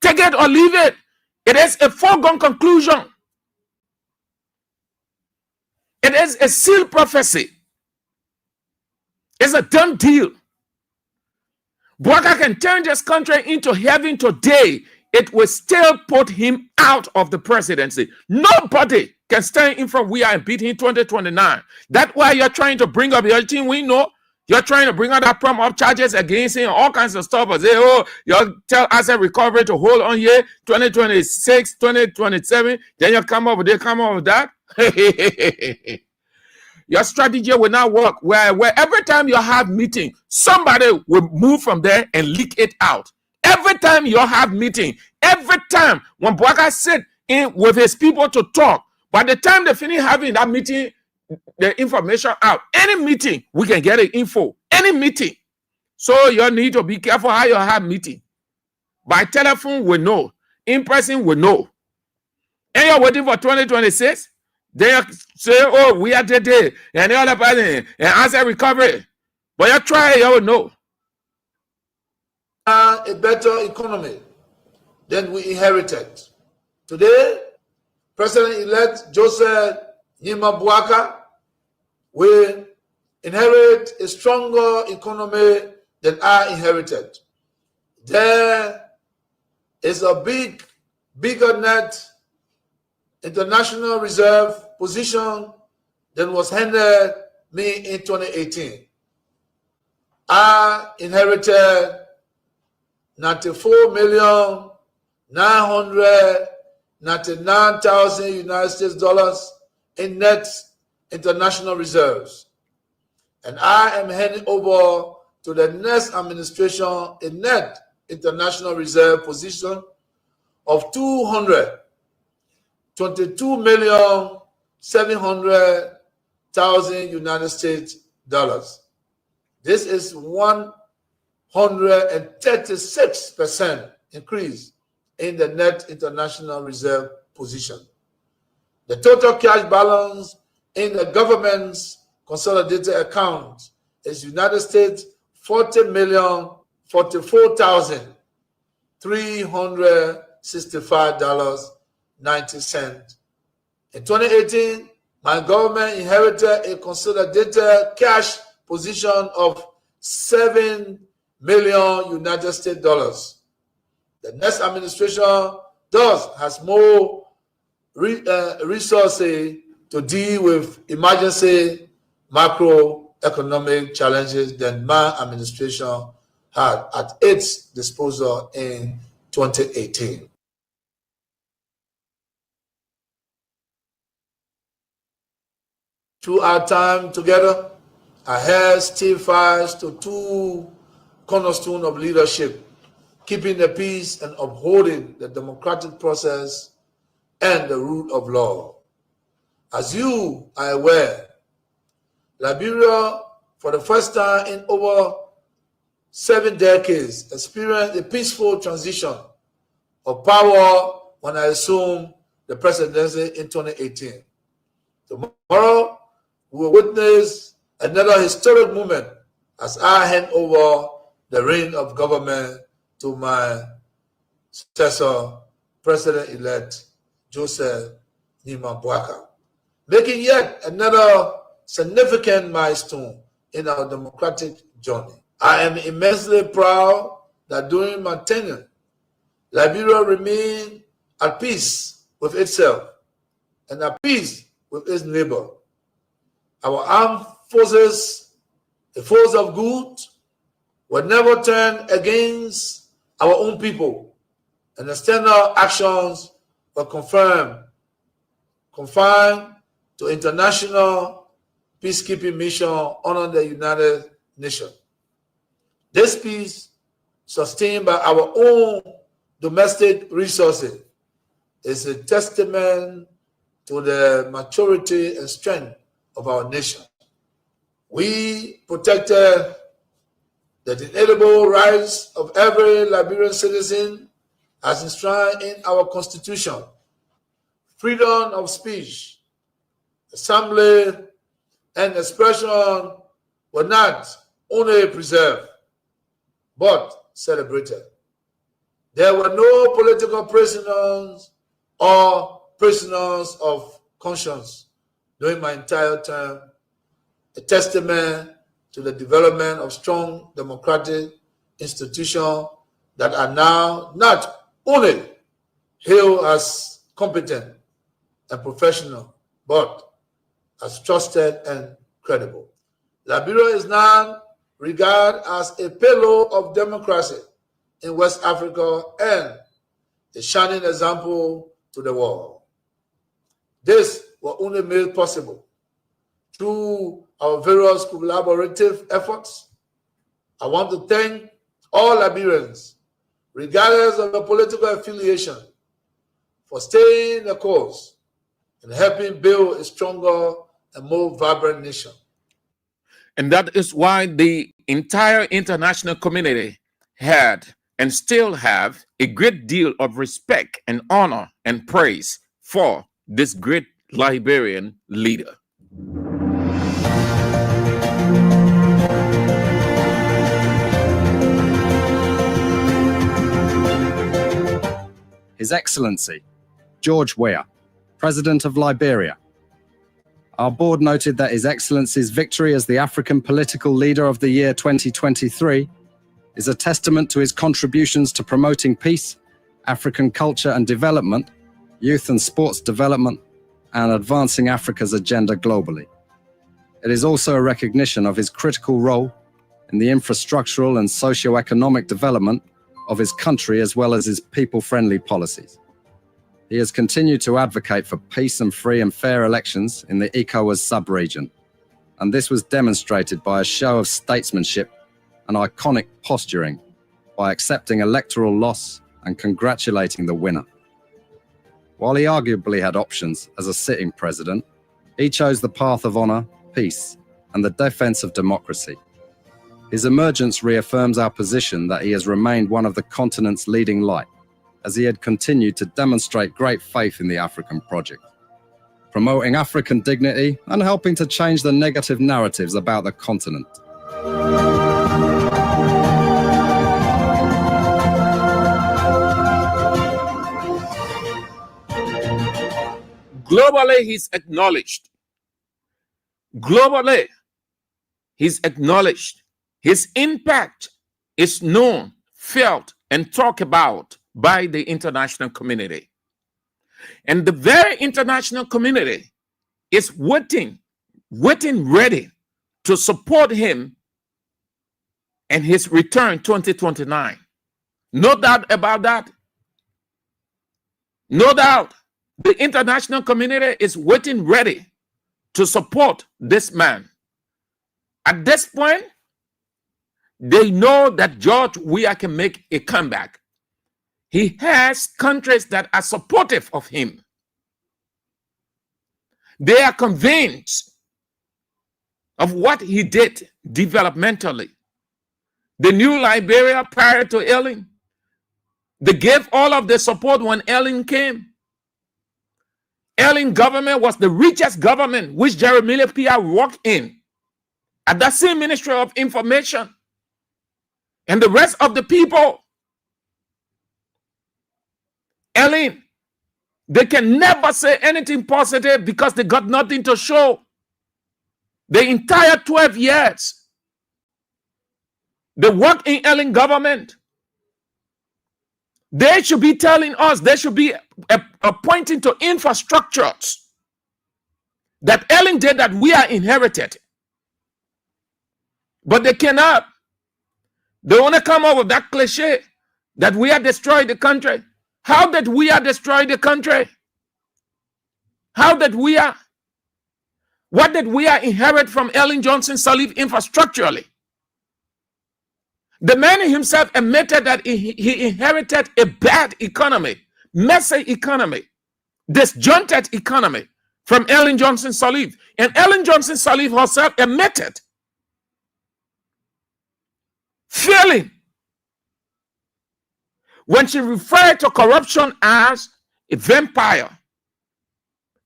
Take it or leave it. It is a foregone conclusion. It is a sealed prophecy. It's a done deal. Bouaka can turn this country into heaven today. It will still put him out of the presidency. Nobody can stand in front of Weah and beat him 2029. That's why you're trying to bring up your team. We know you're trying to bring out that prom up charges against him, all kinds of stuff. But say, oh, you tell asset recovery to hold on here, 2026, 2027. Then you come up with that. Your strategy will not work. Where every time you have meeting, somebody will move from there and leak it out. Every time you have meeting, every time when Bouaka sit in with his people to talk, by the time they finish having that meeting, the information out. Any meeting, we can get the info. Any meeting. So you need to be careful how you have meeting. By telephone, we know. In person, we know. And you're waiting for 2026. Then you say, oh, we are today. And the other person, and answer recovery. But you try, you will know.
A better economy than we inherited. Today, President-elect Joseph Nima Bouaka will inherit a stronger economy than I inherited. There is a bigger net international reserve position than was handed me in 2018. I inherited 94,999,000 United States dollars in net international reserves. And I am handing over to the next administration a net international reserve position of 222,700,000 United States dollars. This is 136% increase in the net international reserve position. The total cash balance in the government's consolidated account is United States $40,044,365.90. In 2018, my government inherited a consolidated cash position of $7 million United States dollars. The next administration has more resources to deal with emergency macroeconomic challenges than my administration had at its disposal in 2018. Through our time together, I held still fast to two cornerstones of leadership: keeping the peace and upholding the democratic process and the rule of law. As you are aware, Liberia, for the first time in over 7 decades, experienced a peaceful transition of power when I assumed the presidency in 2018. Tomorrow, we will witness another historic moment as I hand over the reign of government to my successor, President-elect Joseph Nima Boaka, making yet another significant milestone in our democratic journey. I am immensely proud that during my tenure, Liberia remained at peace with itself and at peace with its neighbor. Our armed forces, the force of good, will never turn against our own people, and external actions were confined to international peacekeeping mission under the United Nations. This peace, sustained by our own domestic resources, is a testament to the maturity and strength of our nation. We protected the inalienable rights of every Liberian citizen as enshrined in our Constitution. Freedom of speech, assembly, and expression were not only preserved, but celebrated. There were no political prisoners or prisoners of conscience during my entire term, a testament to the development of strong democratic institutions that are now not only hailed as competent and professional, but as trusted and credible. Liberia is now regarded as a pillar of democracy in West Africa and a shining example to the world. This was only made possible through our various collaborative efforts. I want to thank all Liberians, regardless of their political affiliation, for staying the course and helping build a stronger and more vibrant nation.
And that is why the entire international community had and still have a great deal of respect and honor and praise for this great Liberian leader.
His Excellency, George Weah, President of Liberia. Our board noted that His Excellency's victory as the African Political Leader of the Year 2023 is a testament to his contributions to promoting peace, African culture and development, youth and sports development, and advancing Africa's agenda globally. It is also a recognition of his critical role in the infrastructural and socio-economic development of his country as well as his people-friendly policies. He has continued to advocate for peace and free and fair elections in the ECOWAS sub-region, and this was demonstrated by a show of statesmanship and iconic posturing by accepting electoral loss and congratulating the winner. While he arguably had options as a sitting president, he chose the path of honor, peace, and the defense of democracy. His emergence reaffirms our position that he has remained one of the continent's leading light, as he had continued to demonstrate great faith in the African project, promoting African dignity and helping to change the negative narratives about the continent.
Globally, he's acknowledged. Globally, he's acknowledged. His impact is known, felt, and talked about by the international community. And the very international community is waiting ready to support him and his return 2029. No doubt about that. No doubt. The international community is waiting ready to support this man. At this point, they know that George Weah can make a comeback. He has countries that are supportive of him. They are convinced of what he did developmentally. The new Liberia prior to Ellen, they gave all of the support when Ellen came. Ellen government was the richest government which Jeremiah Pia worked in at that same Ministry of Information. And the rest of the people, Ellen, they can never say anything positive because they got nothing to show. The entire 12 years, they work in Ellen government. They should be telling us, they should be pointing to infrastructures that Ellen did that we are inherited. But they cannot. They want to come up with that cliche that we are destroying the country. How did we are destroy the country? How did we are? What did we are inherit from Ellen Johnson Sirleaf infrastructurally? The man himself admitted that he inherited a bad economy, messy economy, disjointed economy from Ellen Johnson Sirleaf. And Ellen Johnson Sirleaf herself admitted failing when she referred to corruption as a vampire.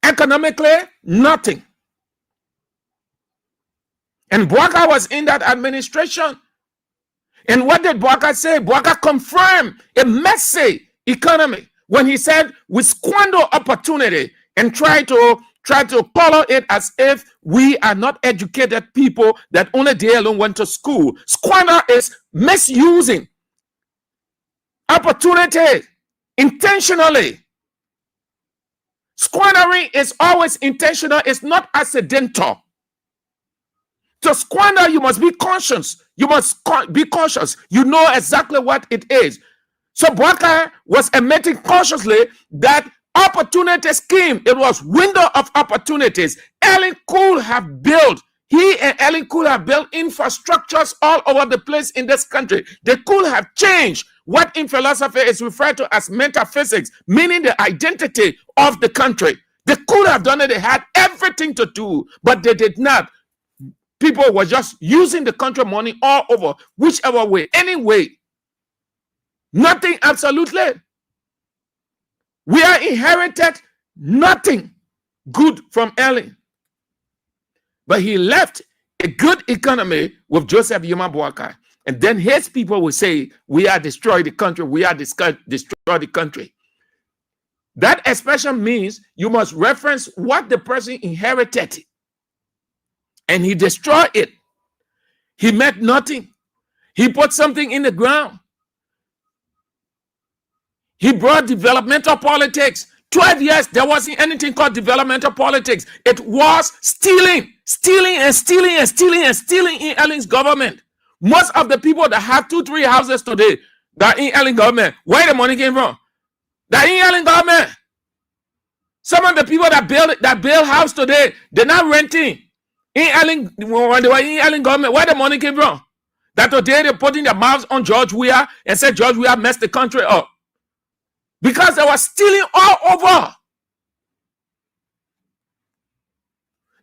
Economically, nothing. And Bwaka was in that administration. And what did Bwaka say? Bwaka confirmed a messy economy when he said we squander opportunity and try to color it as if we are not educated people that only they alone went to school. Squander is misusing opportunity intentionally. Squandering is always intentional. It's not accidental. To squander, you must be conscious. You must be cautious. You know exactly what it is. So Bwaka was admitting cautiously that opportunity scheme, it was window of opportunities. Ellen could have built, he and Ellen could have built infrastructures all over the place in this country. They could have changed what in philosophy is referred to as metaphysics, meaning the identity of the country. They could have done it. They had everything to do, but they did not. People were just using the country money all over, whichever way, anyway. Nothing, absolutely. We are inherited nothing good from Ellen. But he left a good economy with Joseph Yuma Bwaka. And then his people will say, we are destroying the country. We are destroy the country. That expression means you must reference what the person inherited. And he destroyed it. He meant nothing. He put something in the ground. He brought developmental politics. 12 years, there wasn't anything called developmental politics. It was stealing in Ellen's government. Most of the people that have 2-3 houses today that in Ellen government, where the money came from? That in Ellen government. Some of the people that build house today, they're not renting. In Ellen, when they were in Ellen government, where the money came from? That today they're putting their mouths on George Weah and said George Weah messed the country up. Because they were stealing all over.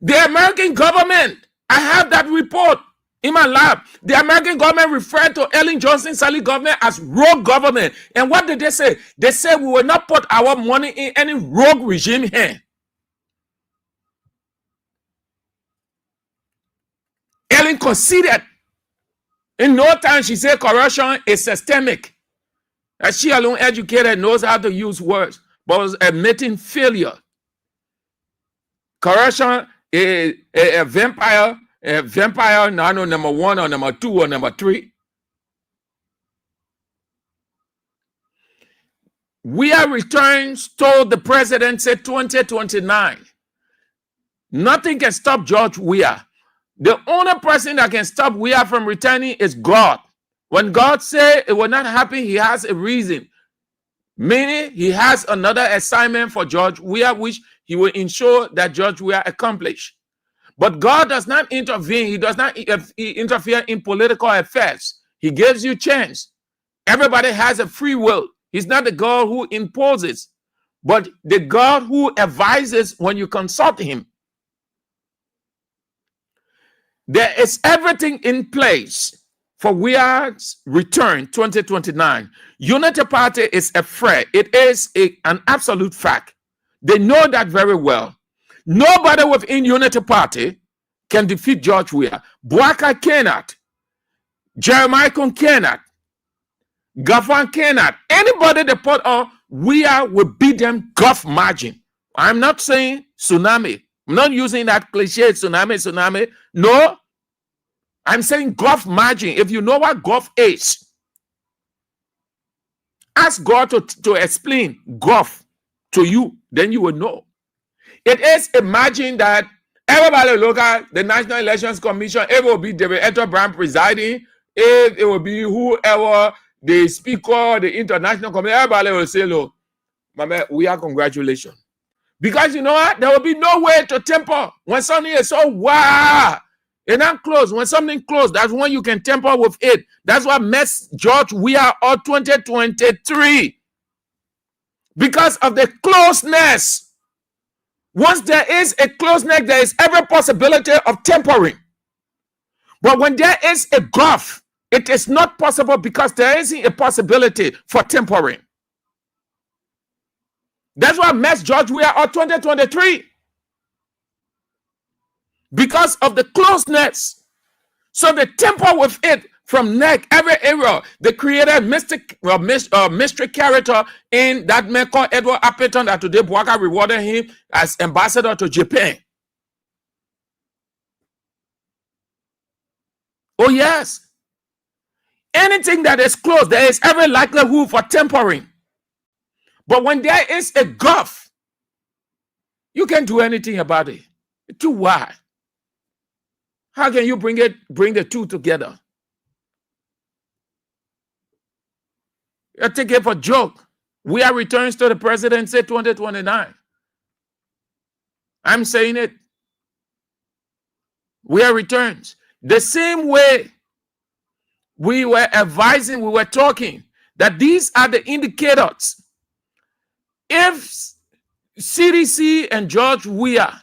The American government, I have that report in my lab. The American government referred to Ellen Johnson Sirleaf government as rogue government. And what did they say? They said we will not put our money in any rogue regime hand. Ellen conceded. In no time, she said corruption is systemic. That she alone educated knows how to use words, but was admitting failure. Corruption is a vampire, now number 1 or number 2 or number 3. We are returns told the president said 2029. Nothing can stop George Weah. The only person that can stop Weah from returning is God. When God says it will not happen, he has a reason. Meaning he has another assignment for George Weah, which he will ensure that George Weah accomplish. But God does not intervene. He does not interfere in political affairs. He gives you chance. Everybody has a free will. He's not the God who imposes, but the God who advises when you consult him. There is everything in place for Weah's return 2029. Unity Party is afraid. It is an absolute fact. They know that very well. Nobody within Unity Party can defeat George Weah. Boaka cannot. Jeremiah cannot. Gafan cannot. Anybody they put on, Weah will beat them gulf margin. I'm not saying tsunami. I'm not using that cliche, tsunami. No. I'm saying gulf margin. If you know what gulf is, ask God to explain gulf to you, then you will know. It is a margin that everybody look at the National Elections Commission. It will be David Eto Brown presiding. It will be whoever the speaker, the international committee. Everybody will say, "Look, my man, we are congratulations." Because you know what? There will be no way to temper when something is so wow. It's not close. When something close, that's when you can temper with it. That's what messed George Weah all 2023. Because of the closeness. Once there is a closeness, there is every possibility of tempering. But when there is a gulf, it is not possible because there isn't a possibility for tempering. That's what messed George Weah all 2023. Because of the closeness. So the temper with it from neck, every area, they created mystery character in that man called Edward Appleton that today Boaka rewarded him as ambassador to Japan. Oh yes. Anything that is close, there is every likelihood for tempering. But when there is a gulf, you can't do anything about it. It's too wide. How can you bring the two together? You take it for joke. Weah returns to the presidency 2029. I'm saying it. Weah returns. The same way we were advising, we were talking that these are the indicators. If CDC and George Weah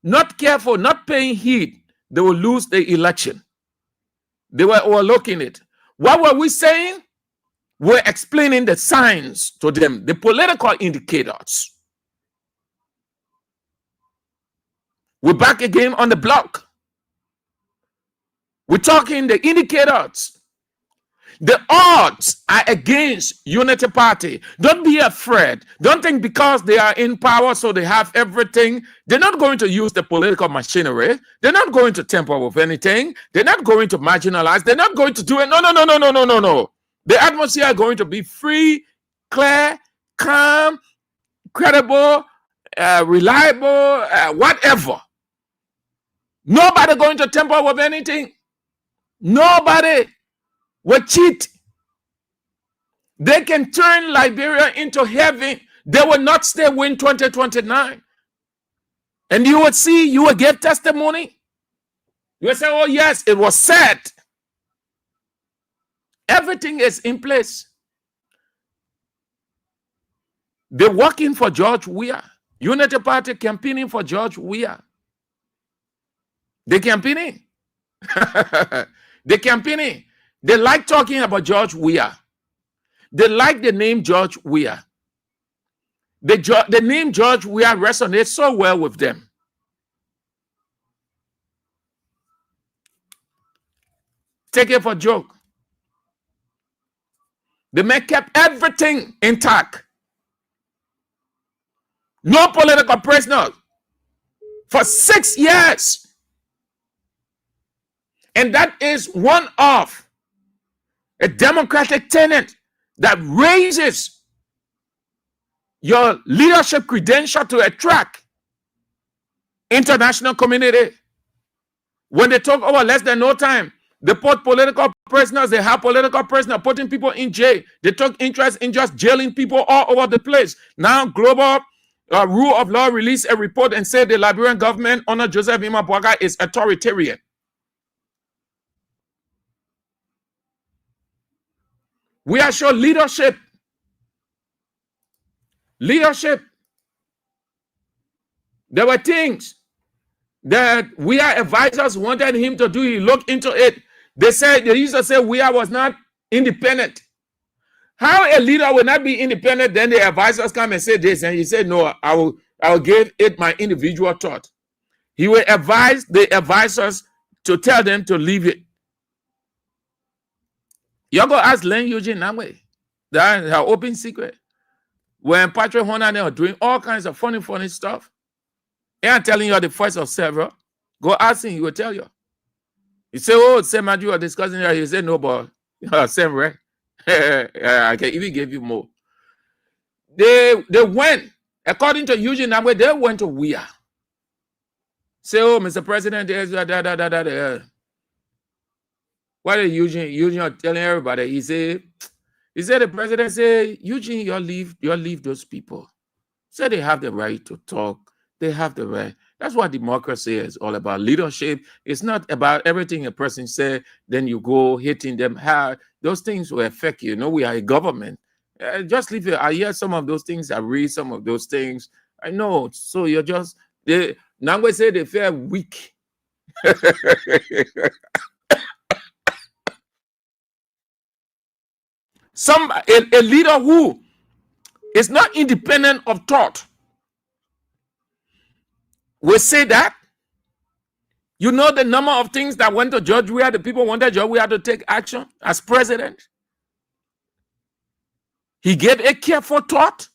not careful, not paying heed, they will lose the election. They were overlooking it. What were we saying? We're explaining the signs to them, the political indicators. We're back again on the block. We're talking the indicators. The odds are against Unity Party. Don't be afraid. Don't think because they are in power, so they have everything. They're not going to use the political machinery. They're not going to tamper with anything. They're not going to marginalize. They're not going to do it. No. The atmosphere is going to be free, clear, calm, credible, reliable, whatever. Nobody going to tamper with anything. Nobody will cheat. They can turn Liberia into heaven. They will not stay win 2029. And you will see, you will get testimony. You will say, oh yes, it was set. Everything is in place. They're working for George Weah. Unity Party campaigning for George Weah. They're campaigning. They're campaigning. They like talking about George Weah. They like the name George Weah. The name George Weah resonates so well with them. Take it for a joke. The man kept everything intact. No political prisoners for 6 years. And that is one of a democratic tenet that raises your leadership credential to attract international community. When they talk over less than no time, they put political prisoners, they have political prisoners, putting people in jail. They took interest in just jailing people all over the place. Now, Global Rule of Law released a report and said the Liberian government under Joseph Ima Boakai is authoritarian. We are showing leadership. Leadership. There were things that Weah advisors wanted him to do. He looked into it. They used to say Weah was not independent. How a leader will not be independent? Then the advisors come and say this, and he said, "No, I I will give it my individual thought. He will advise the advisors to tell them to leave it. You're going to ask Len Eugene that way. That's her open secret. When Patrick Horner and they are doing all kinds of funny stuff, and I'm telling you the voice of several, go ask him, he will tell you. He say, oh, same as you are discussing here. He said, no, but same, right? I can even give you more. They went, according to Eugene Namwe, they went to WIA. Say, oh, Mr. President, what did Eugene telling everybody? He said the president said, Eugene, you leave those people. Say they have the right to talk. They have the right. That's what democracy is all about. Leadership is not about everything a person said, then you go hitting them hard. Those things will affect you. You know, we are a government. Just leave it. I hear some of those things. I read some of those things. I know. So you're just, now we say they feel weak. A leader who is not independent of thought will say that. You know the number of things that went to George Weah, the people wanted George Weah to take action as president. He gave a careful thought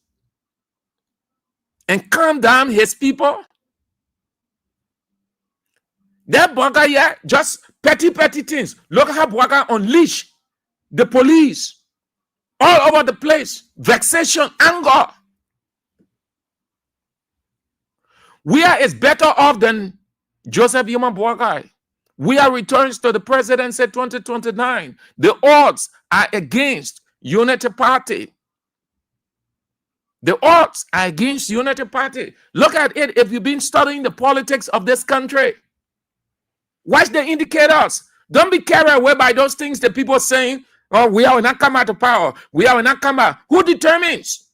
and calmed down his people. That Bwaga here, just petty things. Look how Bwaga unleashed the police all over the place. Vexation, anger. Weah is better off than Joseph Yuma Bwaga. Weah returns to the presidency 2029. The odds are against Unity Party. The odds are against Unity Party. Look at it if you've been studying the politics of this country. Watch the indicators. Don't be carried away by those things that people are saying, oh, we will not come out of power. We will not come out. Who determines?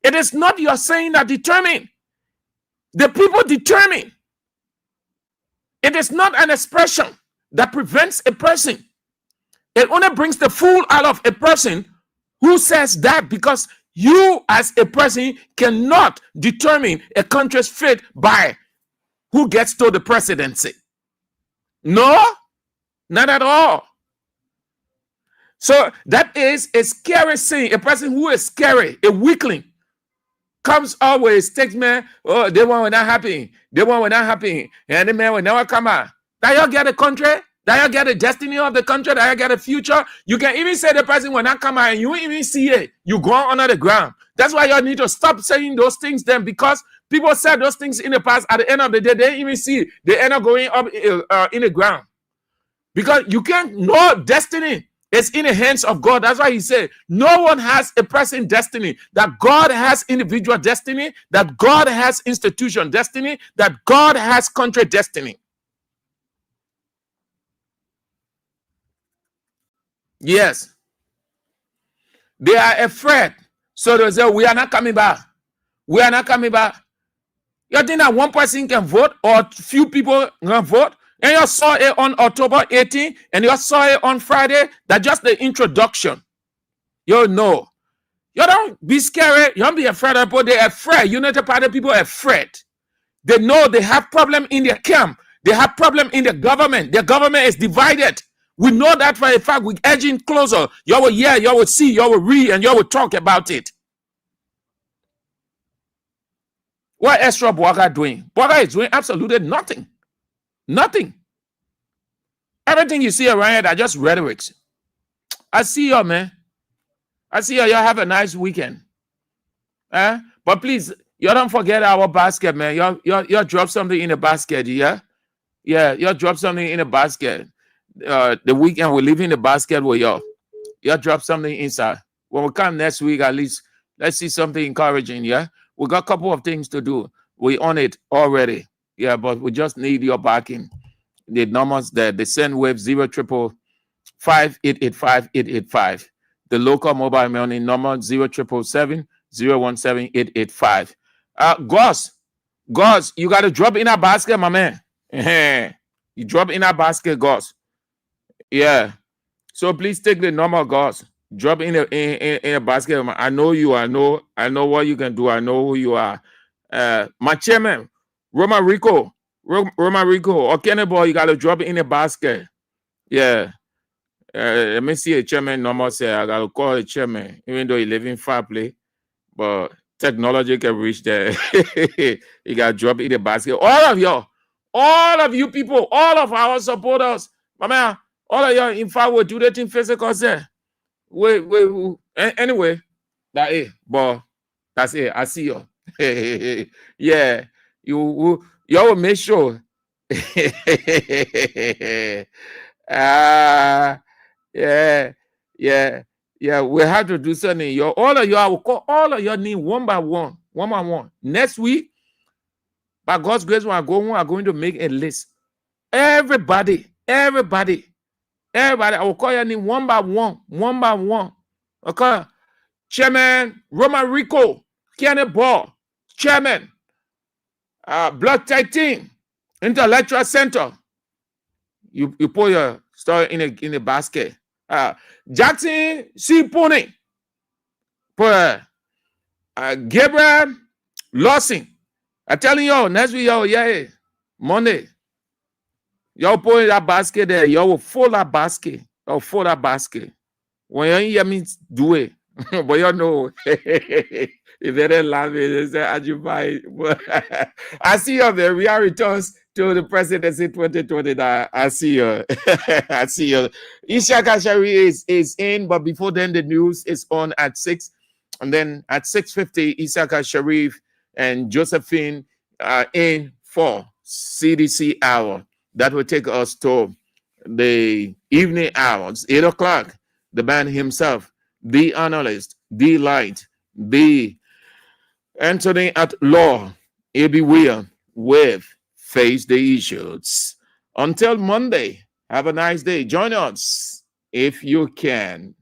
It is not your saying that determine. The people determine. It is not an expression that prevents a person. It only brings the fool out of a person who says that, because you as a person cannot determine a country's fate by who gets to the presidency. No, not at all. So that is a scary thing. A person who is scary, a weakling, comes always, takes man, oh, they will not happen. They will not happen. And the man will never come out. That you get a country, that you get the destiny of the country, that you get a future. You can even say the person will not come out and you won't even see it. You go under the ground. That's why you need to stop saying those things then, because people said those things in the past. At the end of the day, they didn't even see it. They end up going up in the ground. Because you can't know destiny. It's in the hands of God. That's why he said, no one has a person destiny. That God has individual destiny. That God has institution destiny. That God has country destiny. Yes. They are afraid. So they say, we are not coming back. We are not coming back. You think that one person can vote or few people can vote? And you saw it on October 18th, and you saw it on Friday. That's just the introduction. You know. You don't be scared. You don't be afraid of people. They're afraid. United Party people are afraid. They know they have problem in their camp. They have problem in the government. Their government is divided. We know that for a fact. We're edging closer. You will hear, you will see, you will read, and you will talk about it. What extra Bwaga doing? Bwaga is doing absolutely nothing. Nothing. Everything you see around here are just rhetorics. I see you, man. I see you. Y'all have a nice weekend. But please, you don't forget our basket, man. You drop something in the basket, yeah? Yeah, you drop something in the basket. The weekend we're leaving the basket with y'all. You drop something inside. When we come next week, at least, let's see something encouraging, yeah? We got a couple of things to do. We on it already. Yeah, but we just need your backing. The numbers there, the send wave 055-885-885. The local mobile money number 077-017-885. Goss, you got to drop in a basket, my man. You drop in a basket, Goss. Yeah. So please take the number, Goss. Drop in a basket. I know you. I know what you can do. I know who you are. My chairman, Roma Rico, or Kenny Boy, you gotta drop it in the basket. Yeah. Let me see a chairman normal say I gotta call a chairman, even though he live in far play, but technology can reach there. You gotta drop it in the basket. All of you people, all of our supporters, my man, all of y'all in far will do that in physical say. Wait. Anyway, that it, but that's it. I see you. Yeah, y'all will make sure. Ah, yeah. We have to do something. All of you, I will call all of your name one by one. Next week, by God's grace, when I go home, I'm going to make a list. Everybody. I will call your name one by one. Okay. Chairman Roman Rico, Kenny Ball, Chairman, Blood Titan, Intellectual Center. You put your story in a basket. Jackson C. Pony, put Gabriel Lawson. I'm telling y'all, next week, y'all, Monday, y'all put in that basket there. Y'all will fold that basket. When you hear me do it, but you know, if they didn't laugh, they say, Ajubai. I see you there. We are returns to the presidency 2029. I see you. I see you. Ishaka Shari is in, but before then, the news is on at 6. And then at 6:50, Isaka Sharif and Josephine are in for CDC hour. That will take us to the evening hours, 8 o'clock. The man himself, the analyst, the light, the Anthony at law, A.B. William with Face the Issues. Until Monday, have a nice day. Join us if you can.